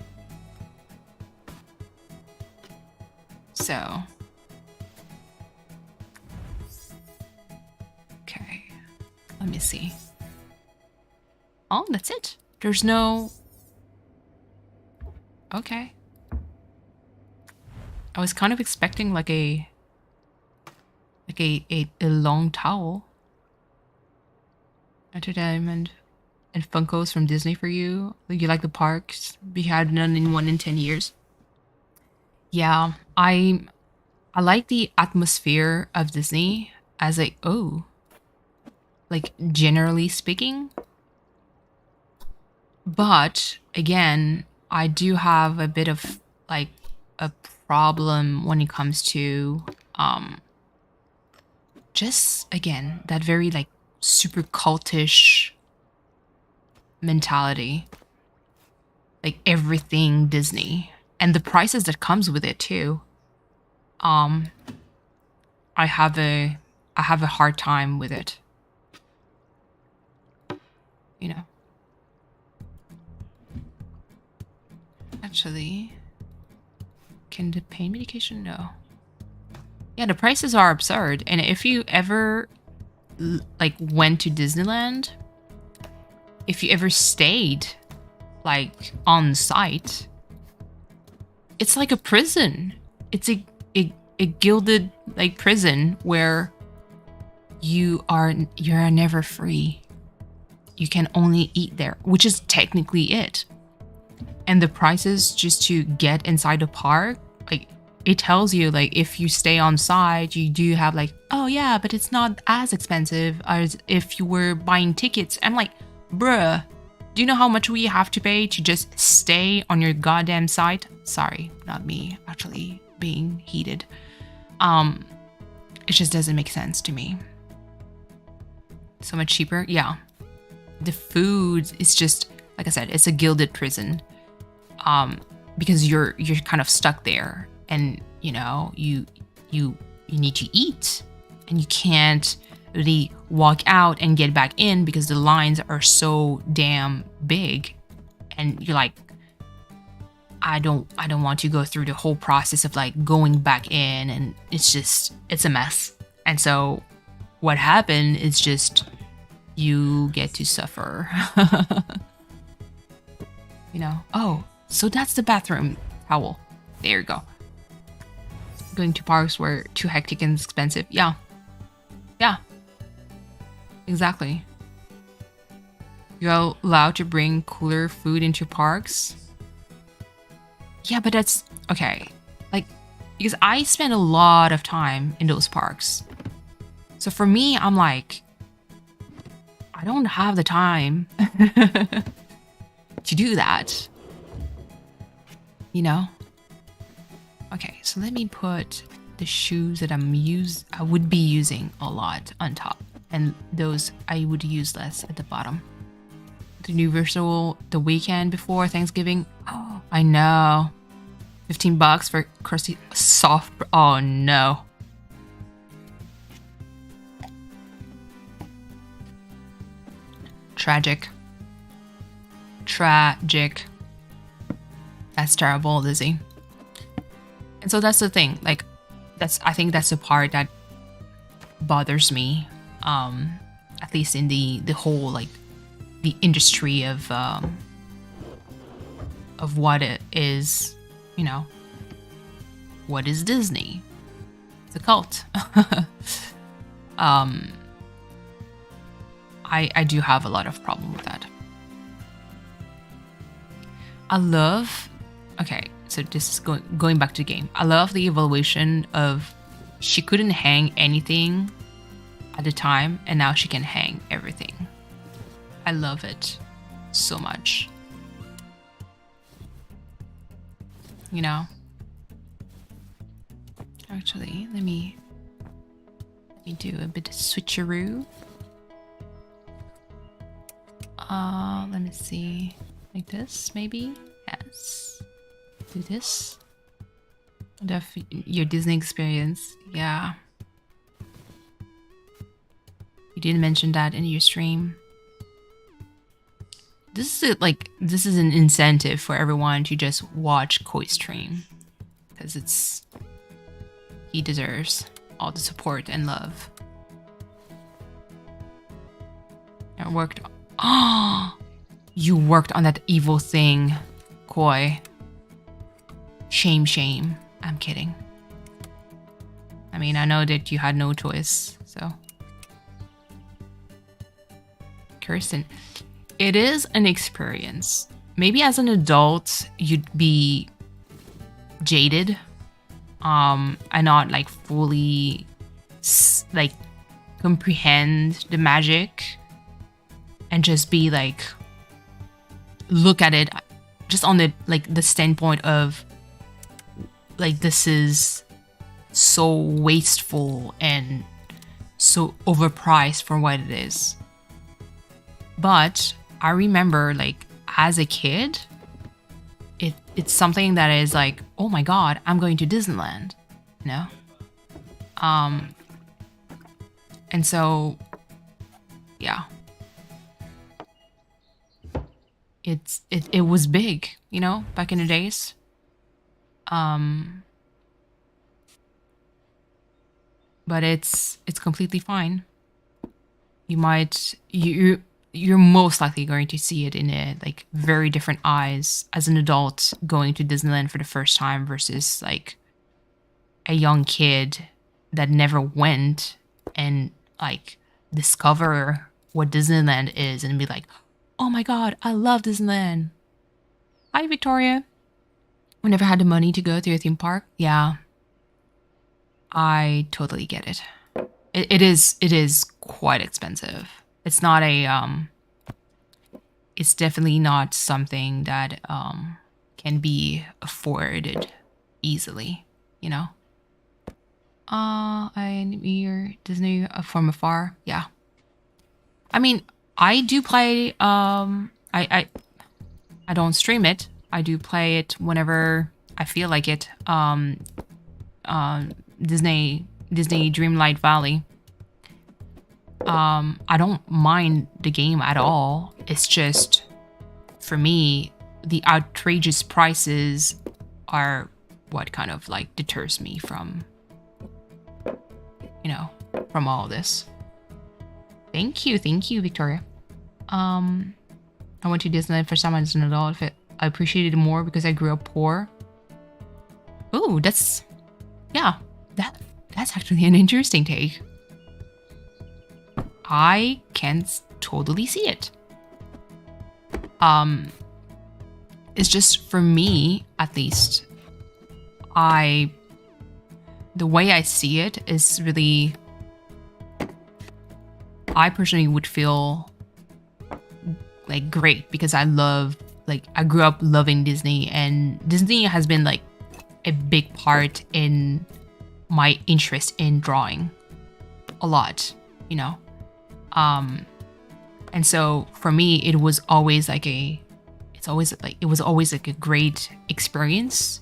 So. Okay. Let me see. Oh, that's it. There's no... Okay. I was kind of expecting like a long towel. Entertainment and Funkos from Disney for you. You like the parks? We had none in 1 in 10 years. Yeah, I like the atmosphere of Disney as a like generally speaking. But again, I do have a bit of like a problem when it comes to just again that very like super cultish mentality, like everything Disney and the prices that comes with it too. I have a hard time with it, you know. Actually, can the pain medication? No. Yeah, the prices are absurd. And if you ever like went to Disneyland, if you ever stayed like on site, it's like a prison. It's a gilded like prison where you're never free. You can only eat there, which is technically it. And the prices just to get inside the park, like it tells you like if you stay on site, you do have like, oh yeah, but it's not as expensive as if you were buying tickets. I'm like, bruh, do you know how much we have to pay to just stay on your goddamn site? Sorry, not me actually being heated. It just doesn't make sense to me. So much cheaper, yeah. The food is just, like I said, it's a gilded prison. Because you're kind of stuck there, and you know you need to eat, and you can't really walk out and get back in because the lines are so damn big, and you're like, I don't want to go through the whole process of like going back in, and it's a mess. And so what happened is just you get to suffer. You know, oh, so that's the bathroom towel. There you go. Going to parks were too hectic and expensive. Yeah. Yeah. Exactly. You're allowed to bring cooler food into parks. Yeah, but that's okay. Like, because I spend a lot of time in those parks. So for me, I'm like, I don't have the time to do that. You know? Okay, so let me put the shoes that I would be using a lot on top, and those I would use less at the bottom. The Universal the weekend before Thanksgiving. Oh, I know. $15 for crusty soft. Oh no. Tragic. That's terrible, Lizzie. And so that's the thing. Like, I think that's the part that bothers me. At least in the whole like the industry of what it is. You know, what is Disney? It's a cult. I do have a lot of problem with that. I love, okay, so this is going back to the game. I love the evaluation of she couldn't hang anything at the time, and now she can hang everything. I love it so much. You know? Actually, let me do a bit of switcheroo. Let me see. Like this, maybe? Yes. Do this. Your Disney experience. Yeah. You didn't mention that in your stream. This is an incentive for everyone to just watch Koi's stream. Because he deserves all the support and love. I worked. Oh, you worked on that evil thing, Koi. Shame, shame. I'm kidding. I mean, I know that you had no choice, so. Kirsten, it is an experience. Maybe as an adult, you'd be jaded, and not like fully like comprehend the magic, and just be like look at it just on the the standpoint of like this is so wasteful and so overpriced for what it is. But I remember like as a kid, it's something that is like, oh my god, I'm going to Disneyland, you know? And so yeah. It was big, you know, back in the days. But it's completely fine. You're most likely going to see it in a like very different eyes as an adult going to Disneyland for the first time versus like a young kid that never went and like discover what Disneyland is and be like, oh my god, I love Disneyland. Hi, Victoria. We never had the money to go to a theme park. Yeah, I totally get it. It is quite expensive. It's not a it's definitely not something that can be afforded easily, you know. I hear Disney from afar. Yeah. I mean, I do play I don't stream it. I do play it whenever I feel like it. Disney Dreamlight Valley. I don't mind the game at all. It's just, for me, the outrageous prices are what kind of like deters me from, you know, from all this. Thank you, Victoria. I went to Disneyland for some as an adult. I appreciated it more because I grew up poor. Oh, that's actually an interesting take. I can totally see it. It's just for me, at least, the way I see it is really, I personally would feel like great because I grew up loving Disney, and Disney has been like a big part in my interest in drawing a lot, you know. And so for me, it was always like a great experience.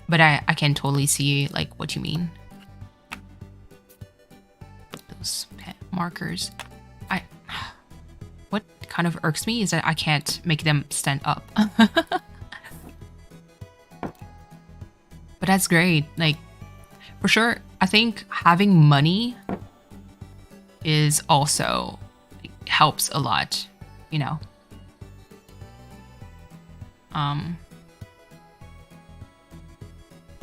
But I can totally see like what you mean. Those pet markers. What kind of irks me is that I can't make them stand up. But that's great. Like, for sure, I think having money is also helps a lot, you know.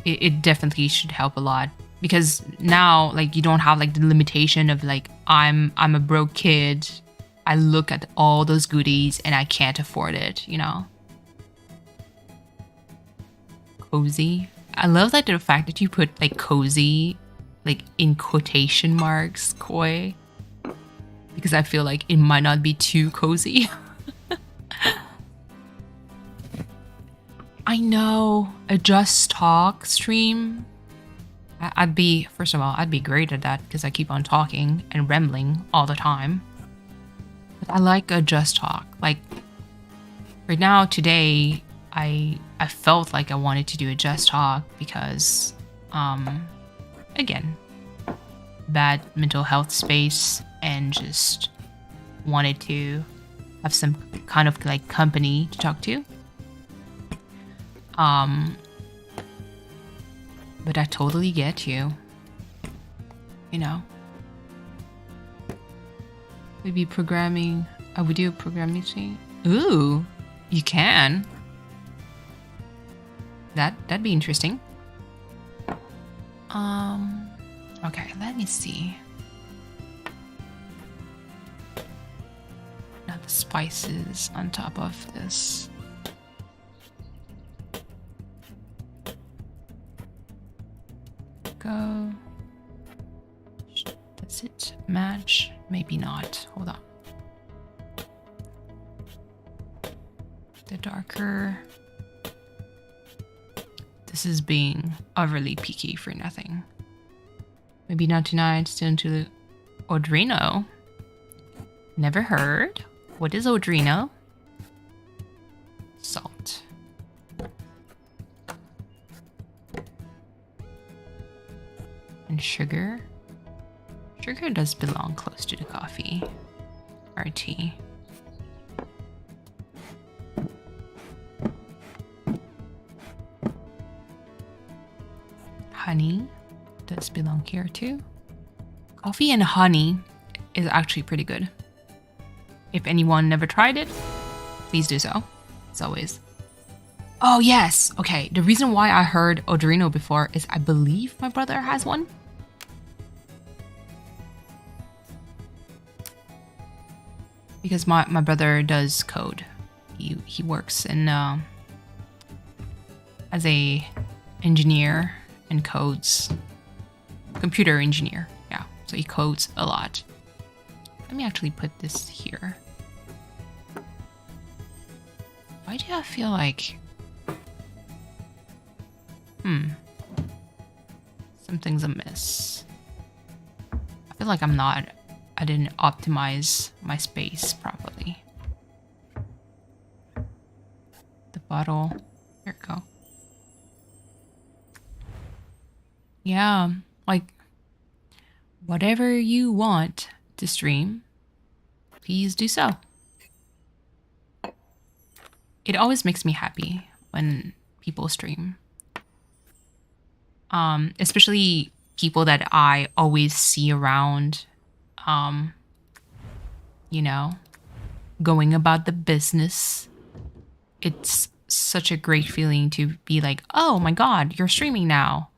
It definitely should help a lot because now like you don't have like the limitation of like I'm a broke kid. I look at all those goodies and I can't afford it, you know. Cozy. I love that the fact that you put like cozy like in quotation marks, Koi, because I feel like it might not be too cozy. I know, a Just Talk stream. First of all, I'd be great at that because I keep on talking and rambling all the time. But I like a Just Talk. Like, right now, today, I I felt like I wanted to do a just talk because, again, bad mental health space, and just wanted to have some kind of like company to talk to. But I totally get you. You know, maybe programming. I would do a programming thing. Ooh, you can. That'd be interesting. Okay, let me see. Now the spices on top of this. Go. Does it match? Maybe not. Hold on. The darker. This is being overly picky for nothing. Maybe not tonight. Still into the Odrino. Never heard. What is Odrino? Salt. And sugar. Sugar does belong close to the coffee or tea. Honey does belong here too. Coffee and honey is actually pretty good. If anyone never tried it, please do so. As always. Oh yes, okay. The reason why I heard Odrino before is I believe my brother has one. Because my brother does code. He works in as a engineer and codes. Computer engineer, yeah. So he codes a lot. Let me actually put this here. Why do I feel like... something's amiss. I feel like I didn't optimize my space properly. The bottle, here we go. Yeah, like whatever you want to stream, please do so. It always makes me happy when people stream. Especially people that I always see around, you know, going about the business. It's such a great feeling to be like, oh my God, you're streaming now.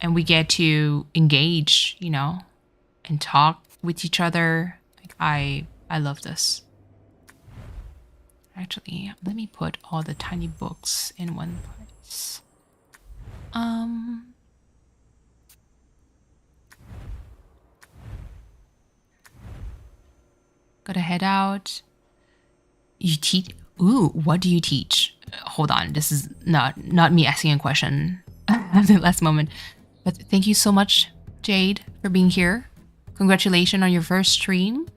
And we get to engage, you know, and talk with each other. Like I love this. Actually, let me put all the tiny books in one place. Gotta head out. You teach? Ooh, what do you teach? Hold on, this is not me asking a question at the last moment. But thank you so much, Jade, for being here. Congratulations on your first stream.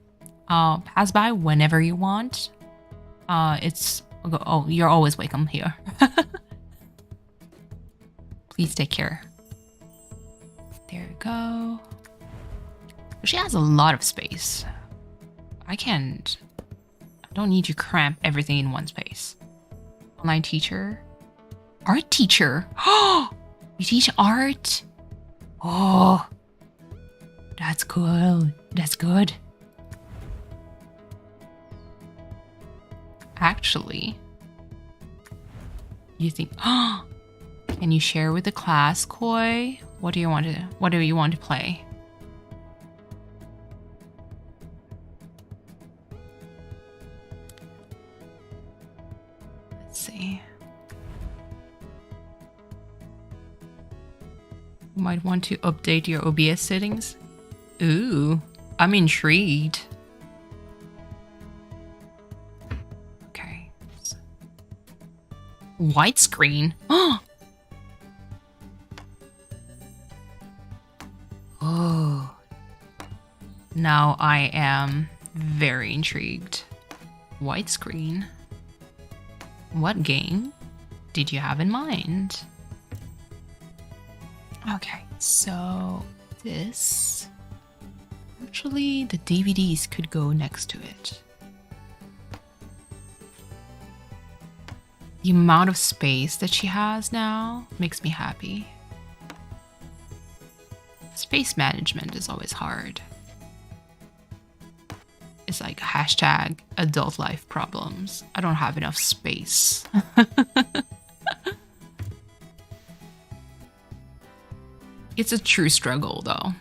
Pass by whenever you want. You're always welcome here. Please take care. There we go. She has a lot of space. I don't need to cramp everything in one space. Online teacher. Art teacher. Oh, you teach art? Oh, that's cool. That's good. Actually, you think, oh, can you share with the class, Koi? What do you want to play? Let's see. You might want to update your OBS settings. Ooh, I'm intrigued. Okay. Widescreen. Oh. Oh. Now I am very intrigued. Widescreen. What game? did you have in mind? Okay, so this... Actually, the DVDs could go next to it. The amount of space that she has now makes me happy. Space management is always hard. It's like hashtag adult life problems. I don't have enough space. It's a true struggle though.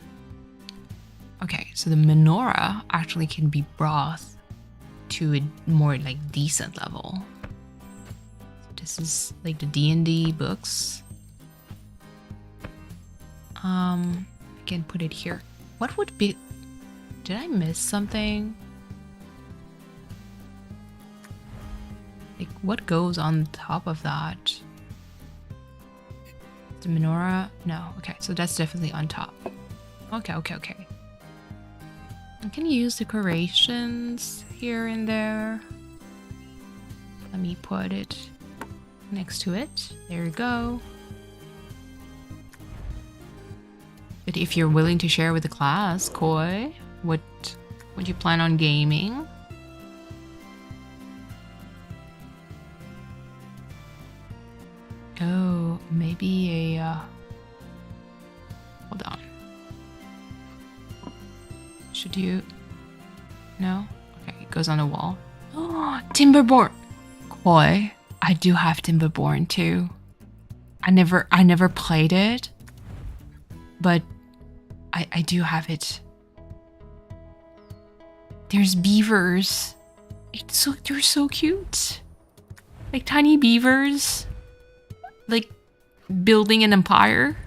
Okay, so the menorah actually can be brought to a more like decent level. So this is like the D&D books. I can put it here. What would be... Did I miss something? Like, what goes on top of that? The menorah? No. Okay, so that's definitely on top. Okay. I can use decorations here and there. Let me put it next to it. There you go. But if you're willing to share with the class, Koi, what would you plan on gaming? Oh, maybe a hold on. Should you? No? Okay, it goes on the wall. Oh, Timberborn! Koi, I do have Timberborn too. I never played it, but I do have it. There's beavers. They're so cute. Like tiny beavers. Like building an empire.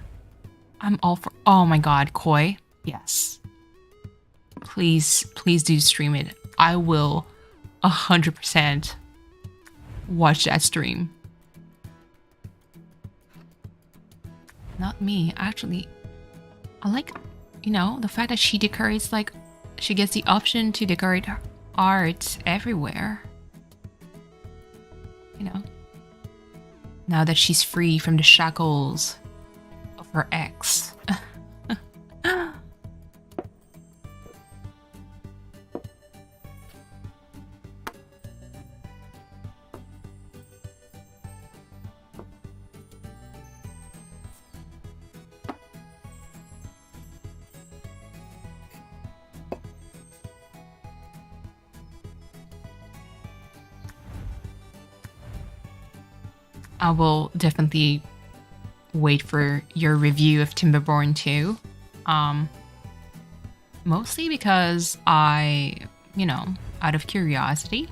I'm all for... Oh my god, Koi. Yes. Please do stream it. I will 100% watch that stream. Not me, actually. I like, you know, the fact that she decorates, like, she gets the option to decorate her art everywhere. You know? Now that she's free from the shackles of her ex. I will definitely wait for your review of Timberborn 2. Mostly because I, you know, out of curiosity.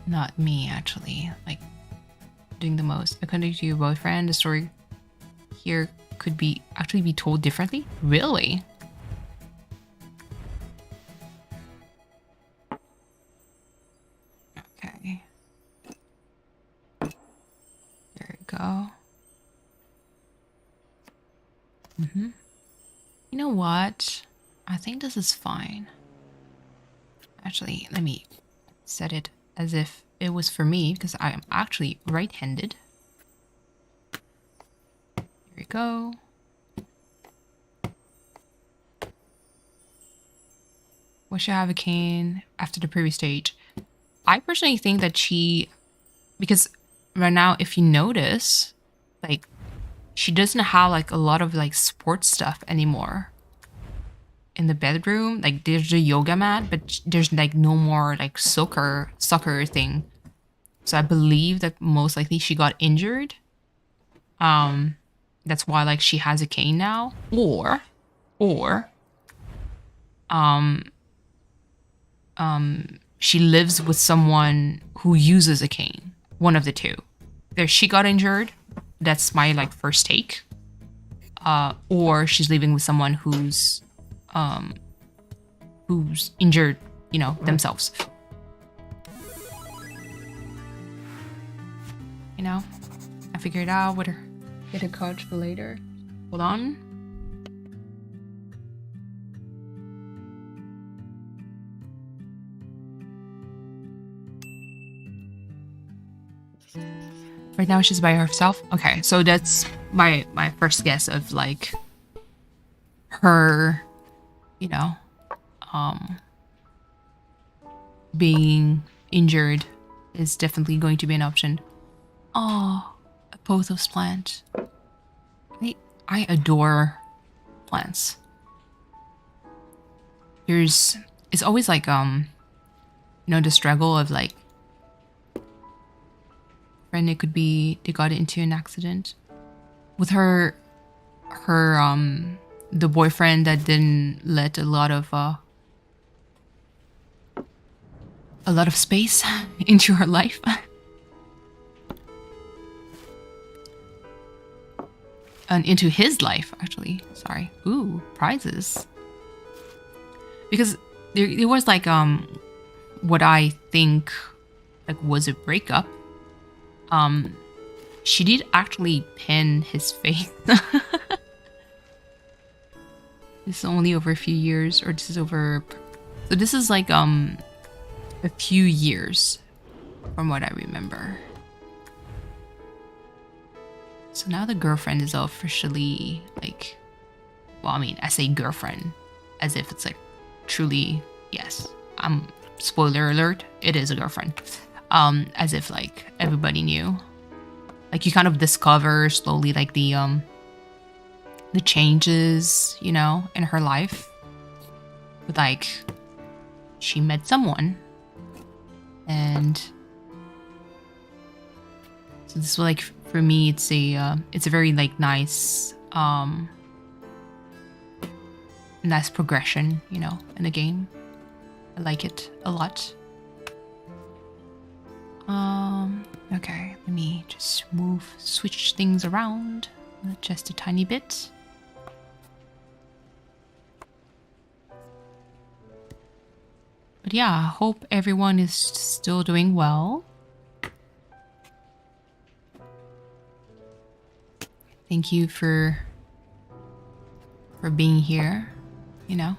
Not me, actually. Like, doing the most. According to your boyfriend, the story here could be actually be told differently? Really? Okay. There we go. You know what? I think this is fine. Actually, let me set it as if it was for me because I am actually right-handed. There we go. What should I have a cane after the previous stage? I personally think that because right now, if you notice, like, she doesn't have like a lot of like sports stuff anymore in the bedroom. Like there's the yoga mat, but there's like no more like soccer thing. So I believe that most likely she got injured. That's why like she has a cane now, or she lives with someone who uses a cane. One of the two. There, she got injured. That's my like first take. Or she's living with someone who's injured, you know, themselves. You know, I figured it out with her. Get a card for later. Hold on. Right now she's by herself. Okay, so that's my first guess of like her, you know, um, being injured is definitely going to be an option. Oh, a pothos plant. I adore plants. It's always like the struggle of like, friend, it could be they got into an accident with her the boyfriend that didn't let a lot of space into her life. And into his life, actually. Sorry. Ooh, prizes. Because there was like what I think like was a breakup. She did actually pin his face. This is only over a few years, or this is over. So this is like a few years from what I remember. So now the girlfriend is officially like, well, I mean, I say girlfriend as if it's like truly, yes. Spoiler alert, it is a girlfriend. As if like everybody knew. Like you kind of discover slowly like the changes, in her life. But like she met someone, and so this was like, for me, it's a very like nice nice progression, in the game. I like it a lot. Okay, let me just switch things around just a tiny bit. But yeah, I hope everyone is still doing well. Thank you for being here, Let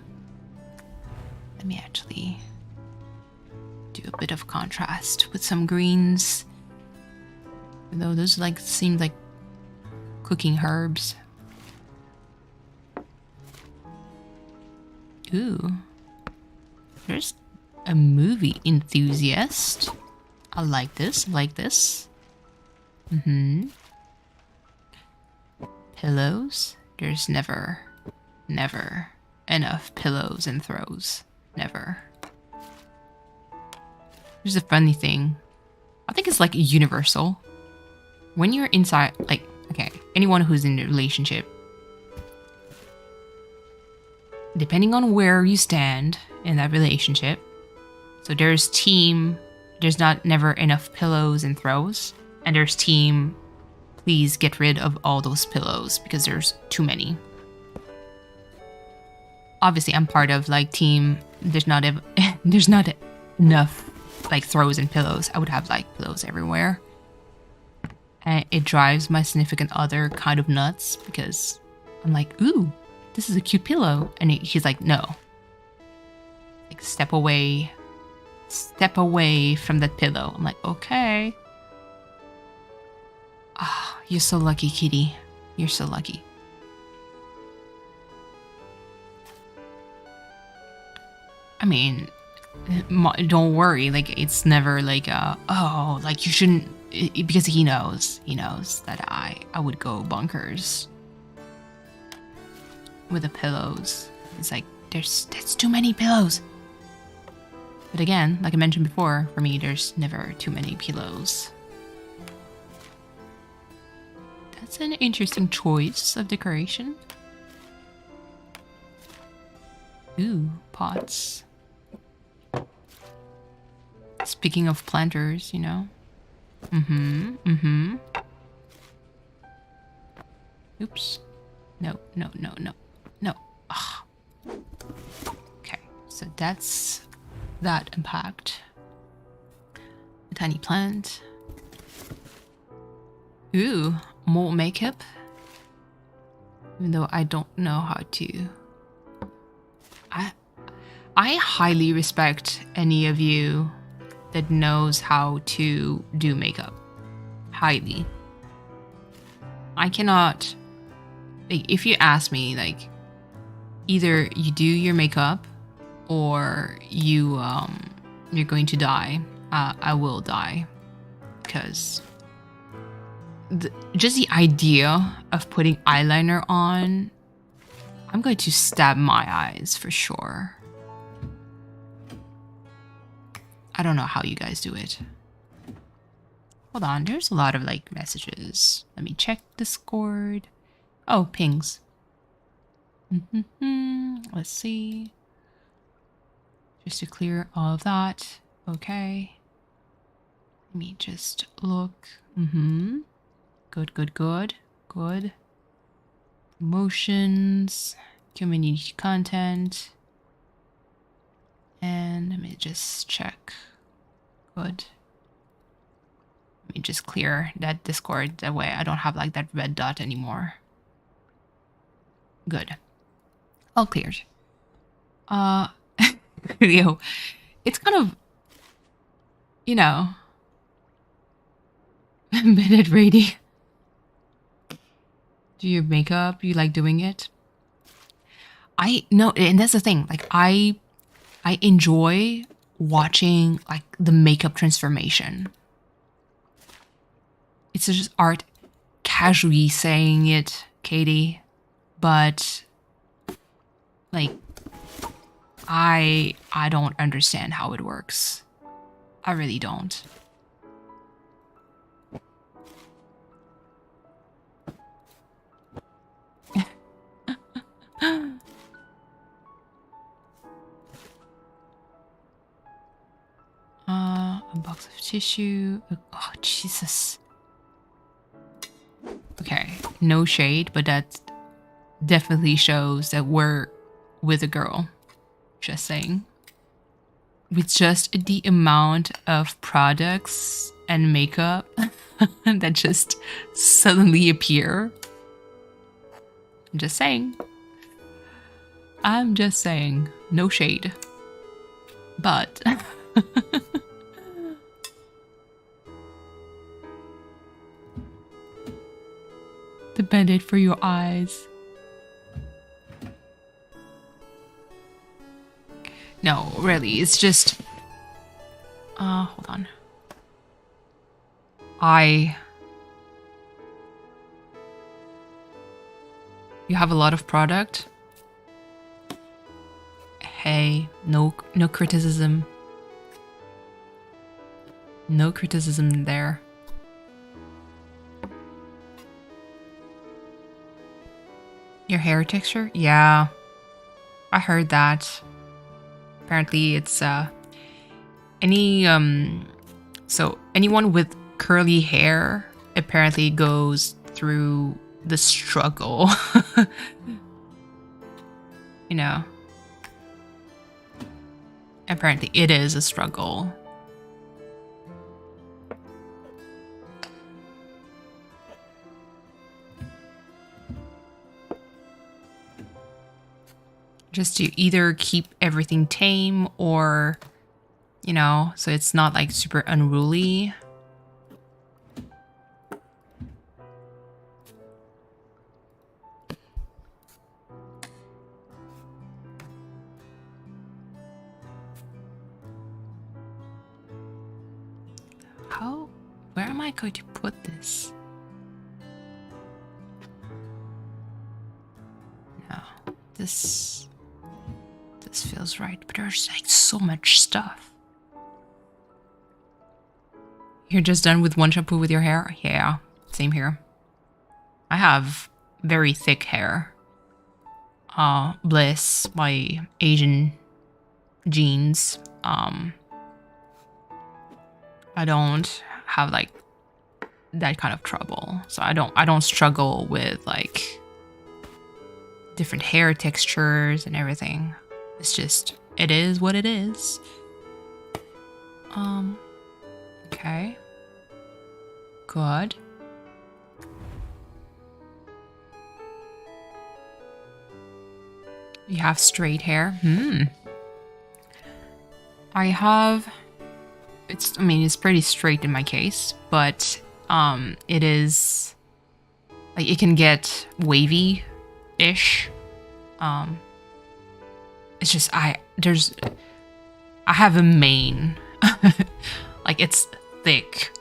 me actually do a bit of contrast with some greens. Though those like seem like cooking herbs. Ooh. There's a movie enthusiast. I like this. Pillows. There's never enough pillows and throws. Never. There's a funny thing. I think it's like universal. When you're inside, like, okay, anyone who's in a relationship, depending on where you stand in that relationship, so there's never enough pillows and throws, and there's team, please get rid of all those pillows because there's too many. Obviously, I'm part of like team. There's not enough like throws and pillows. I would have like pillows everywhere, and it drives my significant other kind of nuts because I'm like, ooh, this is a cute pillow, and he's like, no, like step away from that pillow. I'm like, okay. Ah, you're so lucky, kitty. You're so lucky. I mean, don't worry. Like, it's never like, oh, like you shouldn't, because he knows that I would go bonkers with the pillows. It's like, there's too many pillows. But again, like I mentioned before, for me, there's never too many pillows. That's an interesting choice of decoration. Ooh, pots. Speaking of planters, Oops. No. Ugh. Okay, so that's that unpacked. A tiny plant. Ooh, more makeup. Even though I don't know how to. I highly respect any of you that knows how to do makeup. highly. I cannot, like, if you ask me, like, either you do your makeup or you're going to die, I will die. Because just the idea of putting eyeliner on, I'm going to stab my eyes for sure. I don't know how you guys do it. Hold on, there's a lot of like messages. Let me check Discord. Oh, pings. Let's see. Just to clear all of that. Okay. Let me just look. Good, good, good. Good. Promotions. Community content. And let me just check. Good. Let me just clear that Discord. That way I don't have like that red dot anymore. Good. All cleared. Yo, it's kind of, you know, minute ready. Do your makeup? You like doing it? No, and that's the thing. Like I enjoy watching like the makeup transformation. It's just art, casually saying it, Katie, but like I don't understand how it works. I really don't. A box of tissue. Oh, Jesus. Okay, no shade, but that definitely shows that we're with a girl. Just saying. With just the amount of products and makeup that just suddenly appear. I'm just saying. I'm just saying. No shade. But the bandit for your eyes. No, really, it's just hold on. You have a lot of product. Hey, no criticism. No criticism there. Your hair texture? Yeah. I heard that. Apparently it's so anyone with curly hair apparently goes through the struggle. You know. Apparently it is a struggle. Just to either keep everything tame or, you know, so it's not like super unruly. Where am I going to put this? No, this feels right, but there's like so much stuff. You're just done with one shampoo with your hair? Yeah, same here. I have very thick hair. Bless my Asian genes. I don't have like that kind of trouble. So I don't struggle with like different hair textures and everything. It's just, it is what it is. Okay. Good. You have straight hair? I have, it's pretty straight in my case, but It is like it can get wavy-ish. It's just I have a mane. Like it's thick.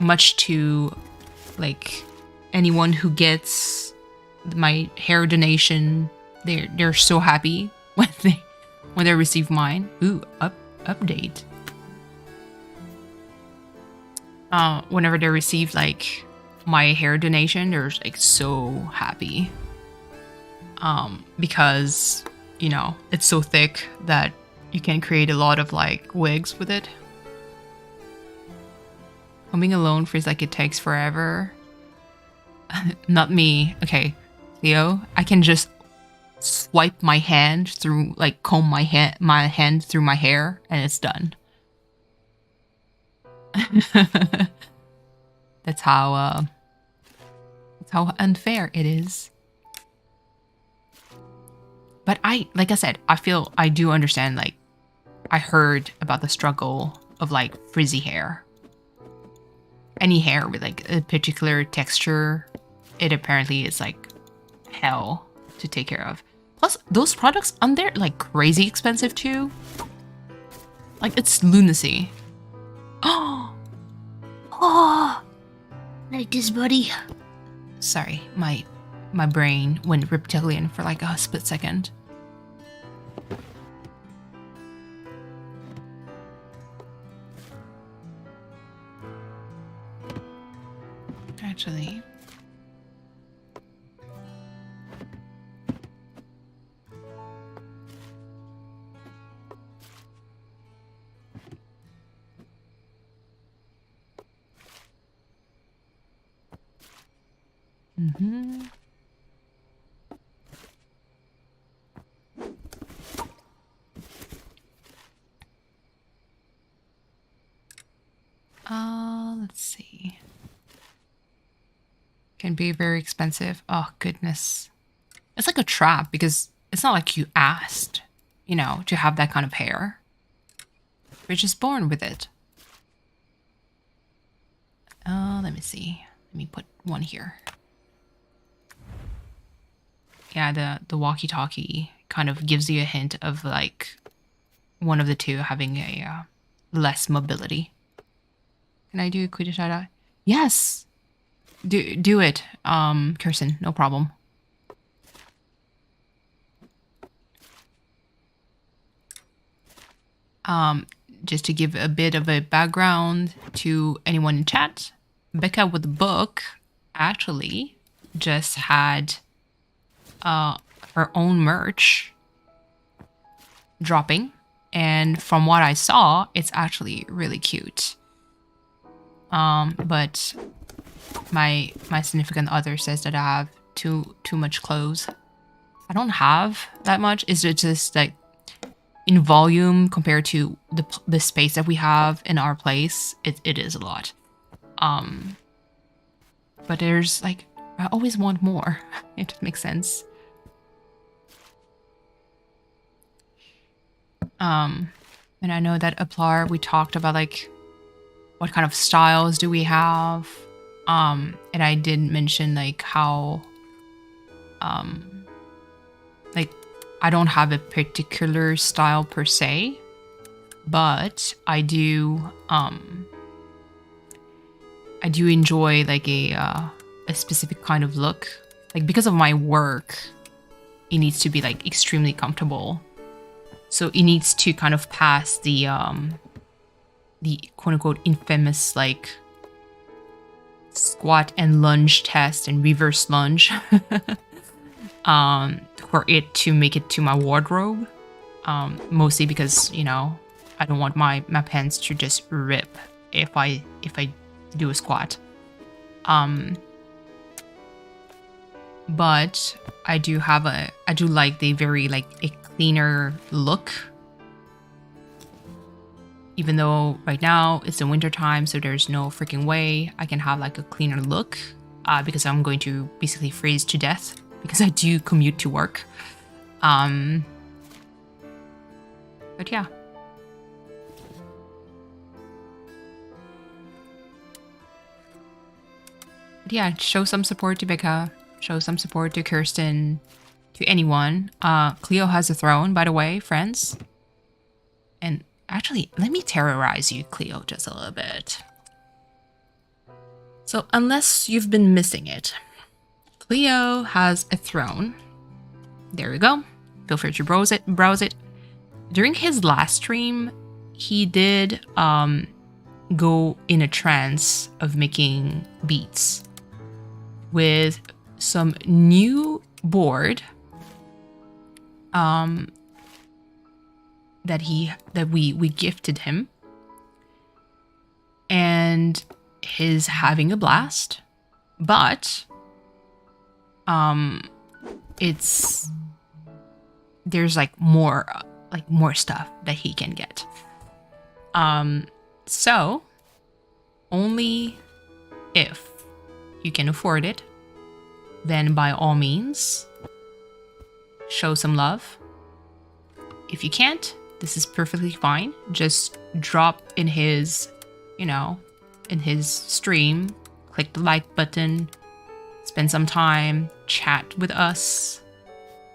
Much to like anyone who gets my hair donation, they're so happy when they receive mine. Ooh, update. Whenever they receive like my hair donation, they're like so happy. Because you know it's so thick that you can create a lot of like wigs with it. Combing alone feels like it takes forever. Not me. Okay, Leo, I can just swipe my hand through, like comb my hand through my hair, and it's done. That's how unfair it is. But like I said, I do understand. Like, I heard about the struggle of like frizzy hair. Any hair with like a particular texture, it apparently is like hell to take care of. Plus, those products, aren't they like crazy expensive too? Like, it's lunacy. Oh, like this, buddy. Sorry, my brain went reptilian for like a split second. Actually, let's see. Can be very expensive. Oh, goodness. It's like a trap because it's not like you asked, you know, to have that kind of hair. You're just born with it. Let me see. Let me put one here. Yeah, the walkie-talkie kind of gives you a hint of like one of the two having a less mobility. Can I do a quick shout-out? Yes! Do it, Kirsten, no problem. Just to give a bit of a background to anyone in chat, Becca with the book actually just had her own merch dropping, and from what I saw, it's actually really cute. But my significant other says that I have too much clothes. I don't have that much. It's just like in volume compared to the space that we have in our place, it is a lot. But there's like, I always want more. It makes sense. And I know that Aplar, we talked about like what kind of styles do we have. And I did mention like how like I don't have a particular style per se, but I do enjoy like a specific kind of look. Like, because of my work, it needs to be like extremely comfortable. So it needs to kind of pass the quote unquote infamous like squat and lunge test and reverse lunge for it to make it to my wardrobe. Mostly because, you know, I don't want my pants to just rip if I do a squat. But I do like the very like a cleaner look. Even though right now it's the winter time, so there's no freaking way I can have like a cleaner look, because I'm going to basically freeze to death because I do commute to work. But yeah. But yeah, show some support to Becca. Show some support to Kirsten. To anyone. Cleo has a throne, by the way, friends. And actually, let me terrorize you, Cleo, just a little bit. So unless you've been missing it, Cleo has a throne. There we go. Feel free to browse it. During his last stream, he did go in a trance of making beats with some new board that we gifted him, and he's having a blast. But there's like more stuff that he can get. So only if you can afford it, then by all means show some love. If you can't, this is perfectly fine. Just drop in his, in his stream, click the like button, spend some time, chat with us.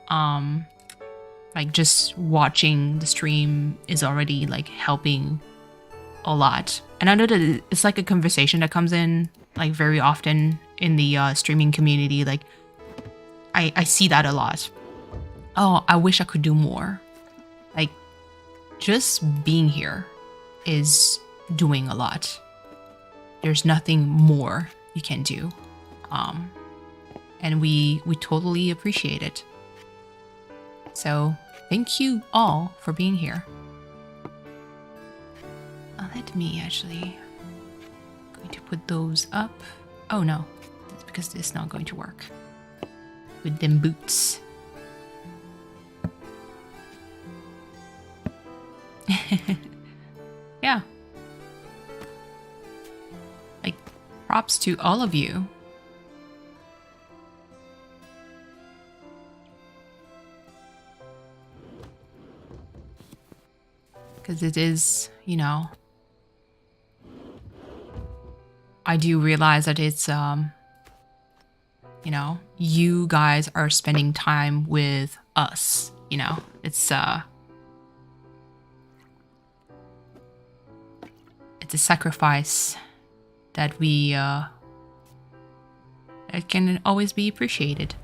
Like just watching the stream is already like helping a lot. And I know that it's like a conversation that comes in like very often in the streaming community. Like I see that a lot. Oh, I wish I could do more. Like just being here is doing a lot. There's nothing more you can do. And we totally appreciate it. So thank you all for being here. Let me actually going to put those up. Oh no, that's because it's not going to work with them boots. Yeah. Like props to all of you. Because it is, I do realize that it's, you guys are spending time with us, it's a sacrifice that it can always be appreciated.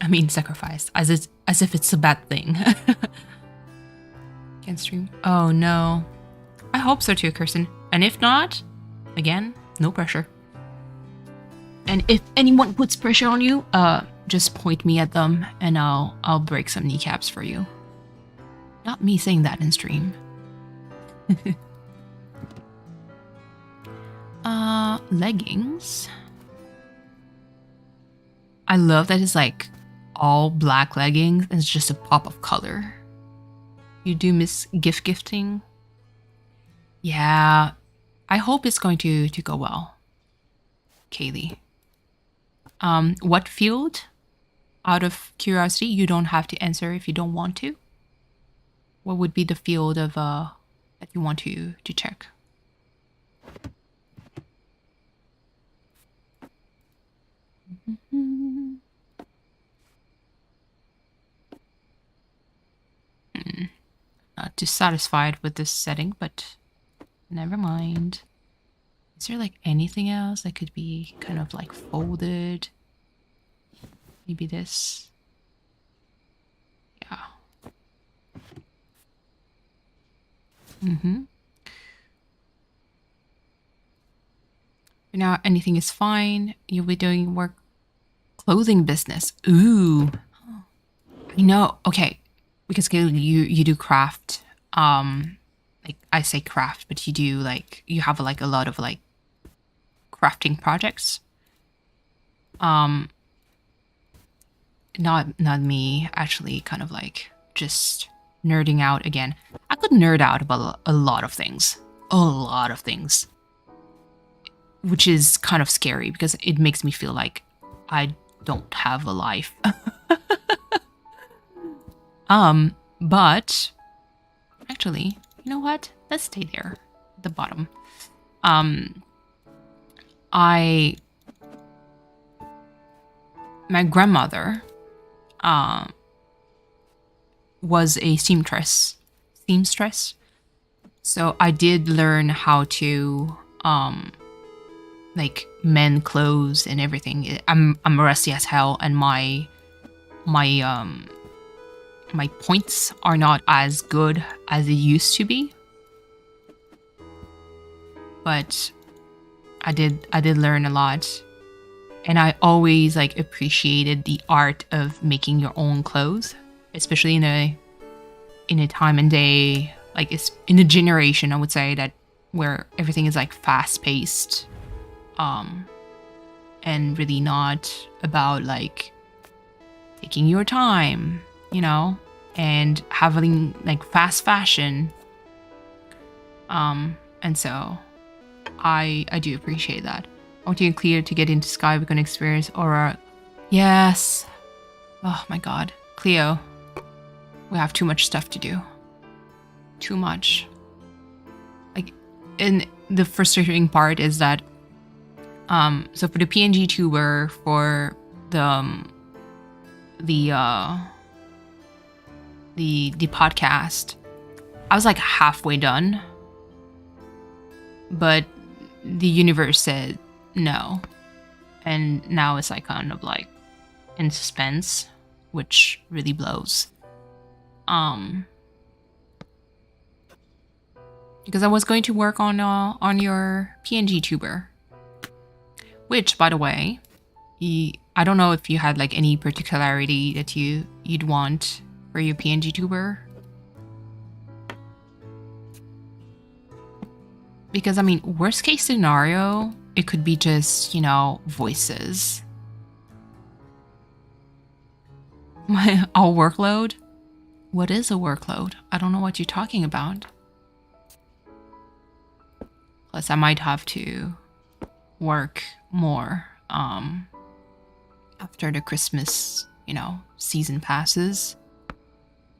I mean, sacrifice, as if it's a bad thing. Can stream. Oh no. I hope so too, Kirsten. And if not, again, no pressure. And if anyone puts pressure on you, just point me at them and I'll break some kneecaps for you. Not me saying that in stream. Leggings. I love that it's like all black leggings and it's just a pop of color. You do miss gifting? Yeah, I hope it's going to go well. Kaylee. What field? Out of curiosity, you don't have to answer if you don't want to. What would be the field of that you want to check? Not too satisfied with this setting, but never mind. Is there like anything else that could be kind of like folded? Maybe this. Yeah. For now, anything is fine. You'll be doing work. Clothing business. Ooh. I know. Okay. Because you do craft. Like I say craft, but you do like, you have like a lot of like crafting projects. Not me, actually, kind of like just nerding out again. I could nerd out about a lot of things. Which is kind of scary because it makes me feel like I don't have a life. But actually, you know what? Let's stay there at the bottom. my grandmother was a seamstress. So I did learn how to like mend clothes and everything. I'm rusty as hell, and my points are not as good as it used to be. But I did learn a lot. And I always like appreciated the art of making your own clothes, especially in a time and day, like it's in a generation, I would say, that where everything is like fast paced, and really not about like taking your time, you know, and having like fast fashion. And so I do appreciate that. I want you and Cleo to get into Sky. We're gonna experience Aura. Yes. Oh my god. Cleo. We have too much stuff to do. Too much. Like, and the frustrating part is that so for the PNGTuber, for the podcast, I was like halfway done. But the universe said no. And now it's like kind of like in suspense, which really blows. Because I was going to work on your PNGTuber, which, by the way, I don't know if you had like any particularity that you'd want for your PNGTuber. Because I mean, worst case scenario, it could be just, you know, voices. Our workload? What is a workload? I don't know what you're talking about. Plus, I might have to work more after the Christmas, you know, season passes.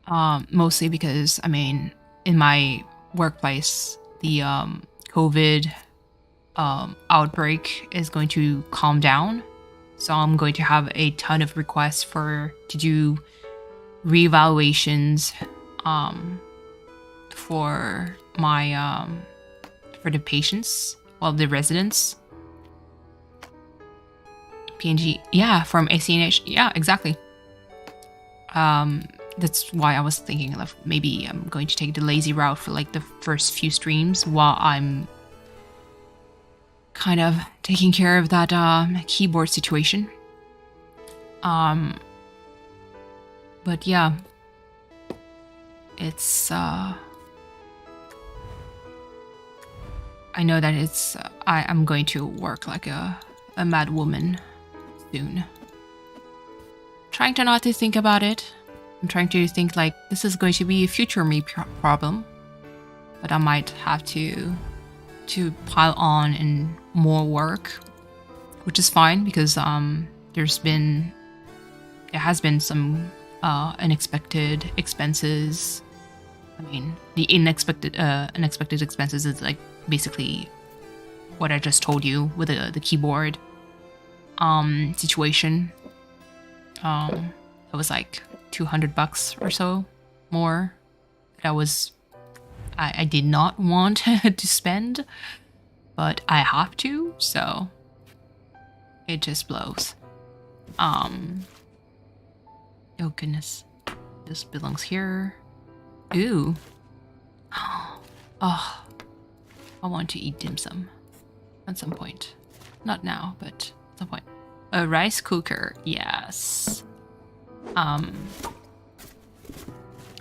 Mostly because, I mean, in my workplace, the COVID outbreak is going to calm down. So I'm going to have a ton of requests to do reevaluations for my for the patients, well, the residents. PNG, yeah, from ACNH, yeah, exactly. That's why I was thinking of maybe I'm going to take the lazy route for like the first few streams while I'm kind of taking care of that keyboard situation. But yeah, it's I know that it's I'm going to work like a mad woman soon. Trying to not to think about it. I'm trying to think like this is going to be a future me problem, but I might have to pile on and more work, which is fine because there has been some unexpected expenses. I mean, the unexpected expenses is like basically what I just told you with the keyboard situation. It was like $200 or so more. That was I did not want to spend, but I have to, so it just blows. Oh goodness, this belongs here. Ooh. Oh, I want to eat dim sum at some point. Not now, but at some point. A rice cooker, yes.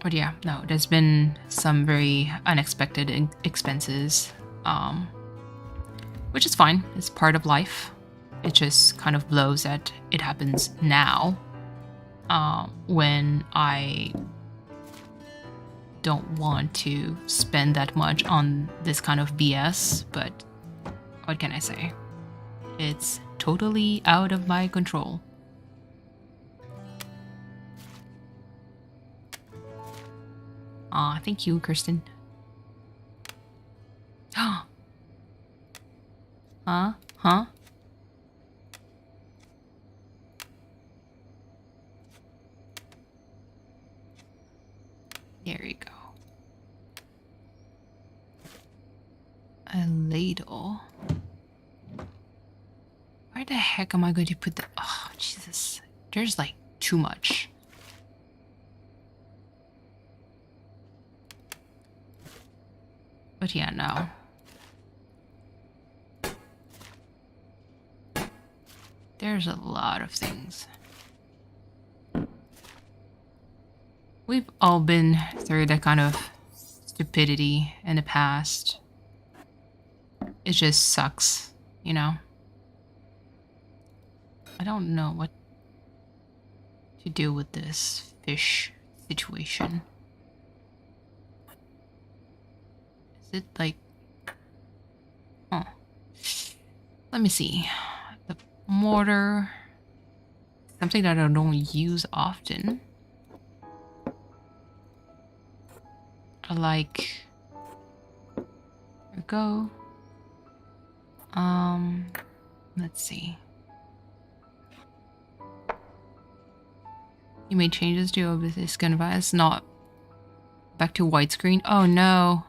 But yeah, no, there's been some very unexpected expenses, which is fine. It's part of life. It just kind of blows that it happens now, when I don't want to spend that much on this kind of BS, but what can I say? It's totally out of my control. Thank you, Kirsten. Huh? There you go. A ladle. Where the heck am I going to put the... Oh, Jesus. There's like too much. But yeah, no. There's a lot of things. We've all been through that kind of stupidity in the past. It just sucks, you know? I don't know what to do with this fish situation. Is it like... Oh. Let me see. The mortar. Something that I don't use often. I like... There we go. Let's see. You made changes to OBS canvas, not back to widescreen. Oh no.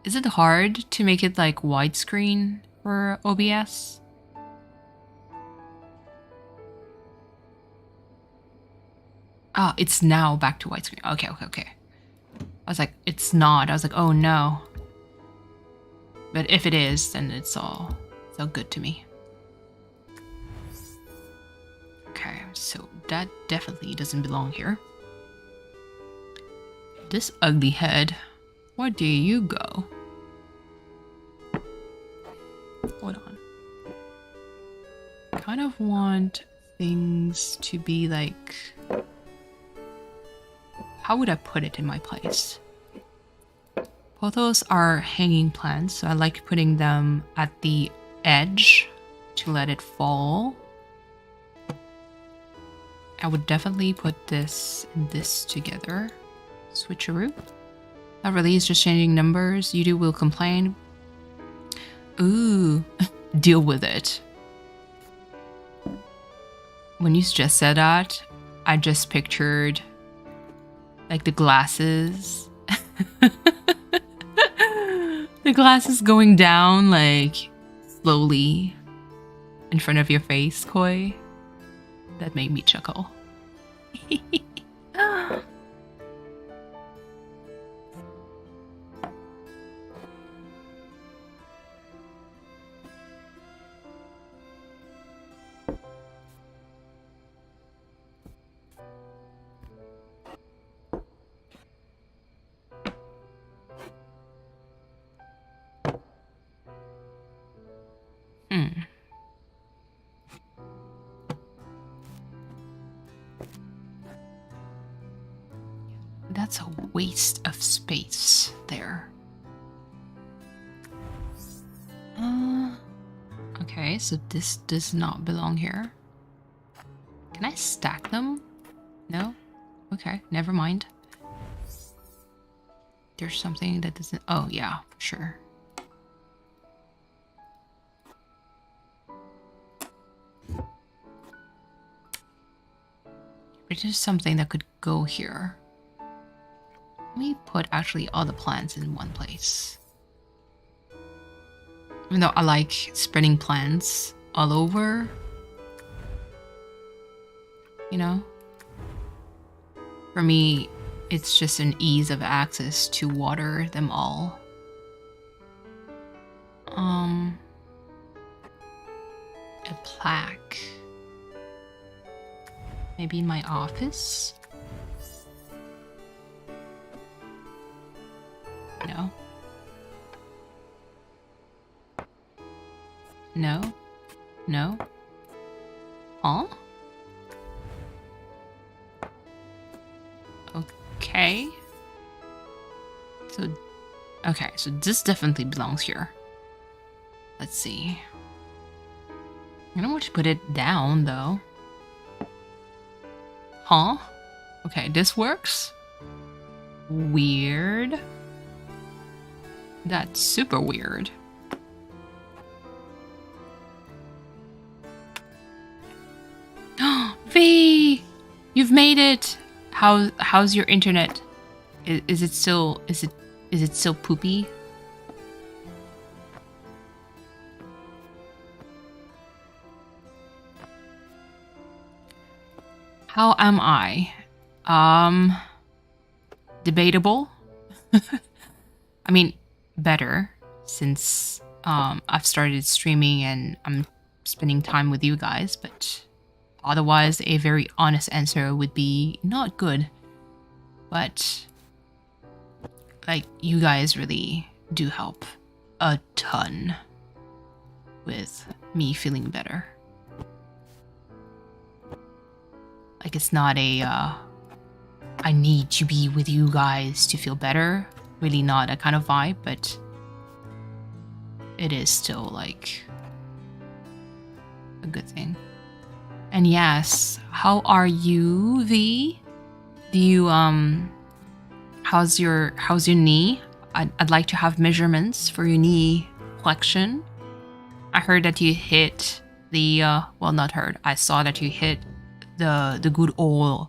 Is it hard to make it like widescreen for OBS? Ah, it's now back to widescreen. Okay, okay, okay. I was like, it's not. I was like, oh no. But if it is, then it's all good to me. Okay, so that definitely doesn't belong here. This ugly head, where do you go? Hold on. I kind of want things to be like... How would I put it in my place? Pothos are hanging plants, so I like putting them at the edge to let it fall. I would definitely put this and this together. Switcheroo. Not really, it's just changing numbers. YouTube will complain. Ooh, deal with it. When you just said that, I just pictured like the glasses. The glasses going down like slowly in front of your face, Koi. That made me chuckle. That's a waste of space there. Okay, so this does not belong here. Can I stack them? No? Okay, never mind. There's something that doesn't... Oh, yeah, for sure. But there's something that could go here. Let me put actually all the plants in one place. Even though I like spreading plants all over, you know? For me, it's just an ease of access to water them all. A plaque. Maybe in my office? No. No? No? Huh? Okay. So, okay, so this definitely belongs here. Let's see. I don't want to put it down, though. Huh? Okay, this works. Weird. That's super weird. V! You've made it! How's your internet? Is it still poopy? How am I? Debatable. I mean, better since I've started streaming and I'm spending time with you guys, but otherwise a very honest answer would be not good. But like, you guys really do help a ton with me feeling better. Like, it's not a I need to be with you guys to feel better. Really not that kind of vibe, but it is still like a good thing. And yes, how are you, V? Do you how's your knee? I'd like to have measurements for your knee flexion. I heard that you hit the well, not heard. I saw that you hit the good old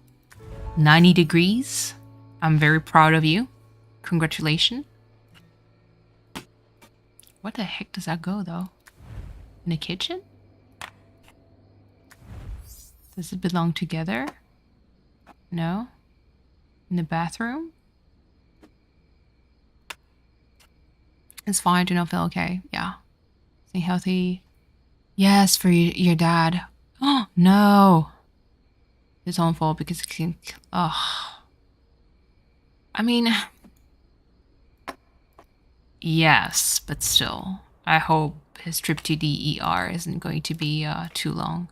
90 degrees. I'm very proud of you. Congratulations. What the heck does that go though? In the kitchen? Does it belong together? No? In the bathroom? It's fine to not feel okay. Yeah. Stay healthy. Yes, for your dad. Oh, no. His own fault because it can... Oh. I mean... Yes, but still. I hope his trip to the ER isn't going to be too long.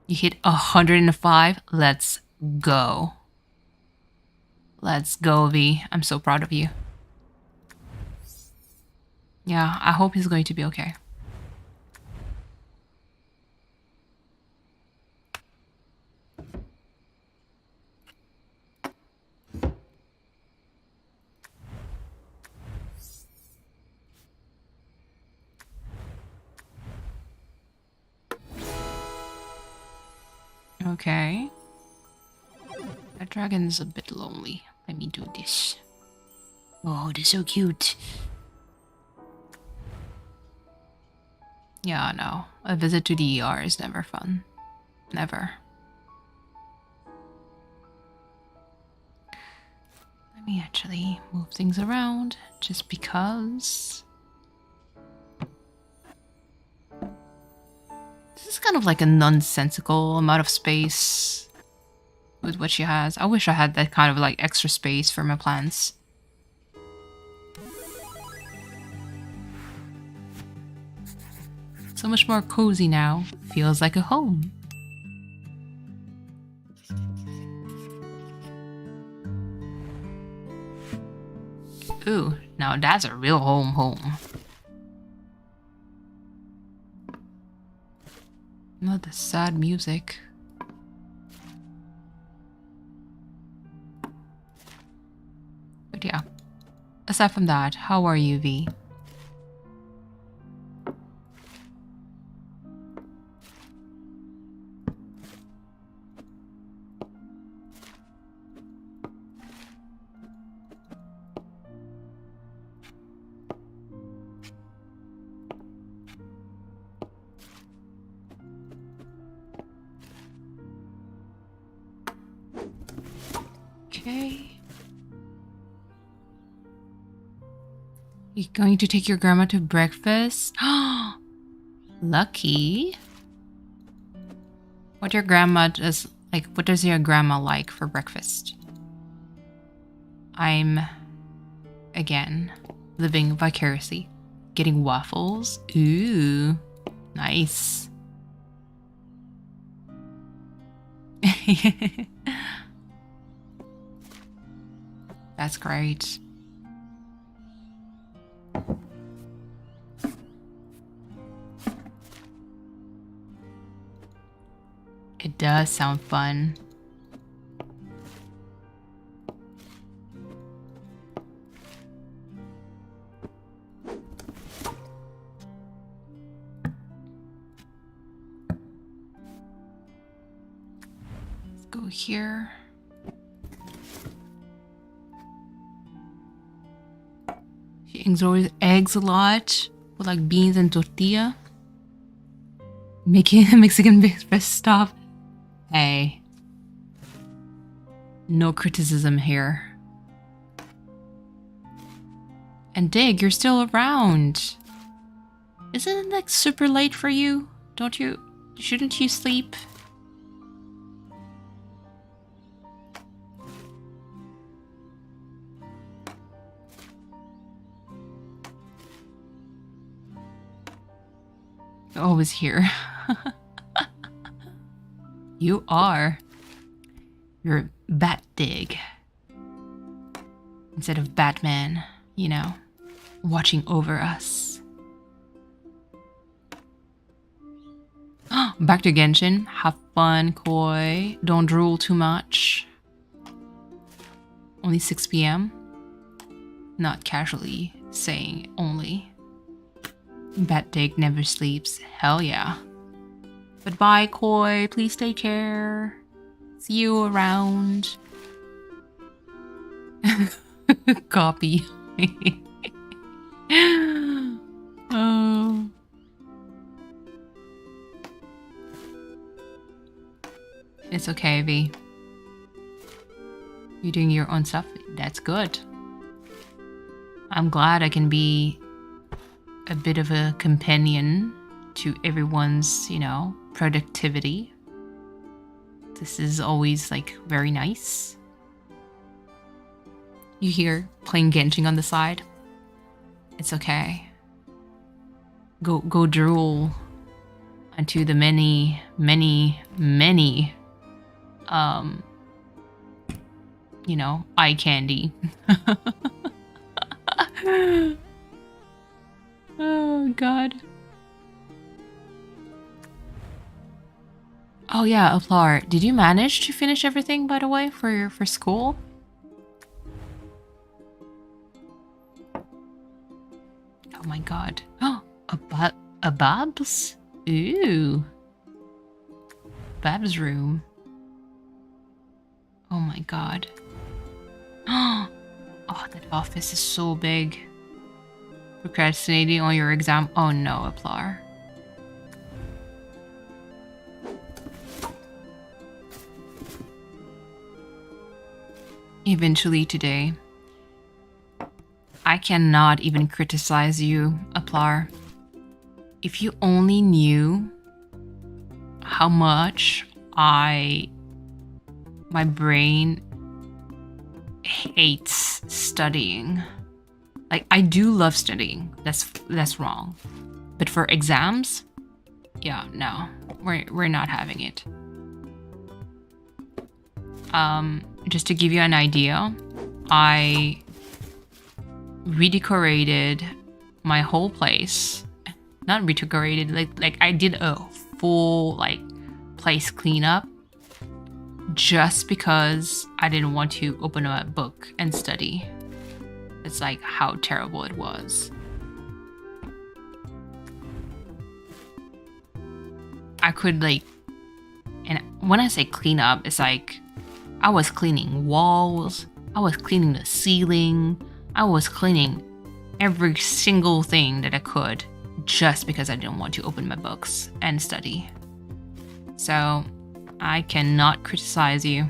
You hit 105. Let's go. Let's go, V. I'm so proud of you. Yeah, I hope he's going to be okay. Okay. That dragon is a bit lonely. Let me do this. Oh, they're so cute. Yeah, no. A visit to the ER is never fun. Never. Let me actually move things around, just because... This is kind of like a nonsensical amount of space with what she has. I wish I had that kind of like extra space for my plants. So much more cozy now. Feels like a home. Ooh, now that's a real home. Not the sad music. But yeah. Aside from that, how are you, V? Okay. You're going to take your grandma to breakfast? Lucky. What your grandma does like? What does your grandma like for breakfast? I'm again living vicariously, getting waffles. Ooh, nice. That's great. It does sound fun. Let's go here. enjoy eggs a lot with like beans and tortilla. Making a Mexican breakfast stuff. Hey. No criticism here. And Dig, you're still around. Isn't it like super late for you? Shouldn't you sleep? You're always here. You are. You're Bat Dig. Instead of Batman, you know, watching over us. Back to Genshin. Have fun, Koi. Don't drool too much. Only 6 p.m. Not casually saying only. Bat Dig never sleeps. Hell yeah. But bye, Koi. Please take care. See you around. Copy. Oh. It's okay, V. You're doing your own stuff. That's good. I'm glad I can be a bit of a companion to everyone's, you know, productivity. This is always like very nice. You hear playing Genshin on the side? It's okay. Go drool onto the many you know, eye candy. Oh god. Oh yeah, Aplar, did you manage to finish everything, by the way, for school? Oh my god. Oh, a Babs? Ooh. Babs' room. Oh my god. Oh, that office is so big. Procrastinating on your exam. Oh no, Aplar. Eventually today, I cannot even criticize you, Aplar. If you only knew how much my brain hates studying. Like, I do love studying. That's wrong. But for exams, yeah, no, we're not having it. Just to give you an idea, I redecorated my whole place. Not redecorated, like I did a full like place cleanup just because I didn't want to open a book and study. It's like how terrible it was. I could like, and when I say clean up, it's like I was cleaning walls, I was cleaning the ceiling, I was cleaning every single thing that I could just because I didn't want to open my books and study. So I cannot criticize you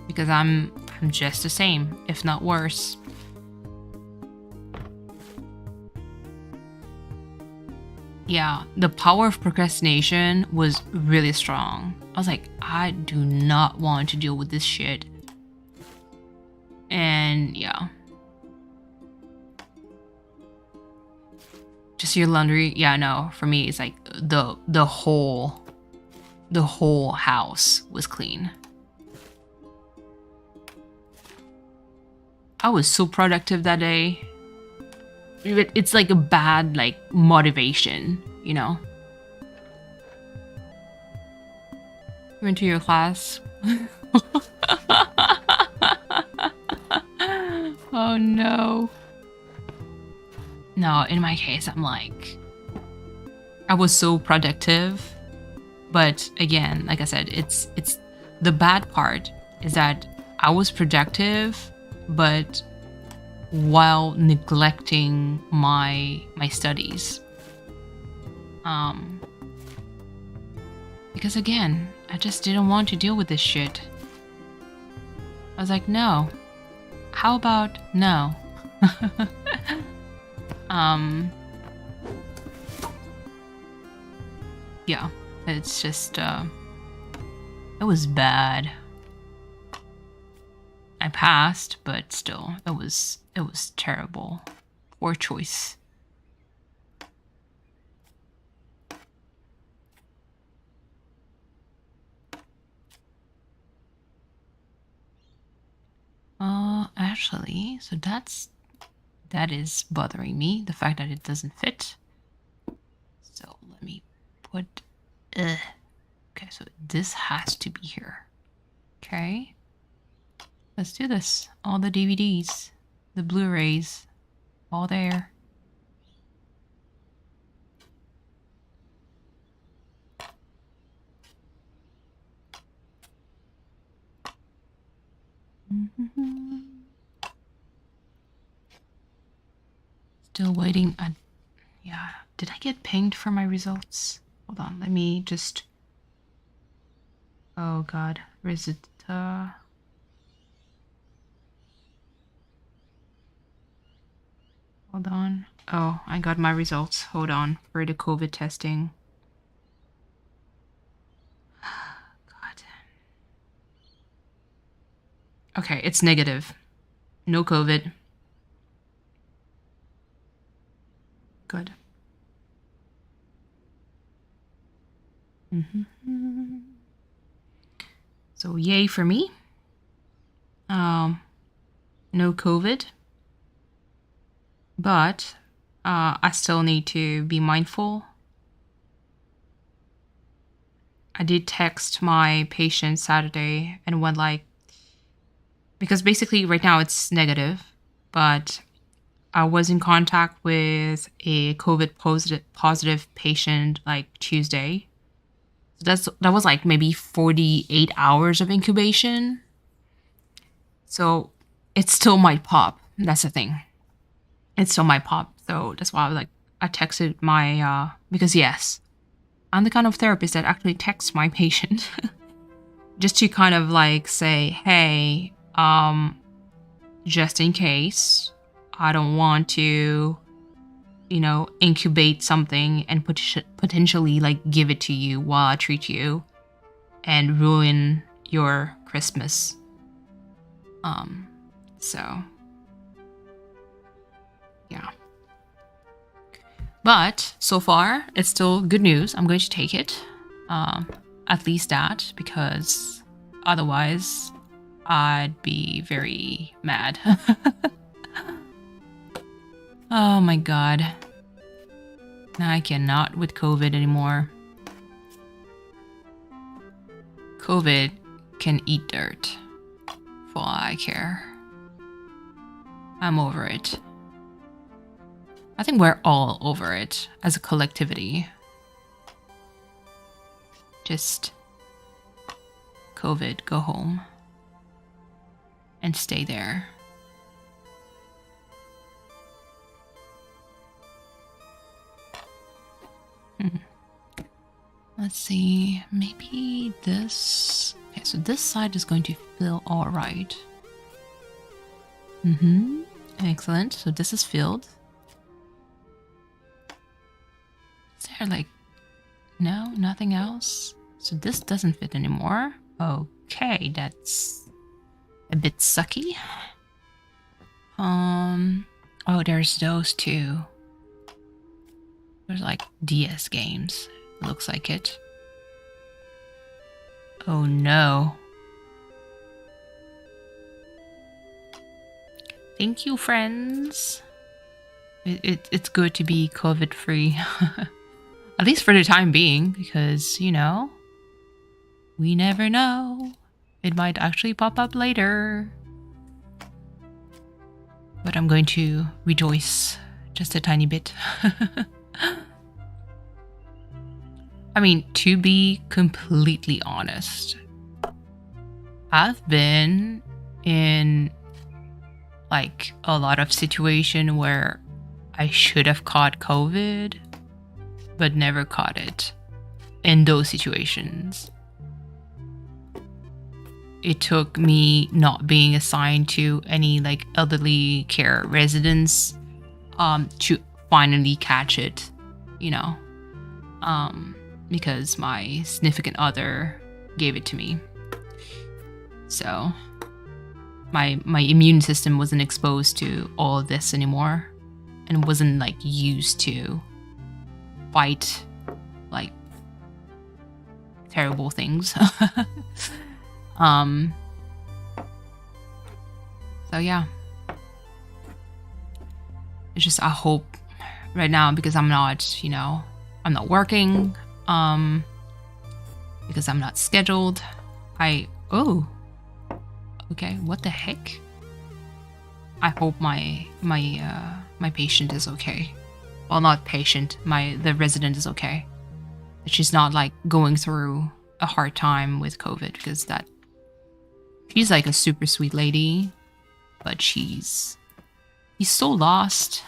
because I'm just the same, if not worse. Yeah, the power of procrastination was really strong. I was like, I do not want to deal with this shit. And yeah. Just your laundry, yeah, no, for me it's like the whole house was clean. I was so productive that day. It's like a bad like motivation, you know. You went to your class. Oh no. No, in my case, I'm like, I was so productive, but again, like I said, it's the bad part is that I was productive, but while neglecting my studies. Because again, I just didn't want to deal with this shit. I was like, no. How about no? Yeah, it's just, it was bad. I passed, but still, it was terrible. Poor choice. Actually, so that is bothering me, the fact that it doesn't fit. So let me put, okay, so this has to be here. Okay, let's do this. All the DVDs, the Blu-rays, all there. Still waiting. Yeah, did I get pinged for my results? Hold on, let me just. Oh god, where is it? Hold on. Oh, I got my results. Hold on, for the COVID testing. God. Okay, it's negative. No COVID. Good. So yay for me. No COVID. But I still need to be mindful. I did text my patient Saturday and went like, because basically right now it's negative, but I was in contact with a COVID positive patient like Tuesday. So that was like maybe 48 hours of incubation. So it still might pop. That's the thing. It still might pop. So that's why I was like, I texted my, because yes, I'm the kind of therapist that actually texts my patient just to kind of like say, hey, just in case, I don't want to, you know, incubate something and potentially like give it to you while I treat you and ruin your Christmas. So yeah. But so far, it's still good news. I'm going to take it. At least that, because otherwise I'd be very mad. Oh my god. I cannot with COVID anymore. COVID can eat dirt. For all I care. I'm over it. I think we're all over it as a collectivity. Just COVID, go home and stay there. Let's see, maybe this. Okay, so this side is going to feel all right. Excellent. So this is filled. Is there like, no, nothing else? So this doesn't fit anymore. Okay, that's a bit sucky. Oh, there's those two. There's like DS games. Looks like it. Oh no. Thank you, friends. It's good to be COVID free. At least for the time being, because, you know, we never know. It might actually pop up later. But I'm going to rejoice just a tiny bit. I mean, to be completely honest, I've been in like a lot of situation where I should have caught COVID, but never caught it in those situations. It took me not being assigned to any like elderly care residence to finally catch it, you know, because my significant other gave it to me. So my immune system wasn't exposed to all of this anymore and wasn't like used to fight like terrible things. So yeah, it's just I hope right now, because I'm not, you know, I'm not working, because I'm not scheduled. Okay, what the heck? I hope my patient is okay. Well, not patient, the resident is okay. That she's not like going through a hard time with COVID, because she's like a super sweet lady, but he's so lost.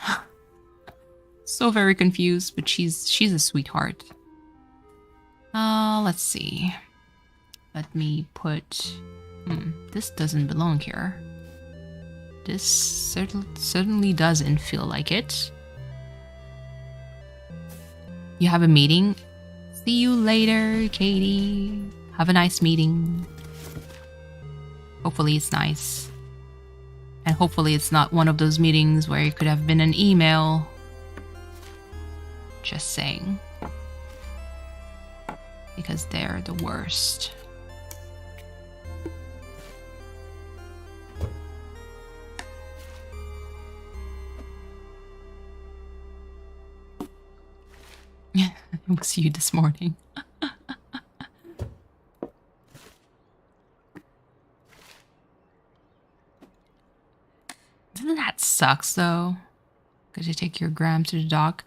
So very confused, but she's a sweetheart. Let's see. Let me put this doesn't belong here. This certainly doesn't feel like it. You have a meeting? See you later, Katie. Have a nice meeting. Hopefully it's nice. And hopefully it's not one of those meetings where it could have been an email. Just saying. Because they're the worst. It was you this morning. Doesn't that sucks though? Could you take your gram to the dock?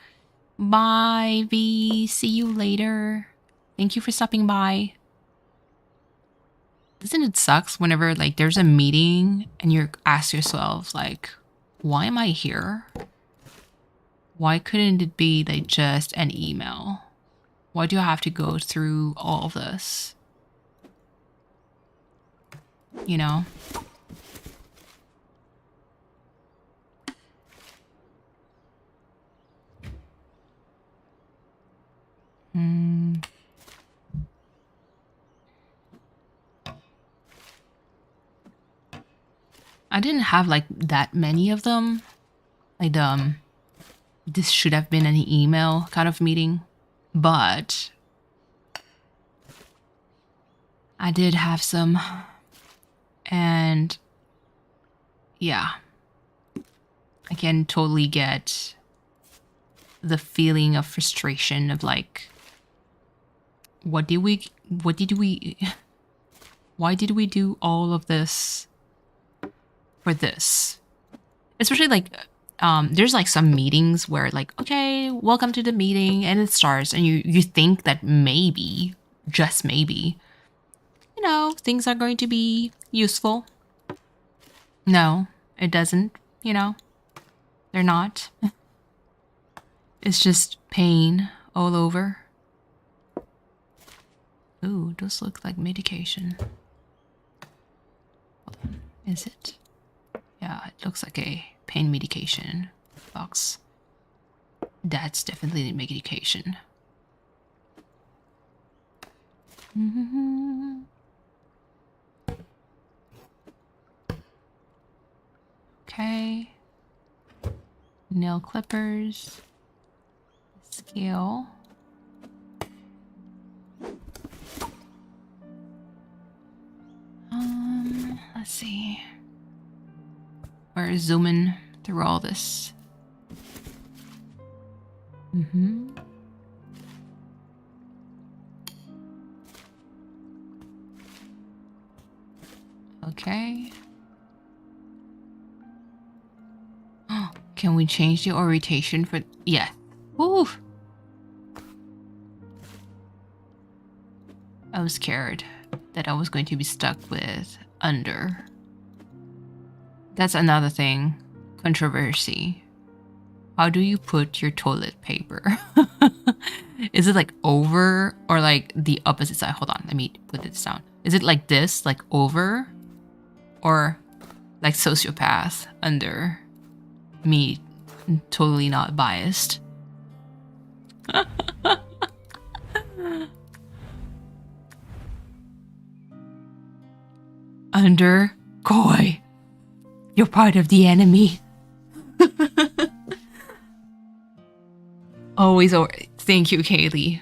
Bye, V. See you later. Thank you for stopping by. Doesn't it sucks whenever like there's a meeting and you ask yourself like, why am I here? Why couldn't it be like just an email? Why do I have to go through all of this? You know? I didn't have like that many of them. Like this should have been an email kind of meeting, but I did have some, and yeah, I can totally get the feeling of frustration of like, why did we do all of this for this? Especially like there's like some meetings where like, okay, welcome to the meeting, and it starts and you think that maybe, just maybe, you know, things are going to be useful. No, it doesn't, you know. They're not. It's just pain all over. Ooh, those look like medication. Hold on. Is it? Yeah, it looks like a pain medication box. That's definitely medication. Okay. Nail clippers. Scale. Let's see. We're zooming through all this. Okay. Oh, can we change the orientation for? Yeah. Woo. I was scared that I was going to be stuck with under. That's another thing. Controversy. How do you put your toilet paper? Is it like over or like the opposite side? Hold on, let me put this down. Is it like this, like over? Or like sociopath under? Me, totally not biased. Under Koi. You're part of the enemy. Always over. Thank you, Kaylee.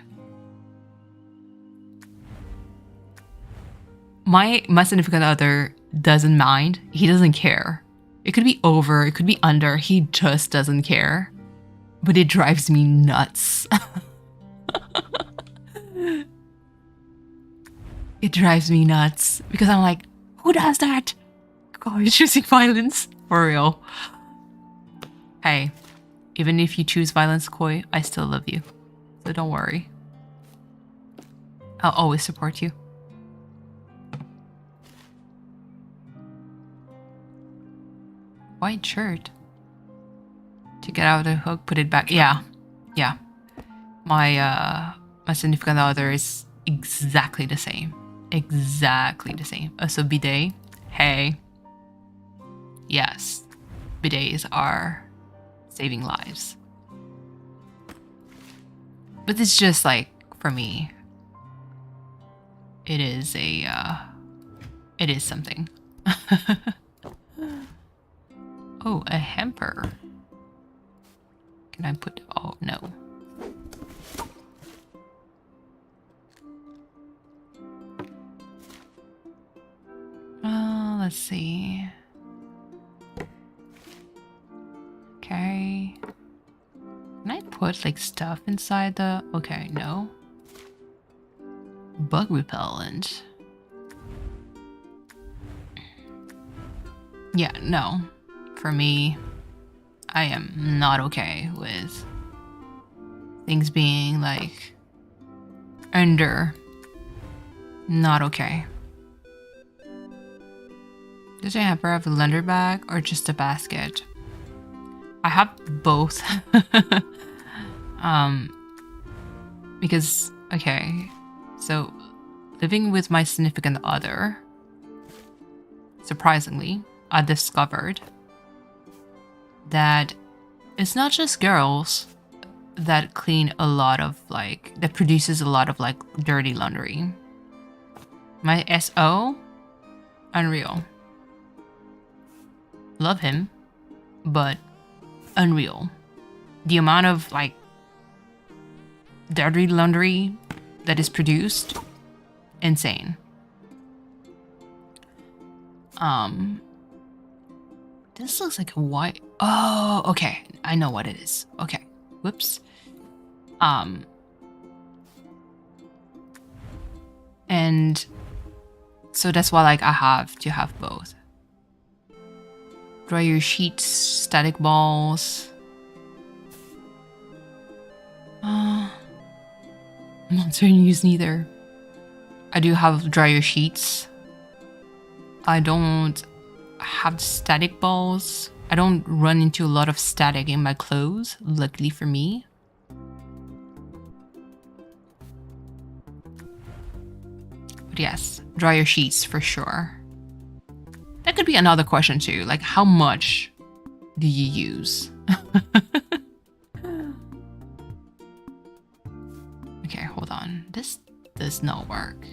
My significant other doesn't mind. He doesn't care. It could be over, it could be under. He just doesn't care. But it drives me nuts. It drives me nuts because I'm like, who does that? God, choosing violence for real. Hey, even if you choose violence, Koi, I still love you. So don't worry. I'll always support you. White shirt. To get out of the hook, put it back. Yeah. Yeah. My significant other is exactly the same. Exactly the same. So bidet. Hey. Yes. Bidets are saving lives. But it's just like, for me, it is something. Oh, a hamper. Can I put, oh no. Let's see. Okay. Can I put like stuff inside the, okay, no. Bug repellent. Yeah, no. For me, I am not okay with things being like under. Not okay. Does your hamper have a lender bag or just a basket? I have both. Because, okay, so living with my significant other, surprisingly, I discovered that it's not just girls that clean a lot of like, that produces a lot of like dirty laundry. My SO, unreal. Love him, but unreal. The amount of like dirty laundry that is produced, insane. This looks like a white. Oh, okay. I know what it is. Okay. Whoops. And so that's why like I have to have both. Dryer sheets, static balls. Not certain use neither. I do have dryer sheets. I don't have static balls. I don't run into a lot of static in my clothes, luckily for me. But yes, dryer sheets for sure. That could be another question too, like how much do you use? Okay, hold on. This does not work.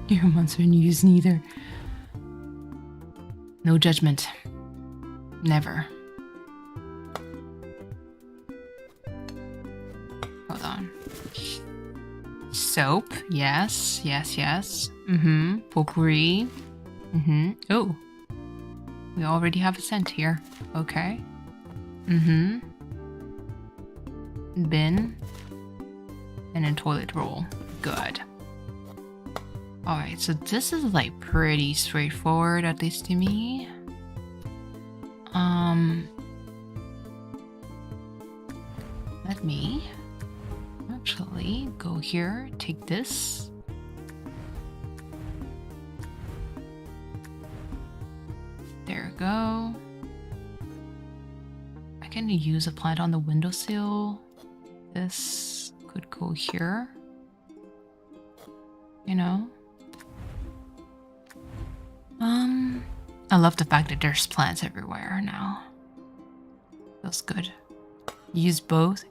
Your monster news neither. No judgment. Never. Hold on. Soap. Yes. Yes. Yes. Potpourri. Oh. We already have a scent here. Okay. Bin. And a toilet roll. Good. Alright, so this is like pretty straightforward, at least to me. let me actually go here, take this. There we go. I can use a plant on the windowsill. This could go here. You know? I love the fact that there's plants everywhere now. Feels good. Use both.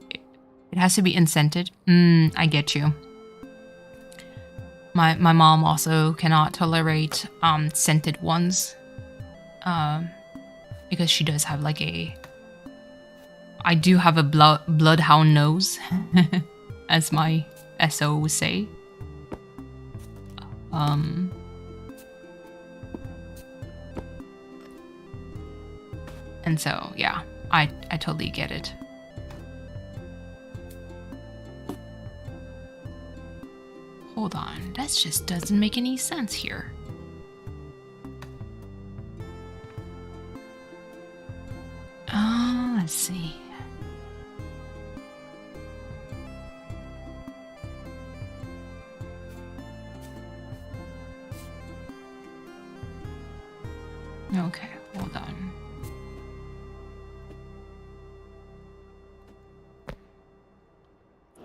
It has to be unscented. I get you. My mom also cannot tolerate scented ones. Because she does have like I do have a bloodhound nose, as my SO would say. And so, yeah, I totally get it. Hold on, that just doesn't make any sense here. Let's see. Okay, hold on.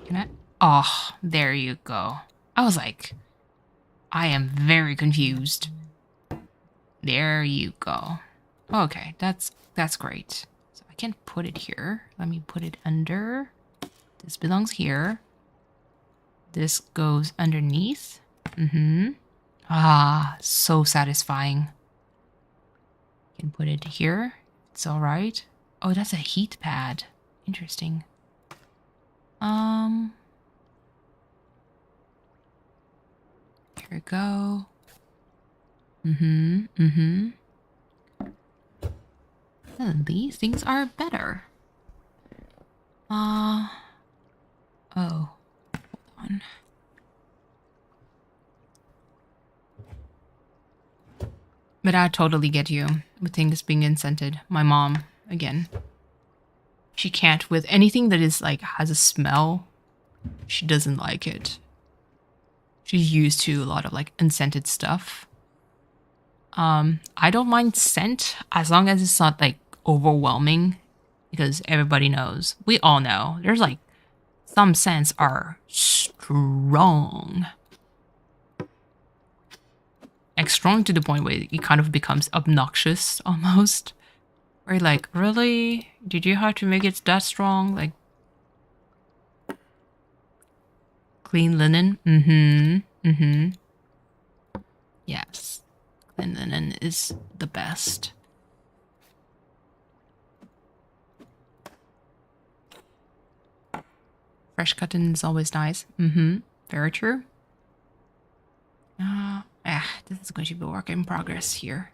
Can I? Oh, there you go. I was like, I am very confused. There you go. Okay, that's great. So I can put it here. Let me put it under. This belongs here. This goes underneath. Ah, so satisfying. Can put it here. It's all right. Oh, that's a heat pad. Interesting. Here we go. And these things are better. Oh, hold on. But I totally get you with things being unscented. My mom, again, she can't with anything that is like has a smell. She doesn't like it. She's used to a lot of like unscented stuff. I don't mind scent as long as it's not like overwhelming, because everybody knows, we all know, there's like some scents are strong. Like strong to the point where it kind of becomes obnoxious almost. Where you're like, really? Did you have to make it that strong? Like clean linen? Yes. Clean linen is the best. Fresh cotton is always nice. Very true. This is going to be a work in progress here.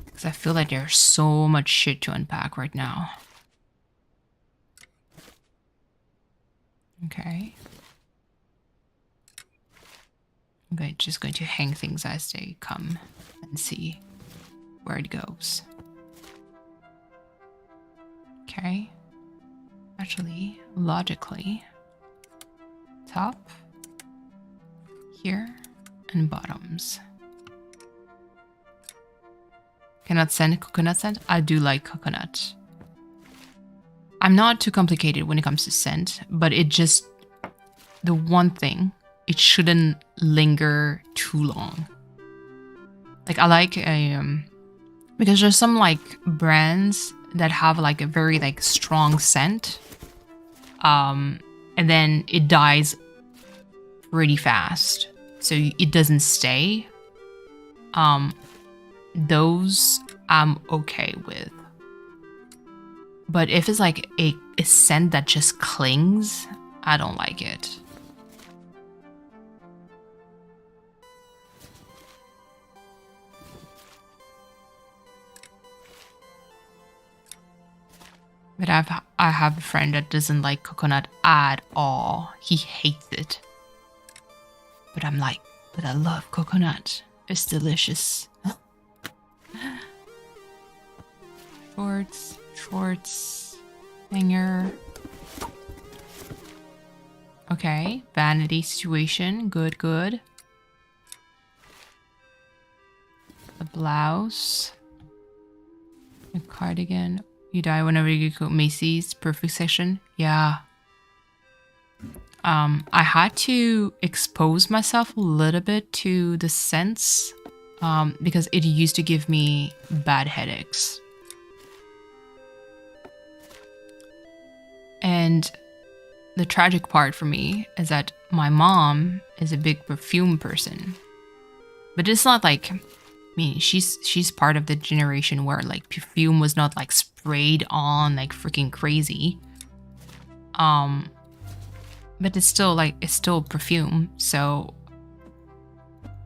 Because I feel like there's so much shit to unpack right now. Okay. I'm just going to hang things as they come and see where it goes. Okay. Actually, logically, top, here, and bottoms. Cannot send coconut scent? I do like coconut. I'm not too complicated when it comes to scent, but it just, the one thing, it shouldn't linger too long. Like I like because there's some like brands that have like a very like strong scent, and then it dies pretty fast, so it doesn't stay. Those I'm okay with. But if it's like a scent that just clings, I don't like it. But I have a friend that doesn't like coconut at all. He hates it. But I'm like, but I love coconut. It's delicious. Shorts, hanger. Okay, vanity situation. Good, good. A blouse. A cardigan. You die whenever you go Macy's. Perfect section. Yeah. I had to expose myself a little bit to the scents because it used to give me bad headaches. And the tragic part for me is that my mom is a big perfume person. But it's not like, I mean, she's part of the generation where like perfume was not like sprayed on like freaking crazy. But it's still perfume. So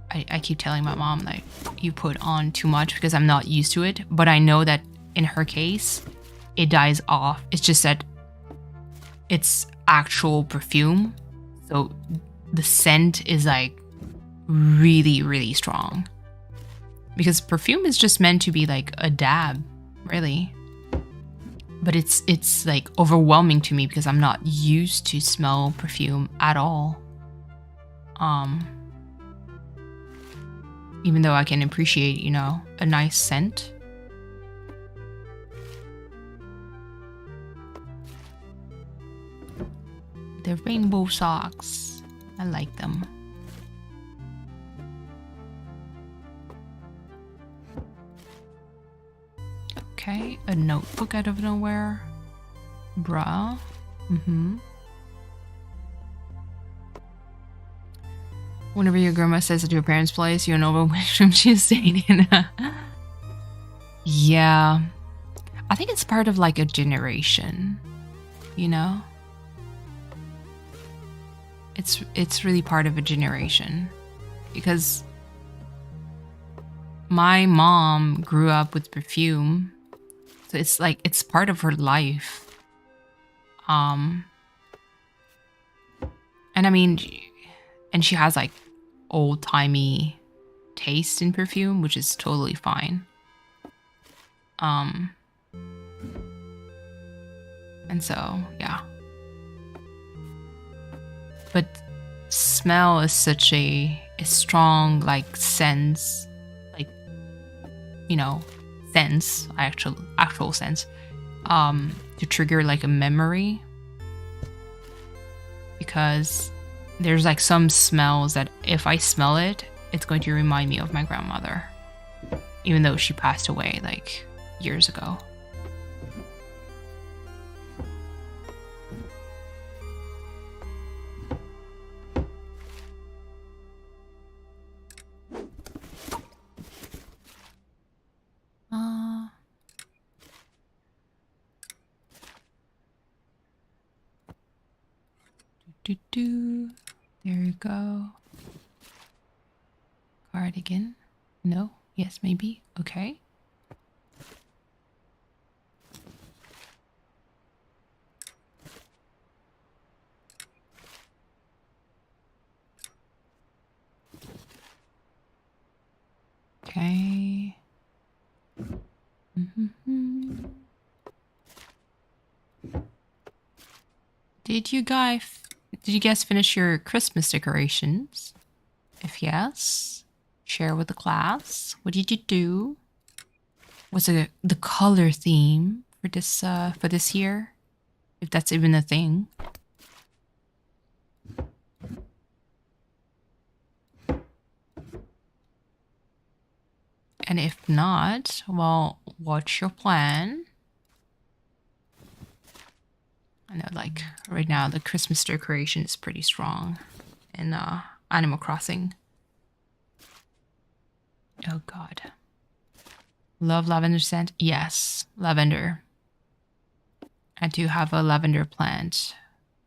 I keep telling my mom like, you put on too much because I'm not used to it. But I know that in her case, it dies off. It's just that it's actual perfume. So the scent is like really, really strong. Because perfume is just meant to be like a dab, really. But it's like overwhelming to me because I'm not used to smell perfume at all. Even though I can appreciate, you know, a nice scent. The rainbow socks. I like them. Okay, a notebook out of nowhere. Bra. Whenever your grandma says at your parents' place, you know which room she's staying in. Yeah. I think it's part of like a generation, you know? It's really part of a generation. Because my mom grew up with perfume. So it's like it's part of her life. And I mean, and she has like old-timey taste in perfume, which is totally fine. And so, yeah. But smell is such a strong like sense, like, you know, sense, actual sense, to trigger like a memory. Because there's like some smells that if I smell it, it's going to remind me of my grandmother, even though she passed away like years ago. There you go. Cardigan. No. Yes, maybe. Okay. Okay. Did you guys finish your Christmas decorations? If yes, share with the class. What did you do? What's the color theme for this year? If that's even a thing. And if not, well, what's your plan? I know, like, right now, the Christmas decoration is pretty strong in Animal Crossing. Oh, God. Love lavender scent? Yes, lavender. I do have a lavender plant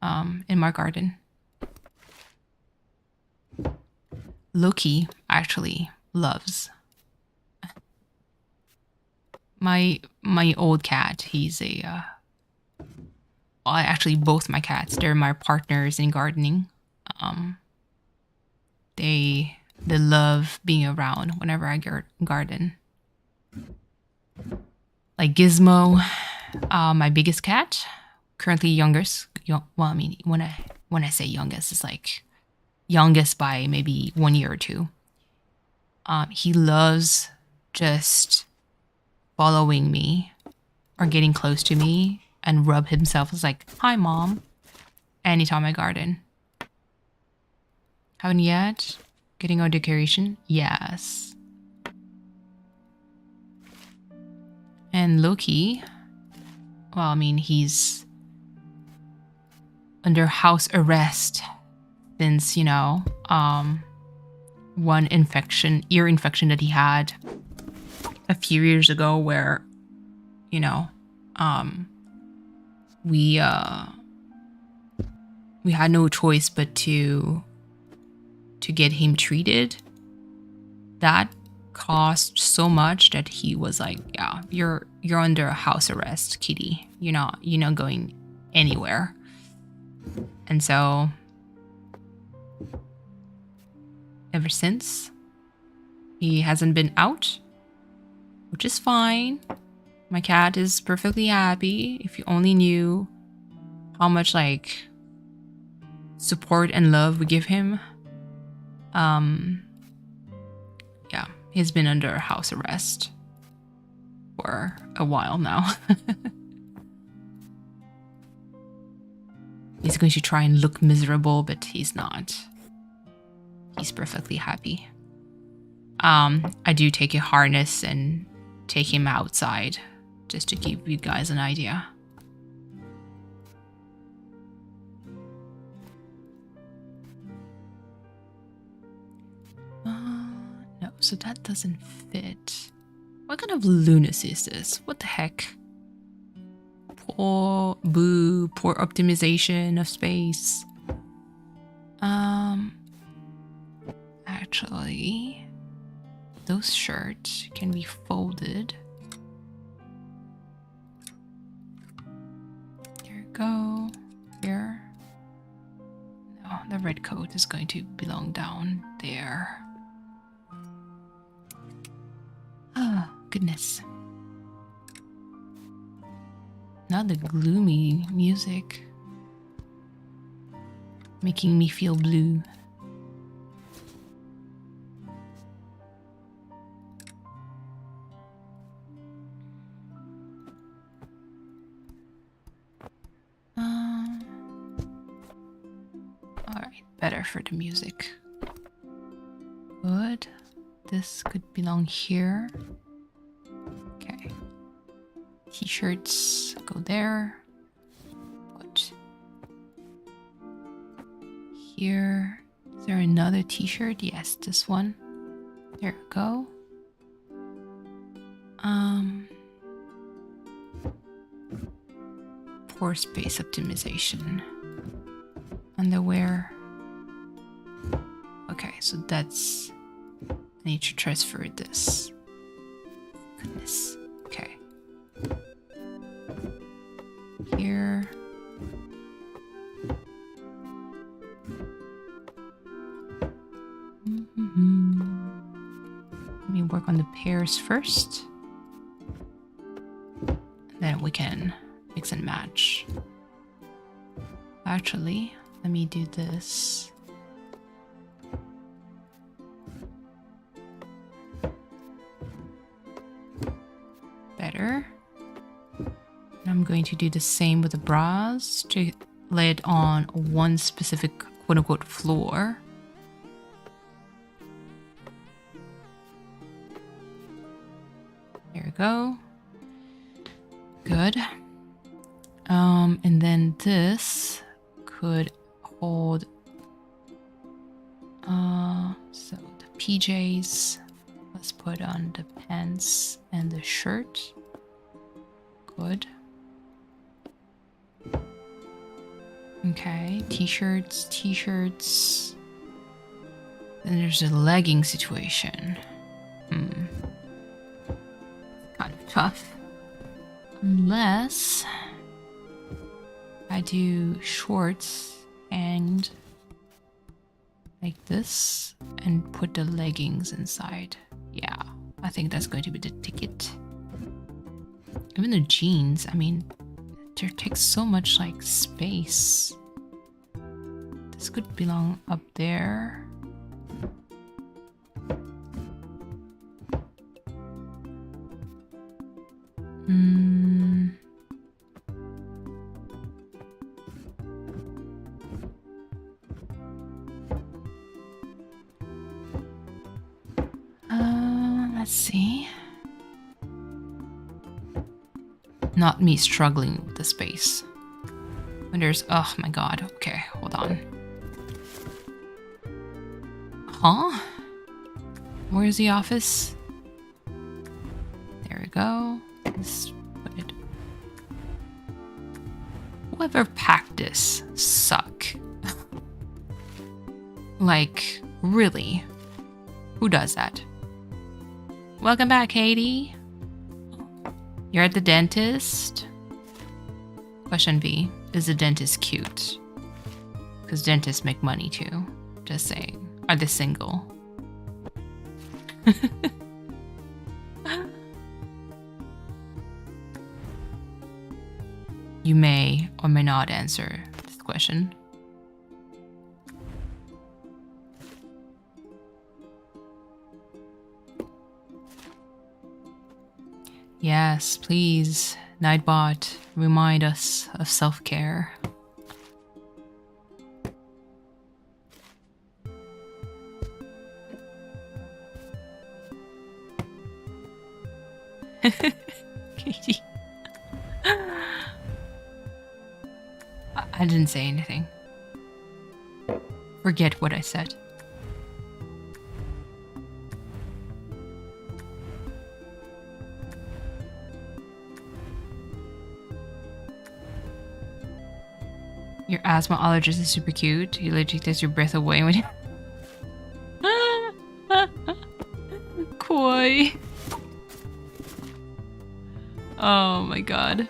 in my garden. Loki actually loves. My old cat, he's a... well, actually, both my cats, they're my partners in gardening. They love being around whenever I garden. Like Gizmo, my biggest cat, currently youngest. Well, I mean, when when I say youngest, it's like youngest by maybe 1 year or two. He loves just following me or getting close to me and rub himself. It's like, hi, mom. Anytime I garden. Haven't yet? Getting our decoration? Yes. And Loki, well, I mean, he's under house arrest since, you know, one ear infection that he had a few years ago where, you know, we had no choice but to get him treated. That cost so much that he was like, yeah, you're under a house arrest, kitty. You're not going anywhere. And so ever since, he hasn't been out, which is fine. My cat is perfectly happy. If you only knew how much like support and love we give him. Yeah, he's been under house arrest for a while now. He's going to try and look miserable, but he's not. He's perfectly happy. I do take a harness and take him outside just to give you guys an idea. No, so that doesn't fit. What kind of lunacy is this? What the heck? Poor optimization of space. Actually, those shirts can be folded. There you go. Here. No, the red coat is going to belong down there. Ah, goodness. Not the gloomy music. Making me feel blue. Alright, better for the music. Good. This could belong here. Okay. T-shirts go there. Put here. Is there another t-shirt? Yes, this one. There we go. Poor space optimization. Underwear. Okay, so that's... I need to transfer this. Goodness. Okay. Here. Let me work on the pairs first. Then we can mix and match. Actually, let me do this. Better. I'm going to do the same with the bras to lay it on one specific quote-unquote floor. There we go. Good. And then this could hold so the PJs. Let's put on the pants and the shirt. Good. Okay, t-shirts. Then there's a legging situation. Kind of tough. Unless I do shorts and like this and put the leggings inside. Yeah, I think that's going to be the ticket. Even the jeans, I mean, there takes so much like space. This could belong up there. Let's see. Not me struggling with the space. When there's, oh my god, okay, hold on. Huh? Where's the office? There we go. Let's put it. Whoever packed this suck. Like, really? Who does that? Welcome back, Katie. You're at the dentist? Question V. Is the dentist cute? Because dentists make money too. Just saying. Are they single? You may or may not answer this question. Yes, please, Nightbot, remind us of self-care. Katie. I didn't say anything. Forget what I said. Your asthma allergist is super cute. He literally takes your breath away when you... Koi. Oh my god.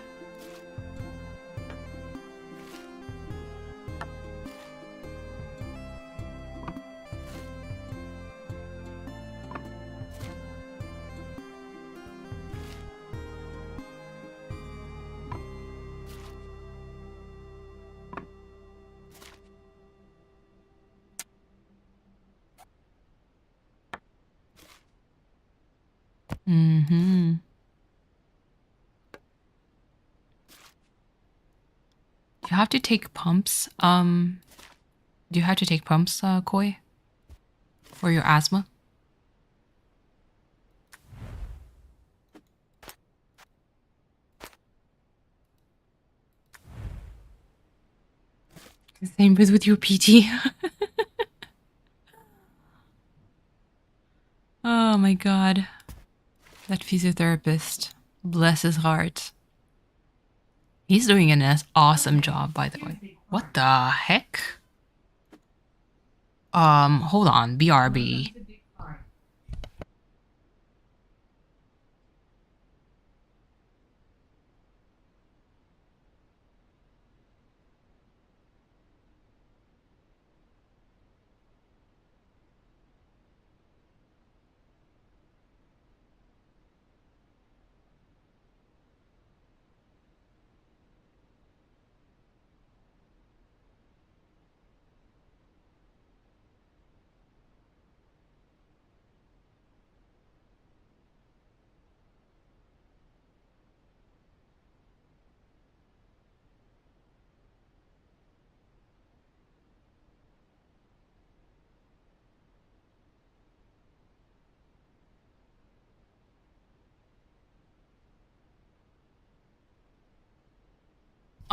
Mm-hmm. Do you have to take pumps? Do you have to take pumps, Koi? For your asthma? Same with your PT. Oh my god. That physiotherapist. Bless his heart. He's doing an awesome job, by the way. What the heck? Hold on. BRB.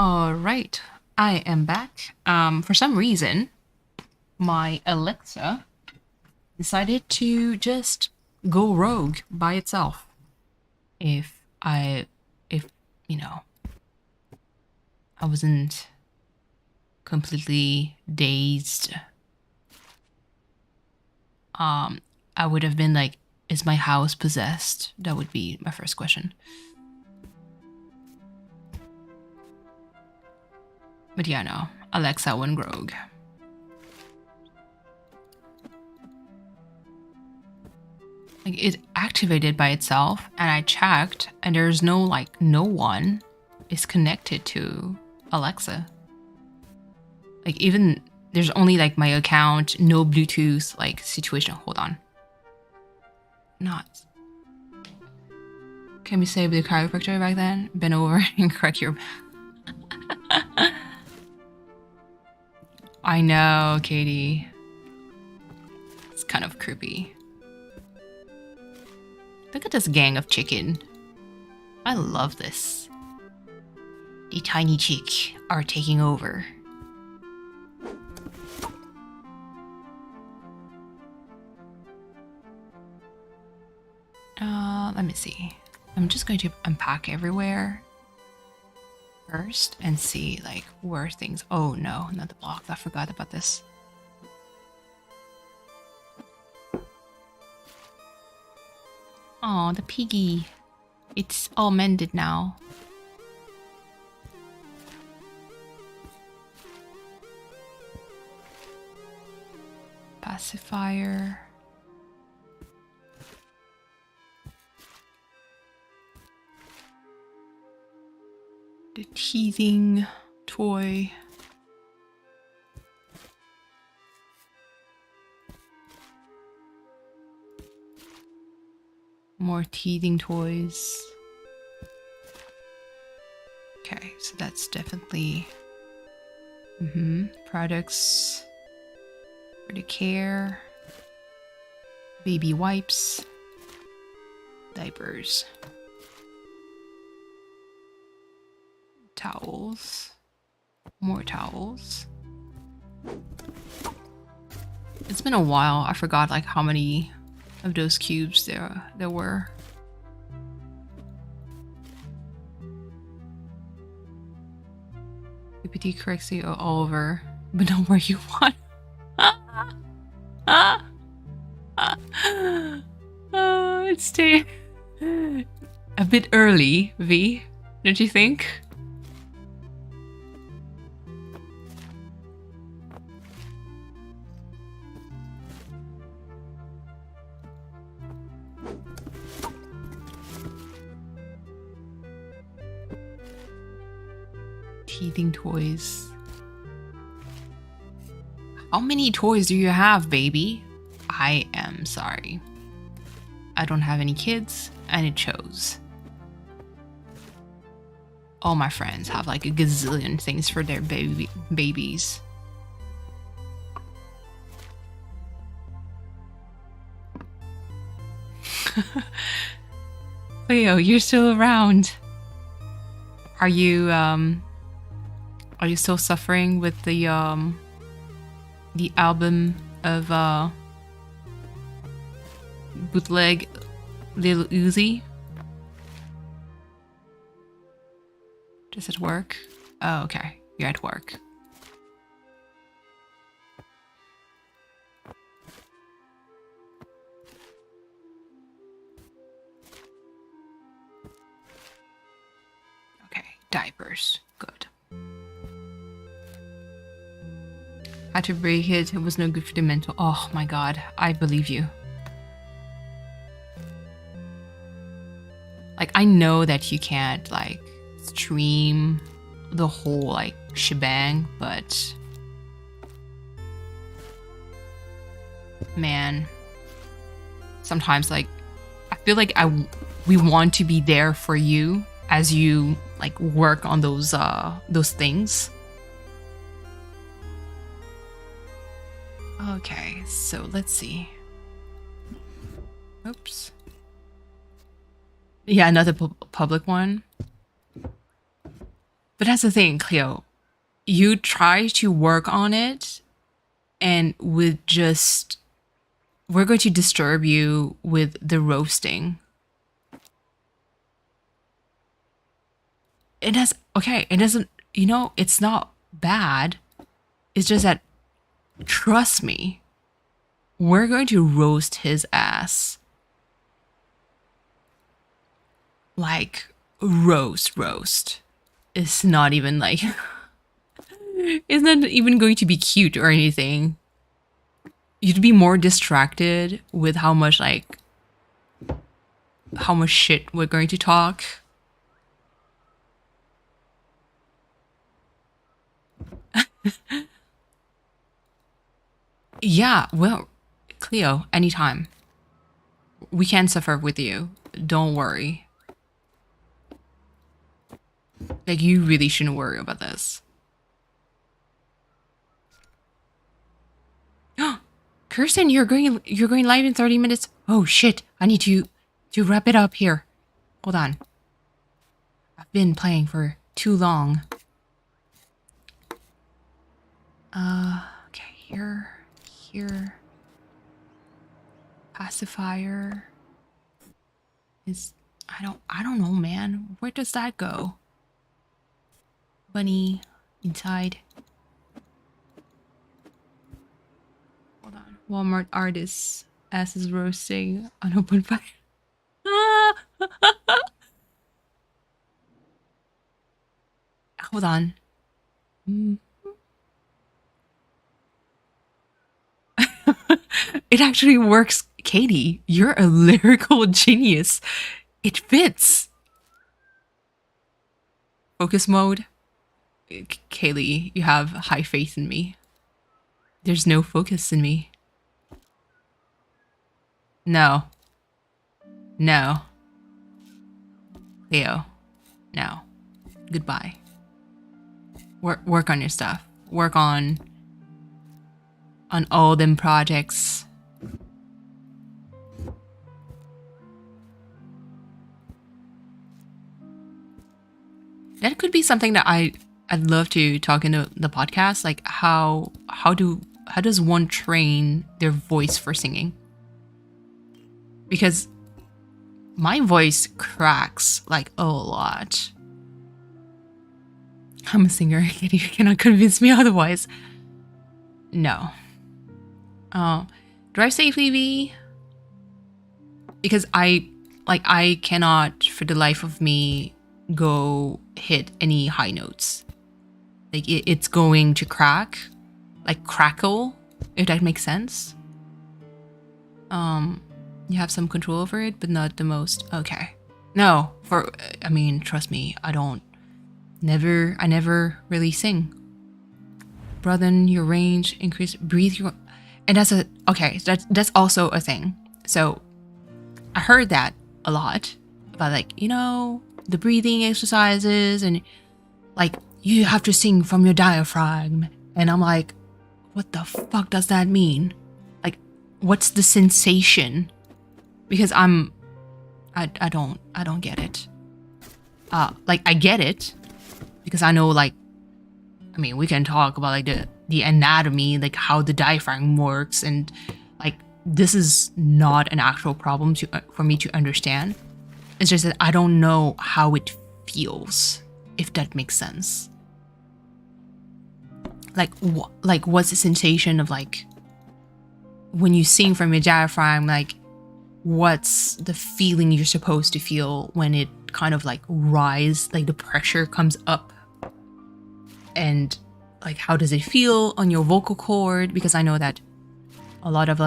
All right, I am back. For some reason, my Alexa decided to just go rogue by itself. If you know, I wasn't completely dazed, I would have been like, is my house possessed? That would be my first question. But yeah, no, Alexa went rogue. Like, it activated by itself, and I checked, and there's no, like, no one is connected to Alexa. Like, even There's only like my account, no Bluetooth like situation. Hold on. Not. Can we save the chiropractor back then? Bend over and correct your. I know, Katie. It's kind of creepy. Look at this gang of chicken. I love this. The tiny chick are taking over. Let me see. I'm just going to unpack everywhere first and see like where things. Oh no, not the block. I forgot about this. Oh, the piggy. It's all mended now. Pacifier. The teething toy. More teething toys. Okay, so that's definitely products for the care. Baby wipes. Diapers. Towels. More towels. It's been a while. I forgot like how many of those cubes there were. PPT corrects you all over, but not where you want. It's a bit early, V. Don't you think? Teething toys. How many toys do you have, baby? I am sorry. I don't have any kids, and it shows. All my friends have like a gazillion things for their babies. Leo, you're still around. Are you still suffering with the album of bootleg Lil Uzi? Does it work? Oh, okay. You're at work. Okay, diapers. Good. Had to break it. It was no good for the mental. Oh my god, I believe you. Like, I know that you can't, like, stream the whole, like, shebang, but... man. Sometimes, like, I feel like we want to be there for you as you, like, work on those things. Okay, so let's see. Oops. Yeah, another public one. But that's the thing, Cleo. You try to work on it, and with just... we're going to disturb you with the roasting. It does... okay, it doesn't... you know, it's not bad. It's just that... trust me. We're going to roast his ass. Like, roast. It's not even like... it's not even going to be cute or anything. You'd be more distracted with how much, like... how much shit we're going to talk. Yeah, well, Cleo, anytime. We can suffer with you. Don't worry. Like, you really shouldn't worry about this. Kirsten, you're going live in 30 minutes. Oh shit, I need to wrap it up here. Hold on. I've been playing for too long. Okay, here. Pacifier is I don't know, man. Where does that go? Bunny inside. Hold on. Walmart artist ass is roasting on open fire. Hold on. It actually works, Katie. You're a lyrical genius. It fits. Focus mode. Kaylee, you have high faith in me. There's no focus in me. No. No. Leo. No. Goodbye. Work on your stuff. Work on all them projects. That could be something that I'd love to talk in the podcast. Like how does one train their voice for singing? Because my voice cracks like a lot. I'm a singer. You cannot convince me otherwise. No. Drive safely, V. Because I cannot for the life of me go hit any high notes. Like it's going to crack, like crackle, if that makes sense. You have some control over it, but not the most. Okay. No, trust me, I never really sing. Broaden your range, increase, breathe your, and that's also a thing. So I heard that a lot about the breathing exercises and like you have to sing from your diaphragm, and I'm like, what the fuck does that mean? Like, what's the sensation? Because I don't get it. I get it because I know we can talk about like the anatomy, like how the diaphragm works, and like this is not an actual problem for me to understand. It's just that I don't know how it feels, if that makes sense. Like what's the sensation of like when you sing from your diaphragm? Like, what's the feeling you're supposed to feel when it kind of like rise, like the pressure comes up, and like how does it feel on your vocal cord? Because I know that a lot of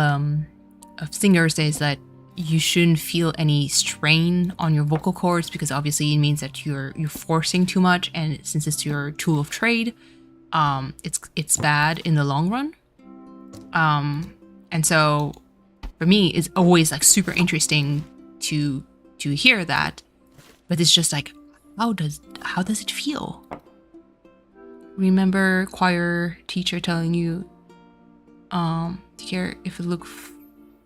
singers says that you shouldn't feel any strain on your vocal cords because obviously it means that you're forcing too much, and since it's your tool of trade, it's bad in the long run. And so for me, it's always like super interesting to hear that, but it's just like, how does it feel? Remember choir teacher telling you to care if it look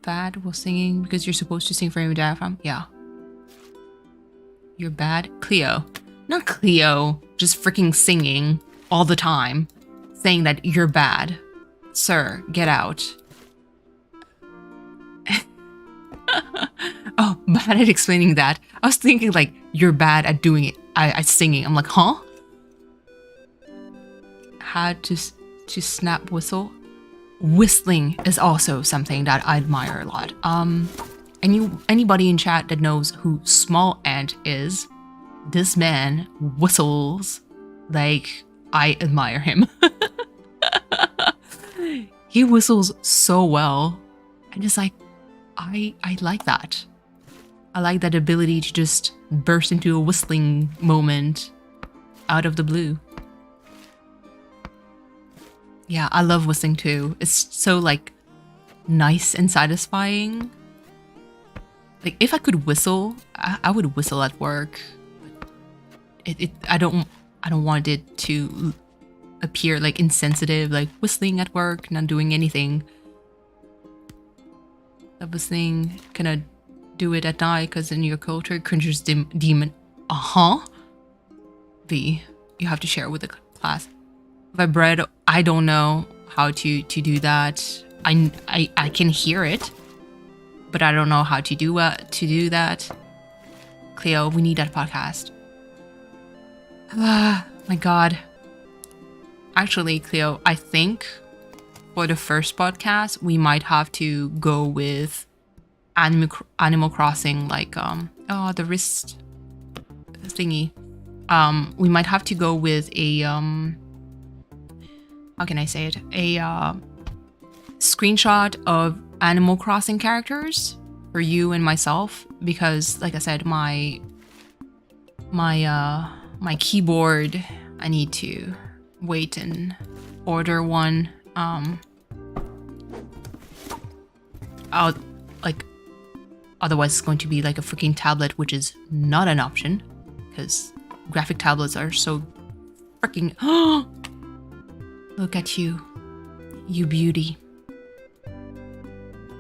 bad while singing because you're supposed to sing from your diaphragm? Yeah. You're bad? Cleo. Not Cleo, just freaking singing all the time, saying that you're bad. Sir, get out. Oh, bad at explaining that. I was thinking like you're bad at doing it. At singing. I'm like, huh? Had to snap whistle. Whistling is also something that I admire a lot. Anybody in chat that knows who Small Ant is, this man whistles like I admire him. He whistles so well. And just like, I like that. I like that ability to just burst into a whistling moment out of the blue. Yeah, I love whistling too. It's so like nice and satisfying. Like if I could whistle, I would whistle at work. I don't want it to appear like insensitive, like whistling at work, not doing anything. That whistling, kind of do it at night because in your culture, conjures demon. V, you have to share with the class. Vibred, I don't know how to do that. I can hear it, but I don't know how to do that. Cleo, we need that podcast. Ah, my God. Actually, Cleo, I think for the first podcast, we might have to go with Animal Crossing, like the wrist thingy. We might have to go with a how can I say it? A screenshot of Animal Crossing characters for you and myself, because like I said, my keyboard, I need to wait and order one. Otherwise it's going to be like a freaking tablet, which is not an option because graphic tablets are so freaking. Look at you, you beauty.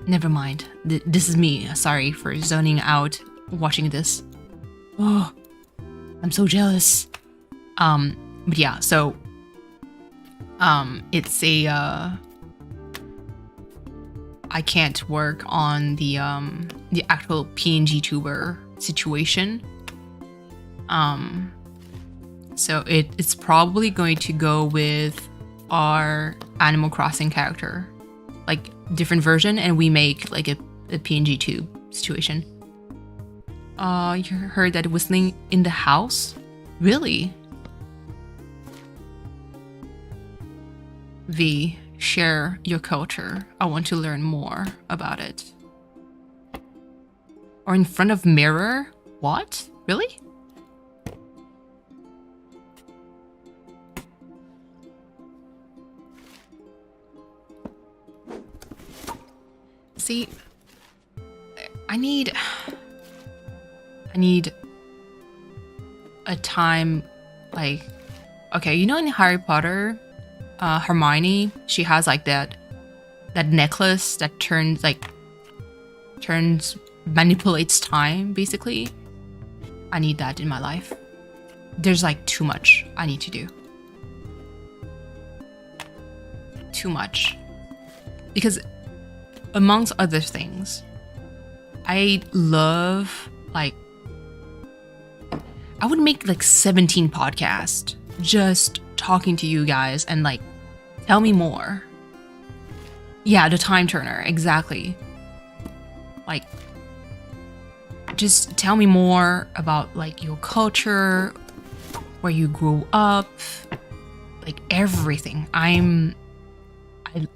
Never mind. This is me. Sorry for zoning out watching this. Oh, I'm so jealous. But yeah, so it's a I can't work on the actual PNGTuber situation. So it's probably going to go with our Animal Crossing character, like different version, and we make like a PNGTube situation. You heard that whistling in the house? Really? V, share your culture. I want to learn more about it. Or in front of mirror? What? Really? See, I need a time, like, okay, you know in Harry Potter, Hermione, she has like that necklace that manipulates time, basically. I need that in my life. There's like too much I need to do. Too much. Because amongst other things, I love, like, I would make like 17 podcasts just talking to you guys and like, tell me more. Yeah, the time turner, exactly. Like, just tell me more about like your culture, where you grew up, like everything. I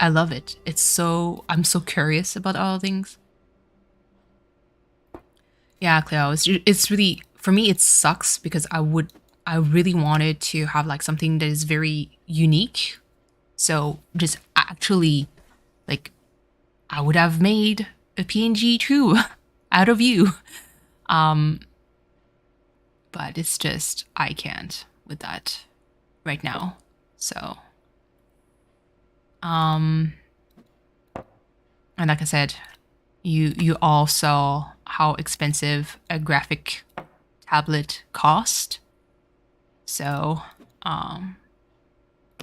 love it. I'm so curious about all things. Yeah, Cleo, it's really, for me, it sucks because I really wanted to have like something that is very unique. So just actually, like, I would have made a PNG too out of you. But it's just, I can't with that right now. So, and like I said, you all saw how expensive a graphic tablet cost. So,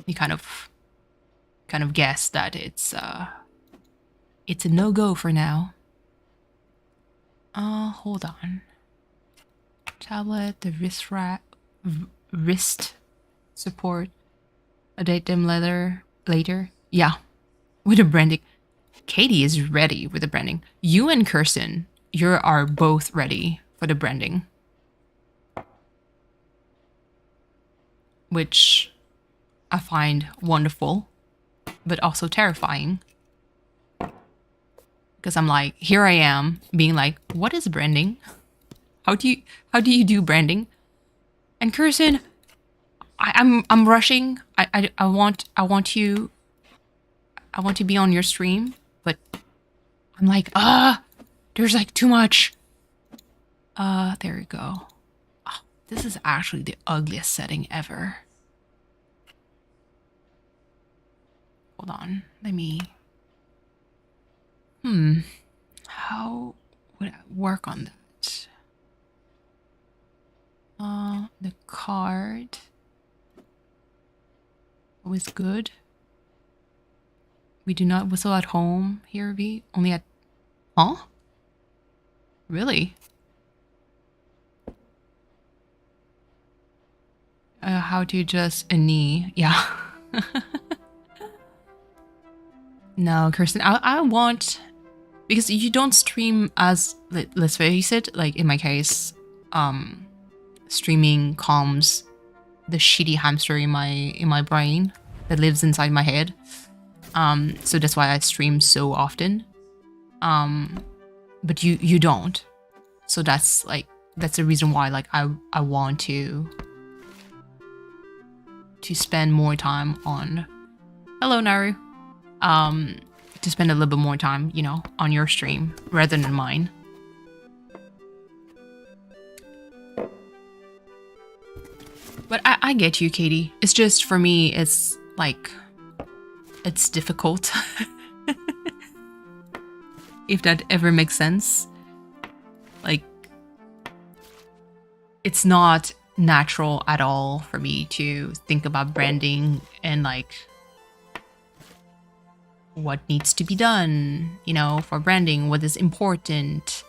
you kind of guess that it's a no-go for now. Hold on. Tablet, the wrist support. Update them later. Yeah, with the branding. Katie is ready with the branding. You and Kirsten, you are both ready for the branding. Which I find wonderful, but also terrifying. Because I'm like, here I am being like, what is branding? How do you do branding? And Kirsten, I'm rushing. I want to be on your stream, but I'm like, there's like too much. There you go. Oh, this is actually the ugliest setting ever. Hold on, let me... How would I work on that? The card. Always good. We do not whistle at home here, V. Only at... Huh? Really? How to adjust a knee. Yeah. No, Kirsten, I want... Because you don't stream as... Let's face it, like in my case, streaming calms the shitty hamster in my brain that lives inside my head. So that's why I stream so often. But you don't. So that's the reason why like I want to spend more time on... Hello, Naru. To spend a little bit more time, you know, on your stream rather than mine. But I get you, Katie. It's just, for me, it's like, it's difficult. If that ever makes sense. Like, it's not natural at all for me to think about branding and like what needs to be done, you know, for branding, what is important.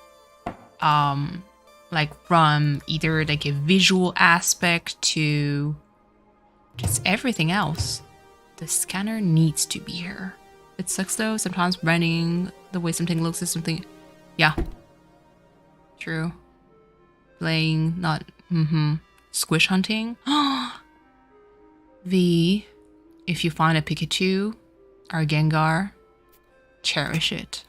Like from either like a visual aspect to just everything else. The scanner needs to be here. It sucks though, sometimes branding, the way something looks is something... Yeah. True. Playing, not... Squish hunting. V, if you find a Pikachu or a Gengar, cherish it.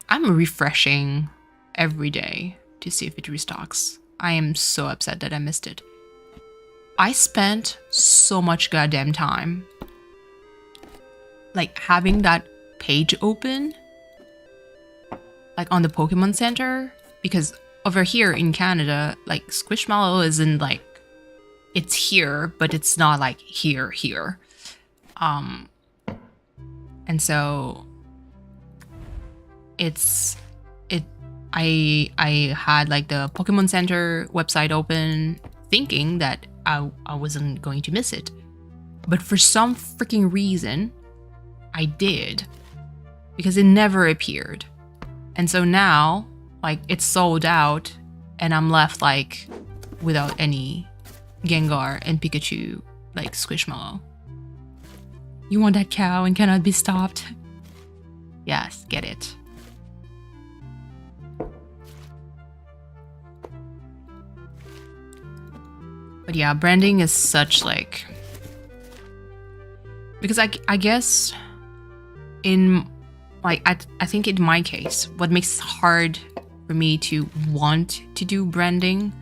I'm refreshing every day to see if it restocks. I am so upset that I missed it. I spent so much goddamn time like having that page open like on the Pokemon Center, because over here in Canada, like Squishmallow isn't like, it's here, but it's not like here. And so I had like the Pokemon Center website open thinking that I wasn't going to miss it. But for some freaking reason, I did. Because it never appeared. And so now, like, it's sold out and I'm left like without any Gengar and Pikachu, like Squishmallow. You want that cow and cannot be stopped? Yes, get it. But yeah, branding is such like... Because I guess in like, I think in my case, what makes it hard for me to want to do branding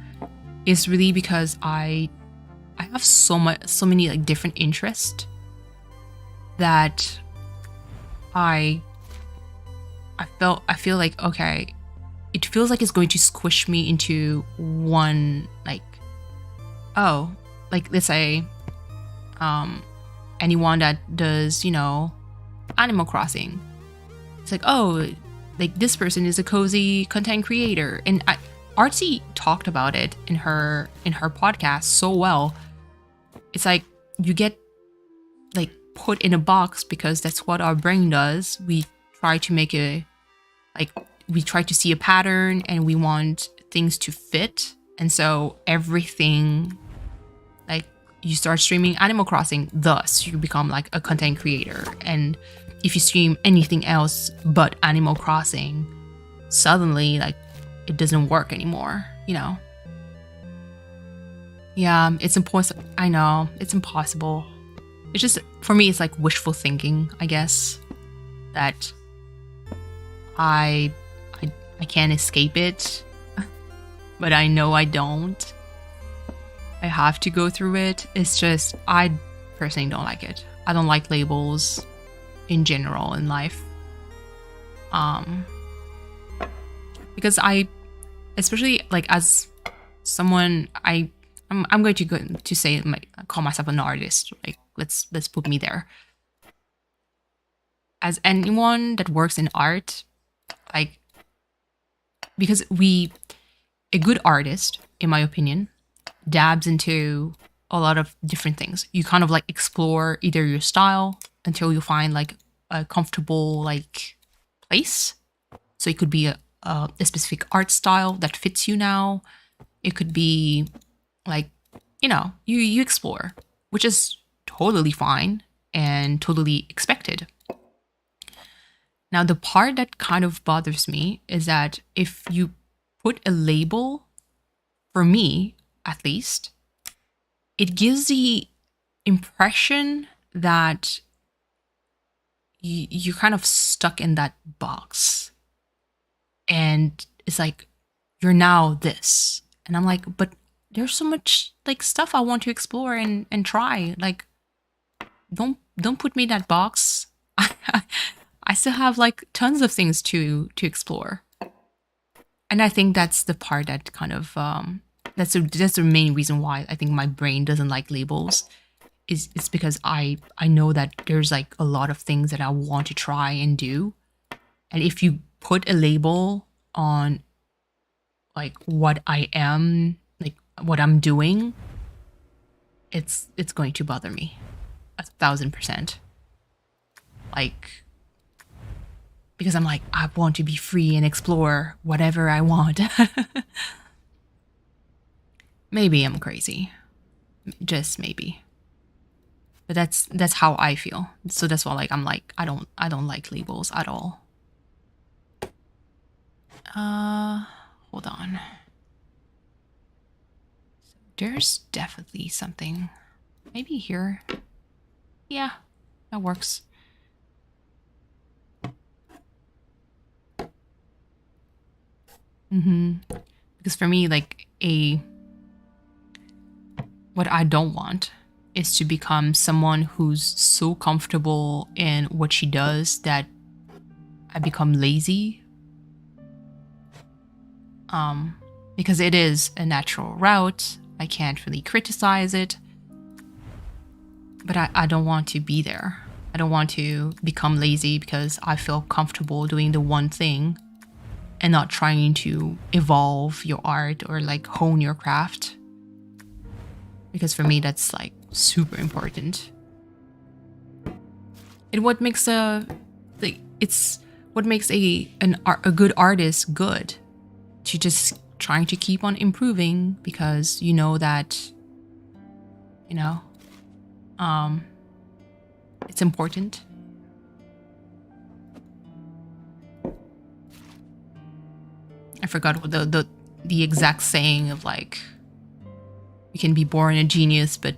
is really because I have so many like different interests that I feel like, okay, it feels like it's going to squish me into one, like, oh, like let's say anyone that does, you know, Animal Crossing. It's like, oh, like this person is a cozy content creator. And Artsy talked about it in her podcast so well. It's like you get like put in a box because that's what our brain does. We try to make we try to see a pattern and we want things to fit. And so everything, like you start streaming Animal Crossing, thus you become like a content creator. And if you stream anything else but Animal Crossing, suddenly like it doesn't work anymore, you know? Yeah, it's impossible. I know, it's impossible. It's just, for me, it's like wishful thinking, I guess, that I can't escape it, but I know I don't. I have to go through it. It's just, I personally don't like it. I don't like labels in general in life. Because I, especially like as someone, I'm going to say call myself an artist. Like let's put me there. As anyone that works in art, like because a good artist, in my opinion, dabs into a lot of different things. You kind of like explore either your style until you find like a comfortable like place. So it could be a specific art style that fits you now. It could be like, you explore, which is totally fine and totally expected. Now, the part that kind of bothers me is that if you put a label, for me at least, it gives the impression that you're kind of stuck in that box. And it's like, you're now this. And I'm like, but there's so much like stuff I want to explore and try. Like, don't put me in that box. I still have like tons of things to explore. And I think that's the part that kind of that's the main reason why I think my brain doesn't like labels. It's because I know that there's like a lot of things that I want to try and do. And if you put a label on like what I am, like what I'm doing, it's going to bother me 1,000%. Like, because I'm like, I want to be free and explore whatever I want. Maybe I'm crazy. Just maybe. But that's how I feel. So that's why like I'm like, I don't like labels at all. Hold on. So there's definitely something. Maybe here. Yeah, that works. Because for me, like what I don't want is to become someone who's so comfortable in what she does that I become lazy. Because it is a natural route. I can't really criticize it. But I don't want to be there. I don't want to become lazy because I feel comfortable doing the one thing and not trying to evolve your art or like hone your craft. Because for me, that's like super important. And what makes what makes a good artist good. To just trying to keep on improving because you know that, it's important. I forgot what the exact saying of like, you can be born a genius, but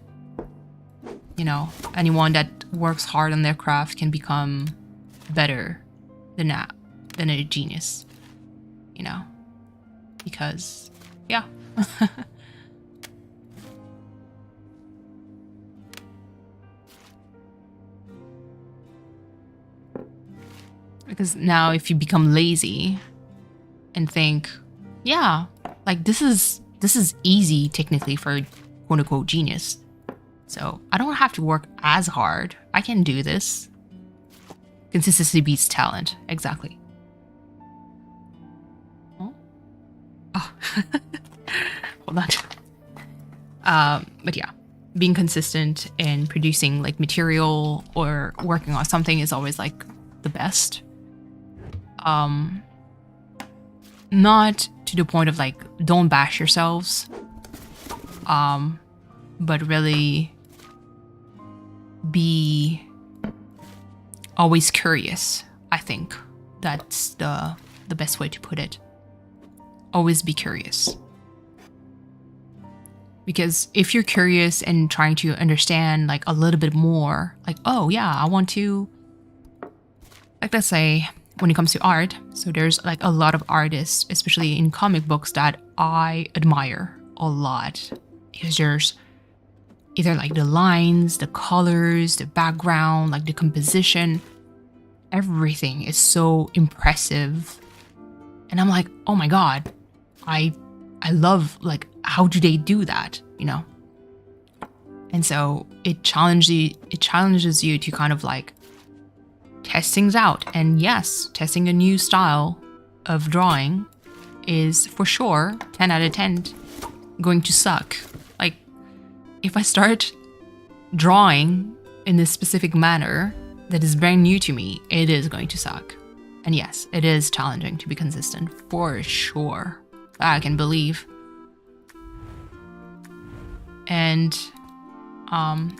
anyone that works hard on their craft can become better than a genius. Because yeah. Because now if you become lazy and think, yeah, like this is easy technically for a quote unquote genius. So I don't have to work as hard. I can do this. Consistency beats talent. Exactly. Oh. Hold on. But yeah, being consistent and producing like material or working on something is always like the best. Not to the point of like, don't bash yourselves. But really be always curious. I think that's the best way to put it. Always be curious. Because if you're curious and trying to understand like a little bit more, like, oh yeah, I want to, like, let's say when it comes to art, so there's like a lot of artists, especially in comic books, that I admire a lot. Because there's either like the lines, the colors, the background, like the composition. everything is so impressive. And I'm like, oh my God, I love, like, how do they do that, you know? And so it challenges you to kind of like test things out. And yes, testing a new style of drawing is for sure 10 out of 10 going to suck. Like, if I start drawing in this specific manner that is brand new to me, it is going to suck. And yes, it is challenging to be consistent for sure. I can believe. And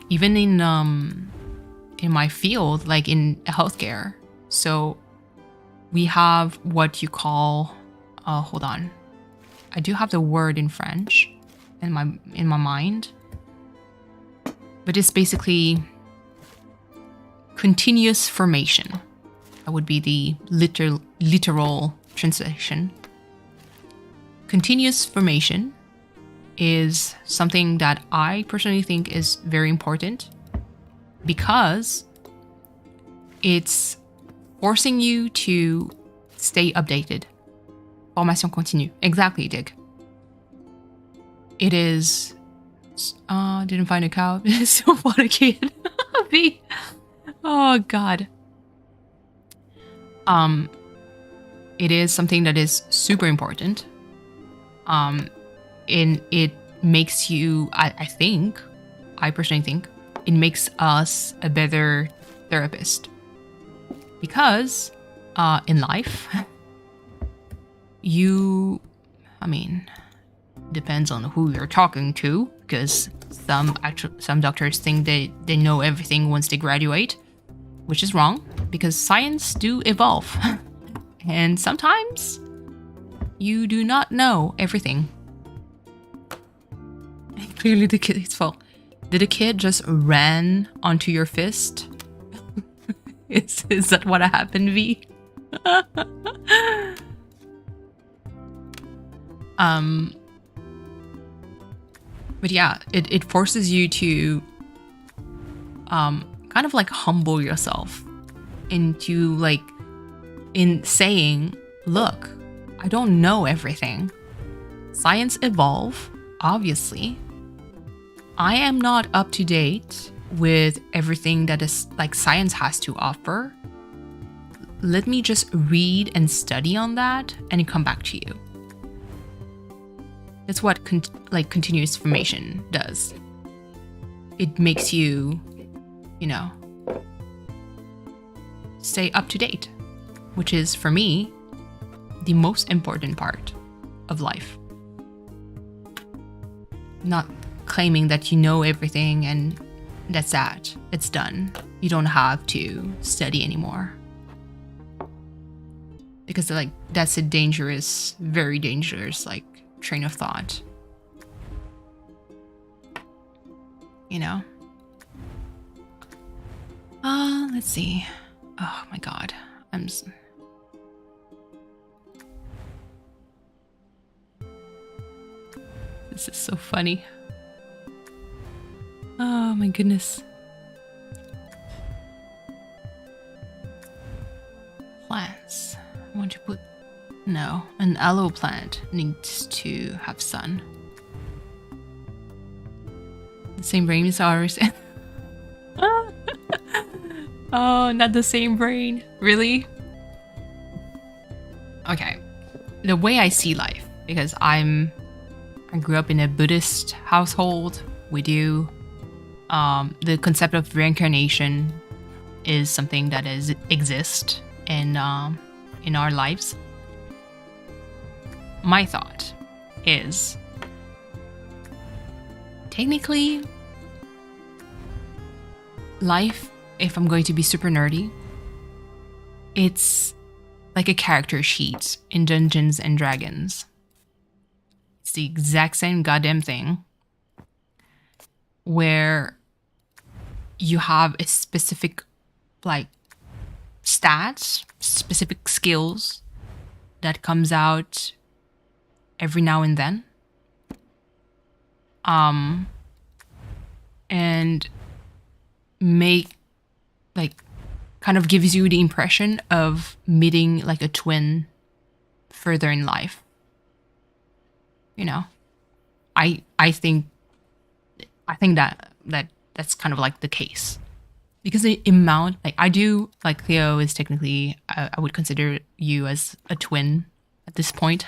even in my field, like in healthcare, so we have what you call hold on, I do have the word in French in my mind, but it's basically continuous formation. That would be the literal translation. Continuous formation is something that I personally think is very important because it's forcing you to stay updated. Formation continue. Exactly, Dig. It is... didn't find a cow. Still want a kid. Oh, God. It is something that is super important. And it makes you, I personally think, it makes us a better therapist. Because in life, depends on who you're talking to, because some doctors think they know everything once they graduate, which is wrong, because science do evolve. And sometimes you do not know everything. Clearly the kid's fault. Did a kid just ran onto your fist? Is that what happened, V? But yeah, it forces you to kind of like humble yourself into like in saying, look, I don't know everything. Science evolve, obviously. I am not up to date with everything that is like science has to offer. Let me just read and study on that and come back to you. That's what continuous formation does. It makes you, stay up to date, which is, for me, the most important part of life. Not claiming that you know everything and that's that. It's done. You don't have to study anymore. Because that's a dangerous, very dangerous train of thought. Let's see. Oh my God. This is so funny. Oh my goodness. Plants. I want to put... No, an aloe plant needs to have sun. The same brain as ours. Oh, not the same brain. Really? Okay. The way I see life, because I grew up in a Buddhist household. We do. The concept of reincarnation is something that exists in our lives. My thought is, technically, life, if I'm going to be super nerdy, it's like a character sheet in Dungeons and Dragons. It's the exact same goddamn thing, where you have a specific stats, specific skills that comes out every now and then. And make kind of gives you the impression of meeting like a twin further in life. You know, I think that's kind of like the case, because the amount, like, I do, like, Theo is technically, I would consider you as a twin at this point.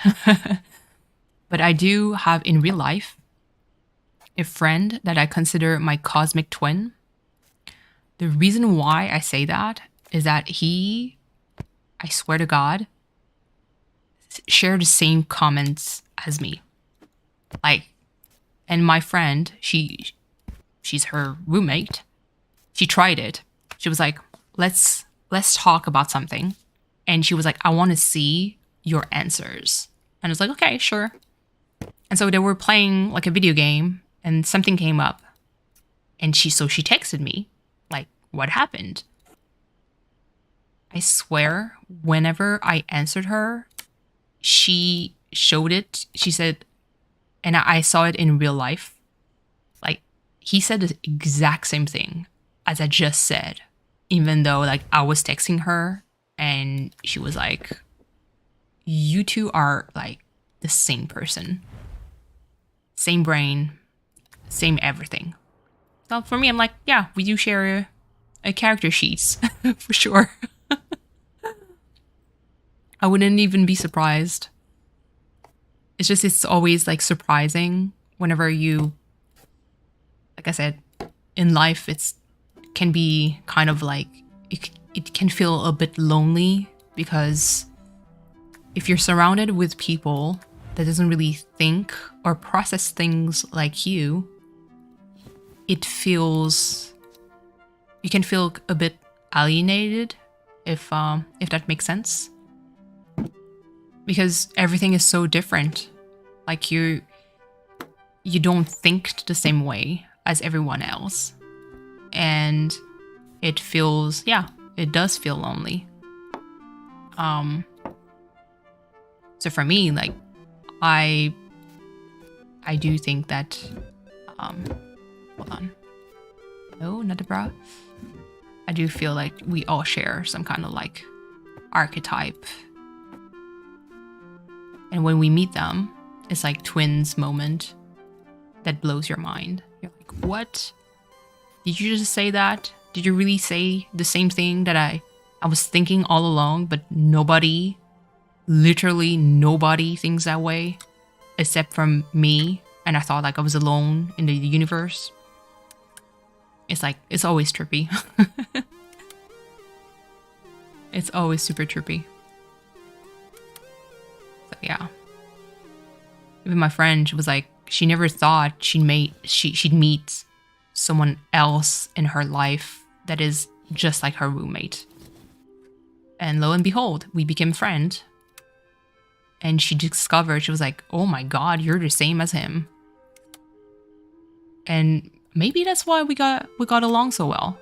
But I do have in real life a friend that I consider my cosmic twin. The reason why I say that is that he, I swear to God, share the same comments as me. Like, and my friend, she's her roommate. She tried it. She was like, let's talk about something. And she was like, I want to see your answers. And I was like, okay, sure. And so they were playing like a video game and something came up. And she texted me, like, what happened? I swear, whenever I answered her, she showed it. She said, and I saw it in real life. Like, he said the exact same thing as I just said, even though, like, I was texting her and she was like, you two are like the same person, same brain, same everything. So for me, I'm like, yeah, we do share a character sheets for sure. I wouldn't even be surprised. It's just, it's always like surprising whenever you, like I said, in life, can be kind of like, it can feel a bit lonely, because if you're surrounded with people that doesn't really think or process things like you, you can feel a bit alienated, if that makes sense. Because everything is so different. Like, you don't think the same way as everyone else. And it does feel lonely. So for me, like, I do think that, hold on. No, not the bra. I do feel like we all share some kind of like archetype. And when we meet them, it's like twins moment that blows your mind. You're like, what? Did you just say that? Did you really say the same thing that I was thinking all along, but literally nobody thinks that way except from me, and I thought like I was alone in the universe? It's like, it's always trippy. It's always super trippy. So yeah. Even my friend, she was like, she never thought she'd meet someone else in her life that is just like her roommate. And lo and behold, we became friends. And she discovered, she was like, oh my God, you're the same as him. And maybe that's why we got along so well.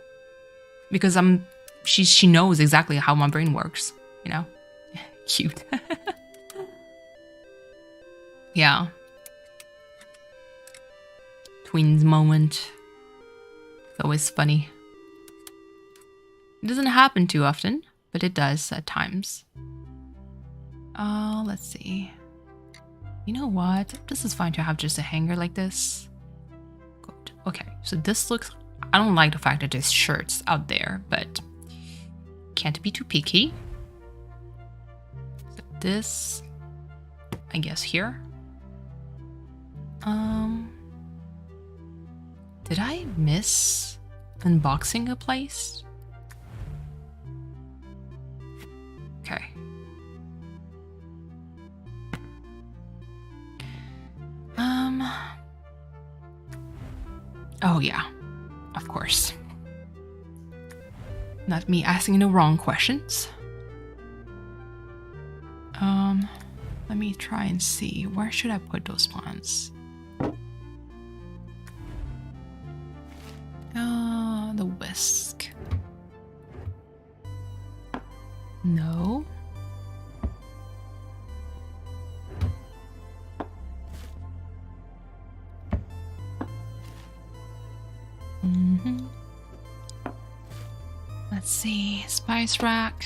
Because she knows exactly how my brain works, you know? Cute. Yeah. Twins moment. It's always funny. It doesn't happen too often, but it does at times. Let's see. You know what? This is fine to have just a hanger like this. Good. Okay, so this looks... I don't like the fact that there's shirts out there, but can't be too picky. So this, I guess, here. Did I miss unboxing a place? Okay. Oh yeah, of course. Not me asking the wrong questions. Let me try and see. Where should I put those plants? The whisk. No. Let's see, spice rack.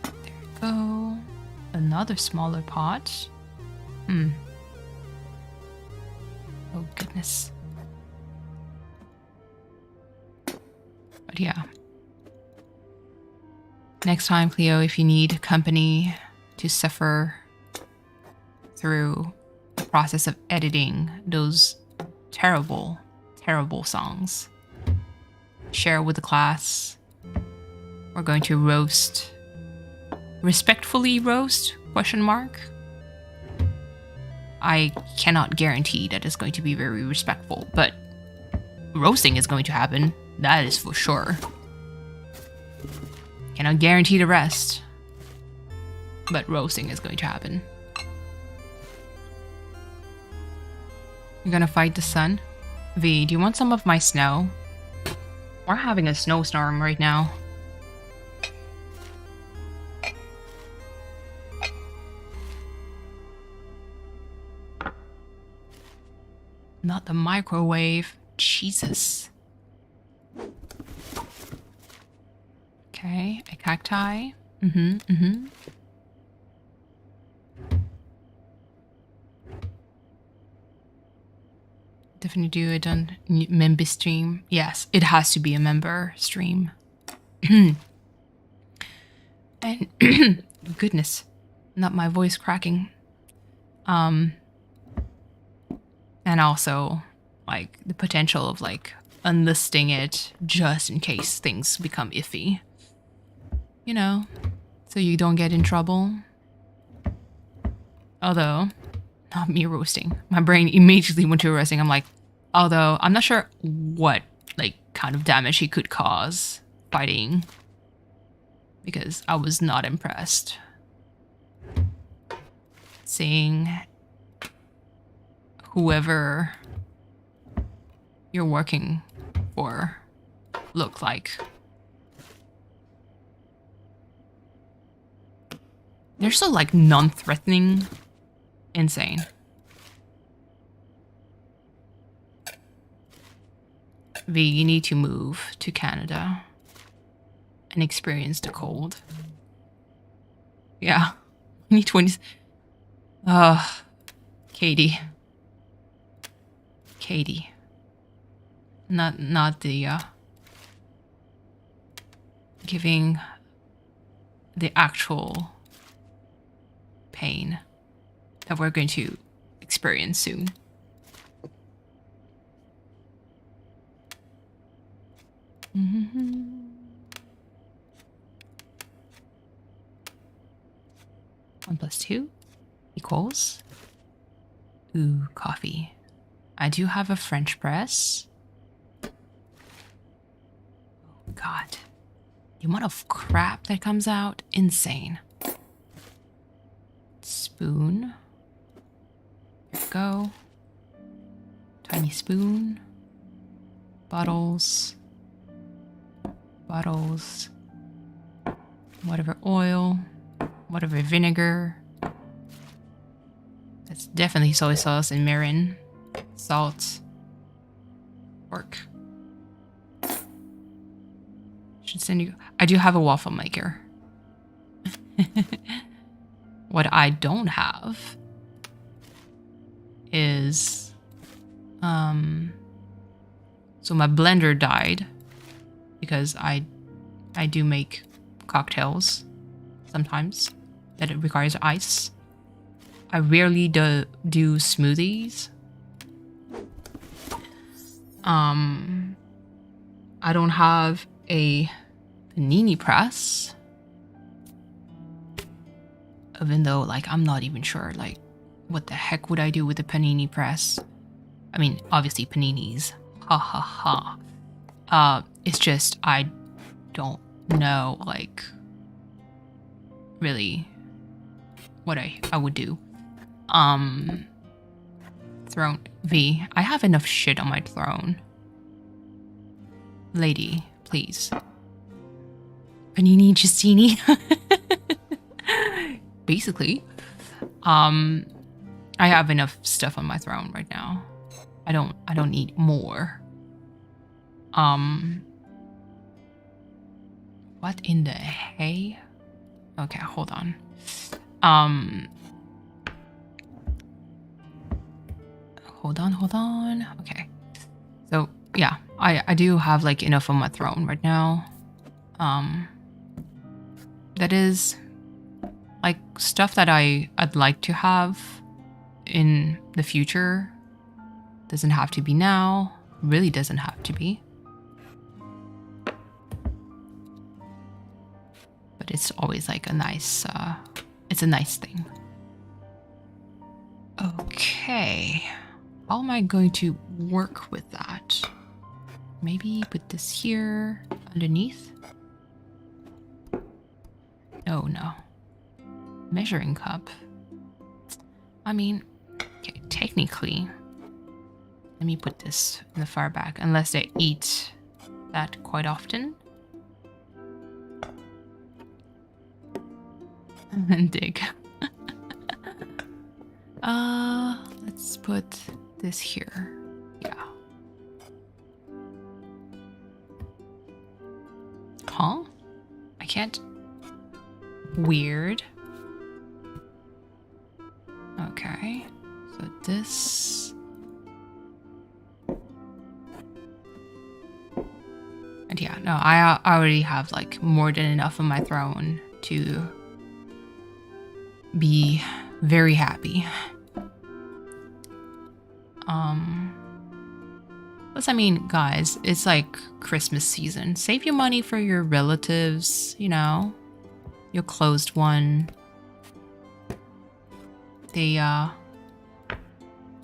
There we go. Another smaller pot. Oh goodness. But yeah. Next time, Cleo, if you need company to suffer through the process of editing those terrible, terrible songs, share with the class. We're going to roast. Respectfully roast? Question mark. I cannot guarantee that it's going to be very respectful, but roasting is going to happen. That is for sure. Cannot guarantee the rest, but roasting is going to happen. You're gonna fight the sun? V, do you want some of my snow? We're having a snowstorm right now. Not the microwave. Jesus. Okay, a cacti. Definitely do it on member stream. Yes, it has to be a member stream. And goodness, not my voice cracking. And also like the potential of like unlisting it just in case things become iffy. You know, so you don't get in trouble. Although, not me roasting. My brain immediately went to roasting. I'm like, although I'm not sure what like kind of damage he could cause fighting, because I was not impressed seeing whoever you're working for look like. They're so like non-threatening. Insane. V, you need to move to Canada and experience the cold. Yeah. You need 20. Katie. Katie. Not the giving the actual pain that we're going to experience soon. One plus two equals. Ooh, coffee. I do have a French press. Oh, God. The amount of crap that comes out, insane. Spoon. There we go. Tiny spoon. Bottles. Bottles. Whatever oil. Whatever vinegar. That's definitely soy sauce and mirin. Salt. Pork. Should send you. I do have a waffle maker. What I don't have is so my blender died because I do make cocktails sometimes that it requires ice. I rarely do smoothies. I don't have a panini press. Even though, like, I'm not even sure, like, what the heck would I do with a panini press? I mean, obviously paninis. Ha ha ha. It's just, I don't know, like, really what I would do. Throne. V, I have enough shit on my throne. Lady, please. Panini Justini. Basically. I have enough stuff on my throne right now. I don't need more. What in the hay? Okay, hold on. Hold on. Okay. So yeah, I do have like enough on my throne right now. That is like stuff that I'd like to have in the future. Doesn't have to be now. Really doesn't have to be. But it's always like a nice it's a nice thing. Okay. How am I going to work with that? Maybe put this here underneath? No. Measuring cup. I mean, okay, technically, let me put this in the far back, unless they eat that quite often. And dig. Let's put this here. Yeah. Huh? I can't. Weird. Okay. So this. And yeah, no, I already have like more than enough on my throne to be very happy. Plus, I mean, guys, it's like Christmas season. Save your money for your relatives, you know, your closed one. They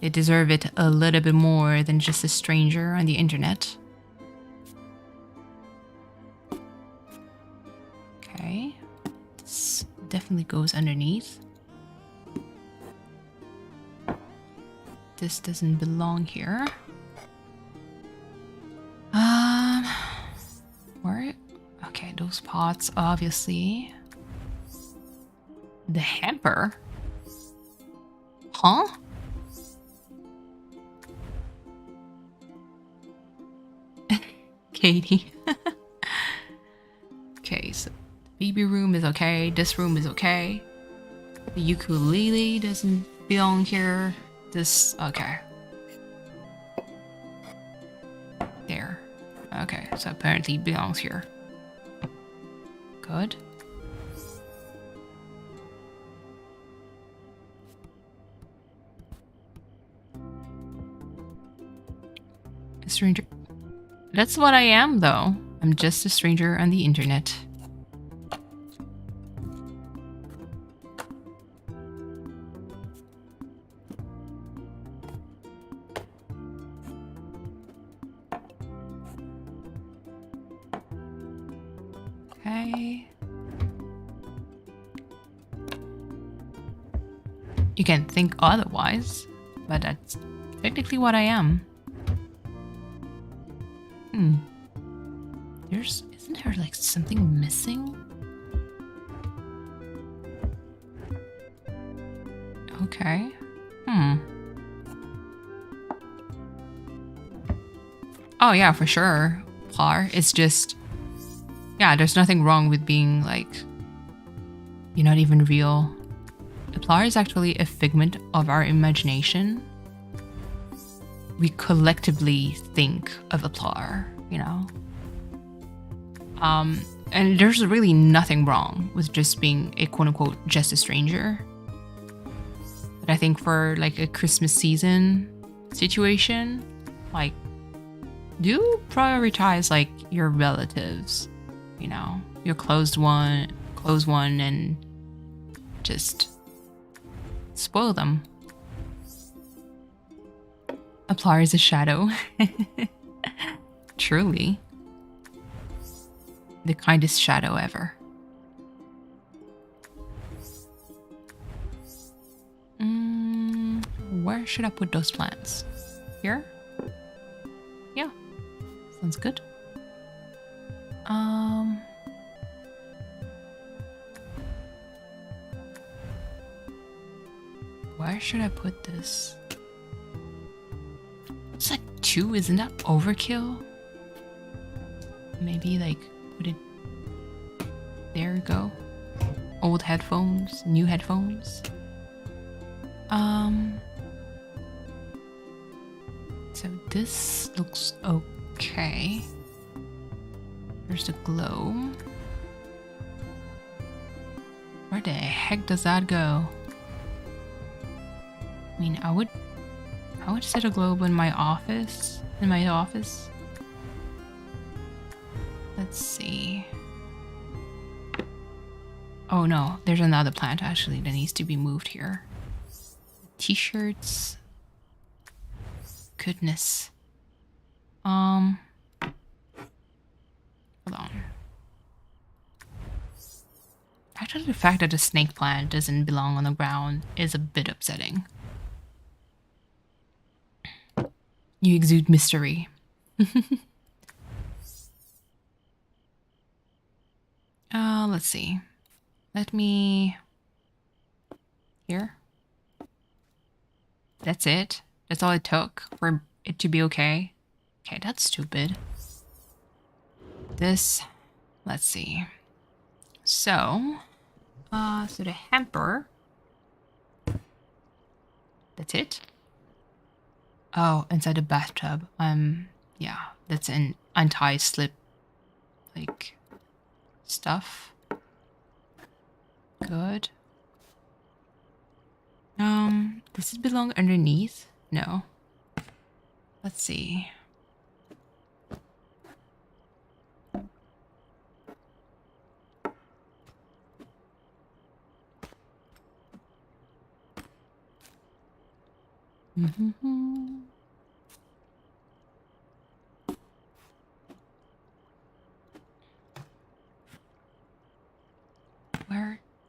deserve it a little bit more than just a stranger on the internet. Okay, this definitely goes underneath. This doesn't belong here. Where? Okay, those pots, obviously. The hamper? Huh? Katie. Okay, so the baby room is okay. This room is okay. The ukulele doesn't belong here. This, okay. There. Okay, so apparently it belongs here. Good. A stranger. That's what I am, though. I'm just a stranger on the internet. Okay. You can think otherwise, but that's technically what I am. Isn't there like something missing? Okay. Oh yeah, for sure. Par. It's just, yeah, there's nothing wrong with being like, you're not even real. Plar is actually a figment of our imagination. We collectively think of a Plar, you know? And there's really nothing wrong with just being a quote-unquote just a stranger. But I think for like a Christmas season situation, like, do prioritize like your relatives, you know, your close one, and just spoil them. Apply is a shadow. Truly. The kindest shadow ever. Where should I put those plants? Here? Yeah. Sounds good. Where should I put this? It's like 2, isn't that overkill? Maybe like put it, there we go. Old headphones, new headphones. So this looks okay. There's the glow. Where the heck does that go? I mean, I would set a globe in my office. Let's see. Oh no, there's another plant actually that needs to be moved here. T-shirts. Goodness. Hold on. Actually, the fact that the snake plant doesn't belong on the ground is a bit upsetting. You exude mystery. Let's see. Let me... Here. That's it. That's all it took for it to be okay. Okay, that's stupid. This... Let's see. So the hamper. That's it. Oh, inside the bathtub. Yeah, that's an anti-slip, like, stuff. Good. Does it belong underneath? No. Let's see.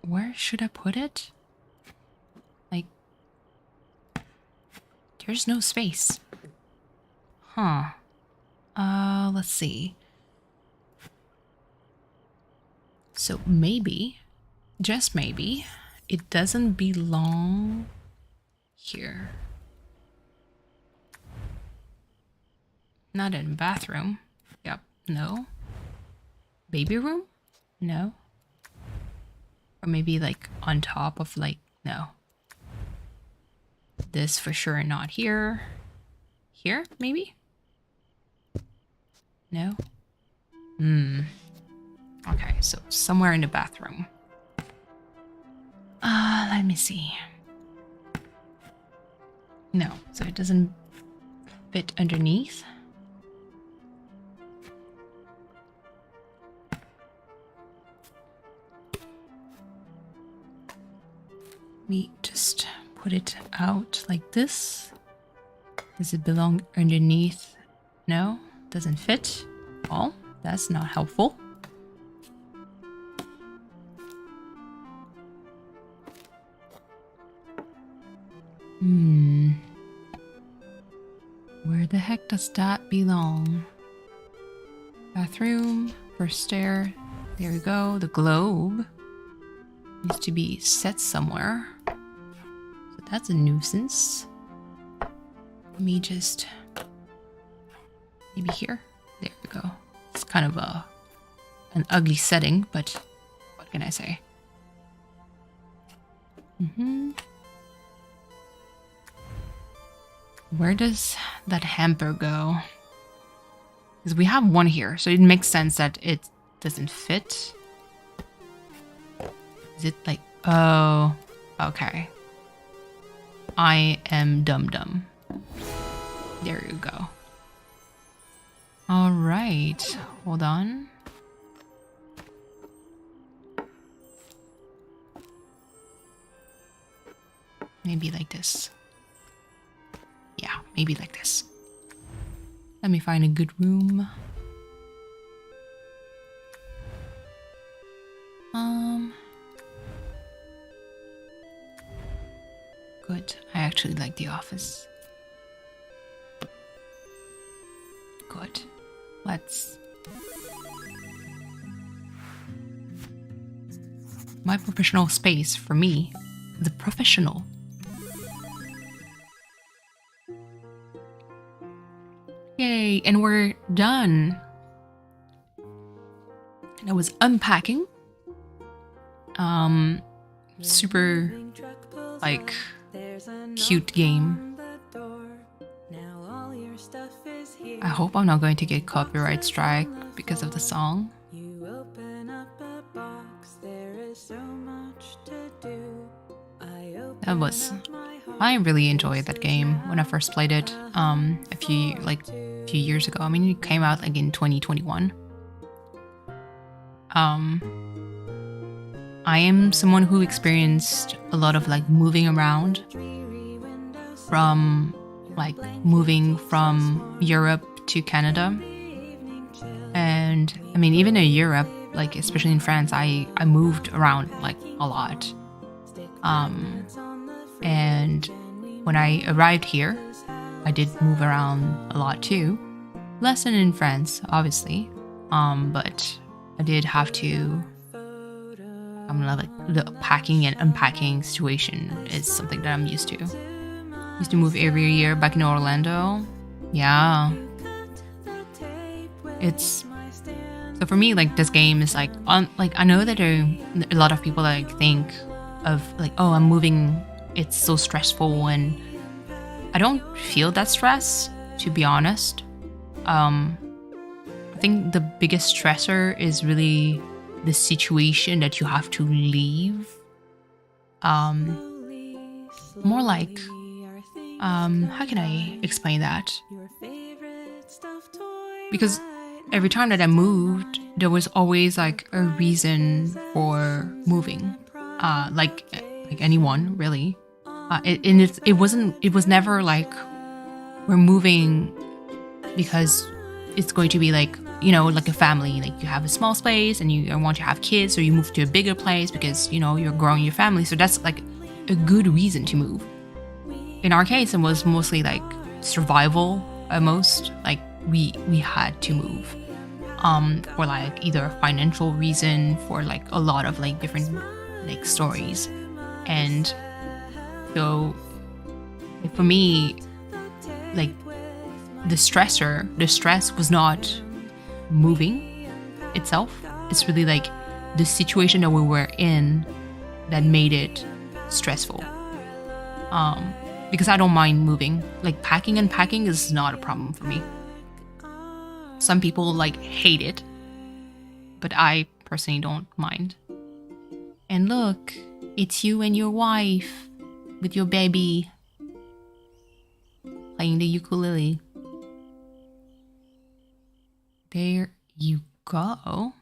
Where should I put it? Like, there's no space. Huh. Let's see. So maybe, just maybe, it doesn't belong here. Not in bathroom. Yep, no. Baby room? No. Or maybe like on top of like, no. This for sure not here. Here, maybe? No? Okay, so somewhere in the bathroom. Let me see. No, so it doesn't fit underneath. We just put it out like this. Does it belong underneath? No, doesn't fit. Well, that's not helpful. Where the heck does that belong? Bathroom, first stair. There we go. The globe needs to be set somewhere. So that's a nuisance. Let me just... maybe here? There we go. It's kind of an ugly setting, but what can I say? Where does that hamper go? Because we have one here, so it makes sense that it doesn't fit. Is it like... oh, okay. I am dumb. There you go. All right, hold on. Maybe like this. Yeah, maybe like this. Let me find a good room. Good. I actually like the office. Good. Let's... my professional space for me. The professional. Yay, and we're done. That was Unpacking. Super like cute game. I hope I'm not going to get copyright strike because of the song. I really enjoyed that game when I first played it a few years ago. I mean, it came out like in 2021. I am someone who experienced a lot of like moving around, from like moving from Europe to Canada. And I mean, even in Europe, like especially in France, I moved around like a lot. And when I arrived here, I did move around a lot too. Less than in France, obviously. But I did have to, like the packing and unpacking situation is something that I'm used to. Used to move every year back in Orlando. Yeah. So for me, like this game is like, I know that a lot of people like think of like, oh, I'm moving, it's so stressful, and I don't feel that stress, to be honest. I think the biggest stressor is really the situation that you have to leave. More like, how can I explain that? Because every time that I moved, there was always like a reason for moving. Like anyone really. It was never like we're moving because it's going to be like, you know, like a family, like you have a small space and you want to have kids, or you move to a bigger place because, you know, you're growing your family. So that's like a good reason to move. In our case, it was mostly like survival almost. Like we had to move for like either a financial reason, for like a lot of like different like stories. And so for me, like the stress was not moving itself. It's really like the situation that we were in that made it stressful. Because I don't mind moving. Like packing and unpacking is not a problem for me. Some people like hate it, but I personally don't mind. And look, it's you and your wife with your baby playing the ukulele. There you go.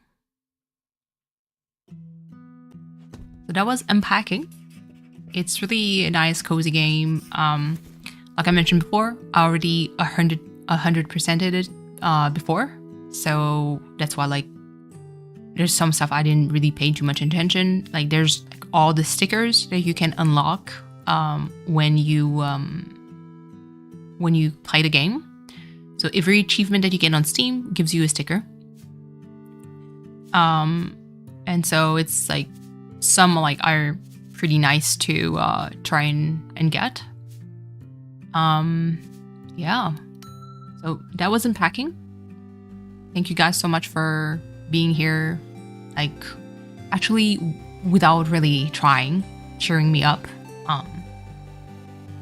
So that was Unpacking. It's really a nice, cozy game. Like I mentioned before, I already 100%ed it before. So that's why like there's some stuff I didn't really pay too much attention. Like there's like all the stickers that you can unlock when you play the game. So every achievement that you get on Steam gives you a sticker. And so it's like some like are pretty nice to try and get. Yeah. So that was Unpacking. Thank you guys so much for being here, like actually without really trying, cheering me up.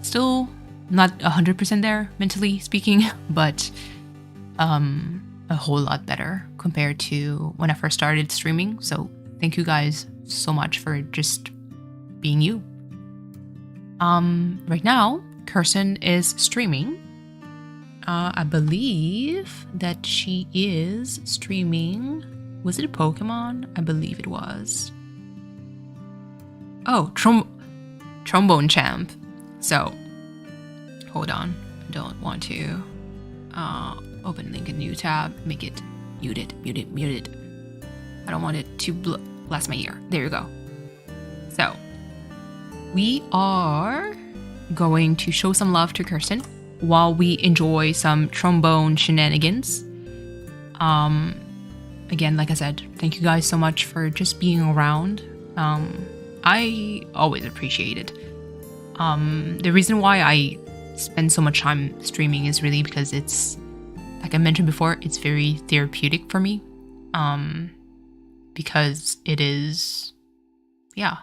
Still not 100% there mentally speaking, but a whole lot better compared to when I first started streaming. So thank you guys so much for just being you. Right now, Kirsten is streaming. I believe that she is streaming. Was it a Pokemon? I believe it was. Oh, Trombone Champ. So, hold on. I don't want to open link a new tab. Make it muted. I don't want it to blast my ear. There you go. So, we are going to show some love to Kirsten while we enjoy some trombone shenanigans. Again, like I said, thank you guys so much for just being around. I always appreciate it. The reason why I spend so much time streaming is really because it's, like I mentioned before, it's very therapeutic for me. because it is, yeah,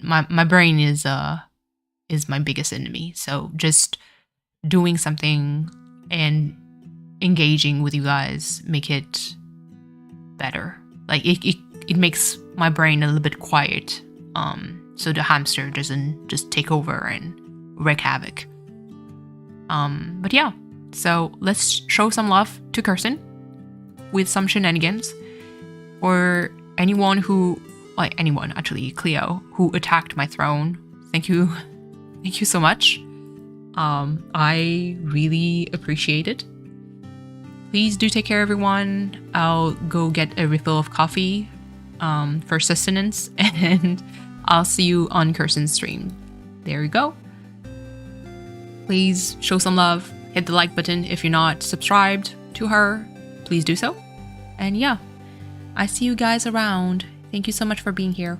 my brain is my biggest enemy. So just doing something and engaging with you guys make it better. Like it makes my brain a little bit quiet, so the hamster doesn't just take over and wreak havoc. But yeah, so let's show some love to Kirsten with some shenanigans, or anyone who, like anyone actually, Cleo, who attacked my throne. Thank you so much. I really appreciate it. Please do take care, everyone. I'll go get a refill of coffee for sustenance, and I'll see you on Kirsten's stream. There you go. Please show some love. Hit the like button if you're not subscribed to her. Please do so. And yeah, I see you guys around. Thank you so much for being here.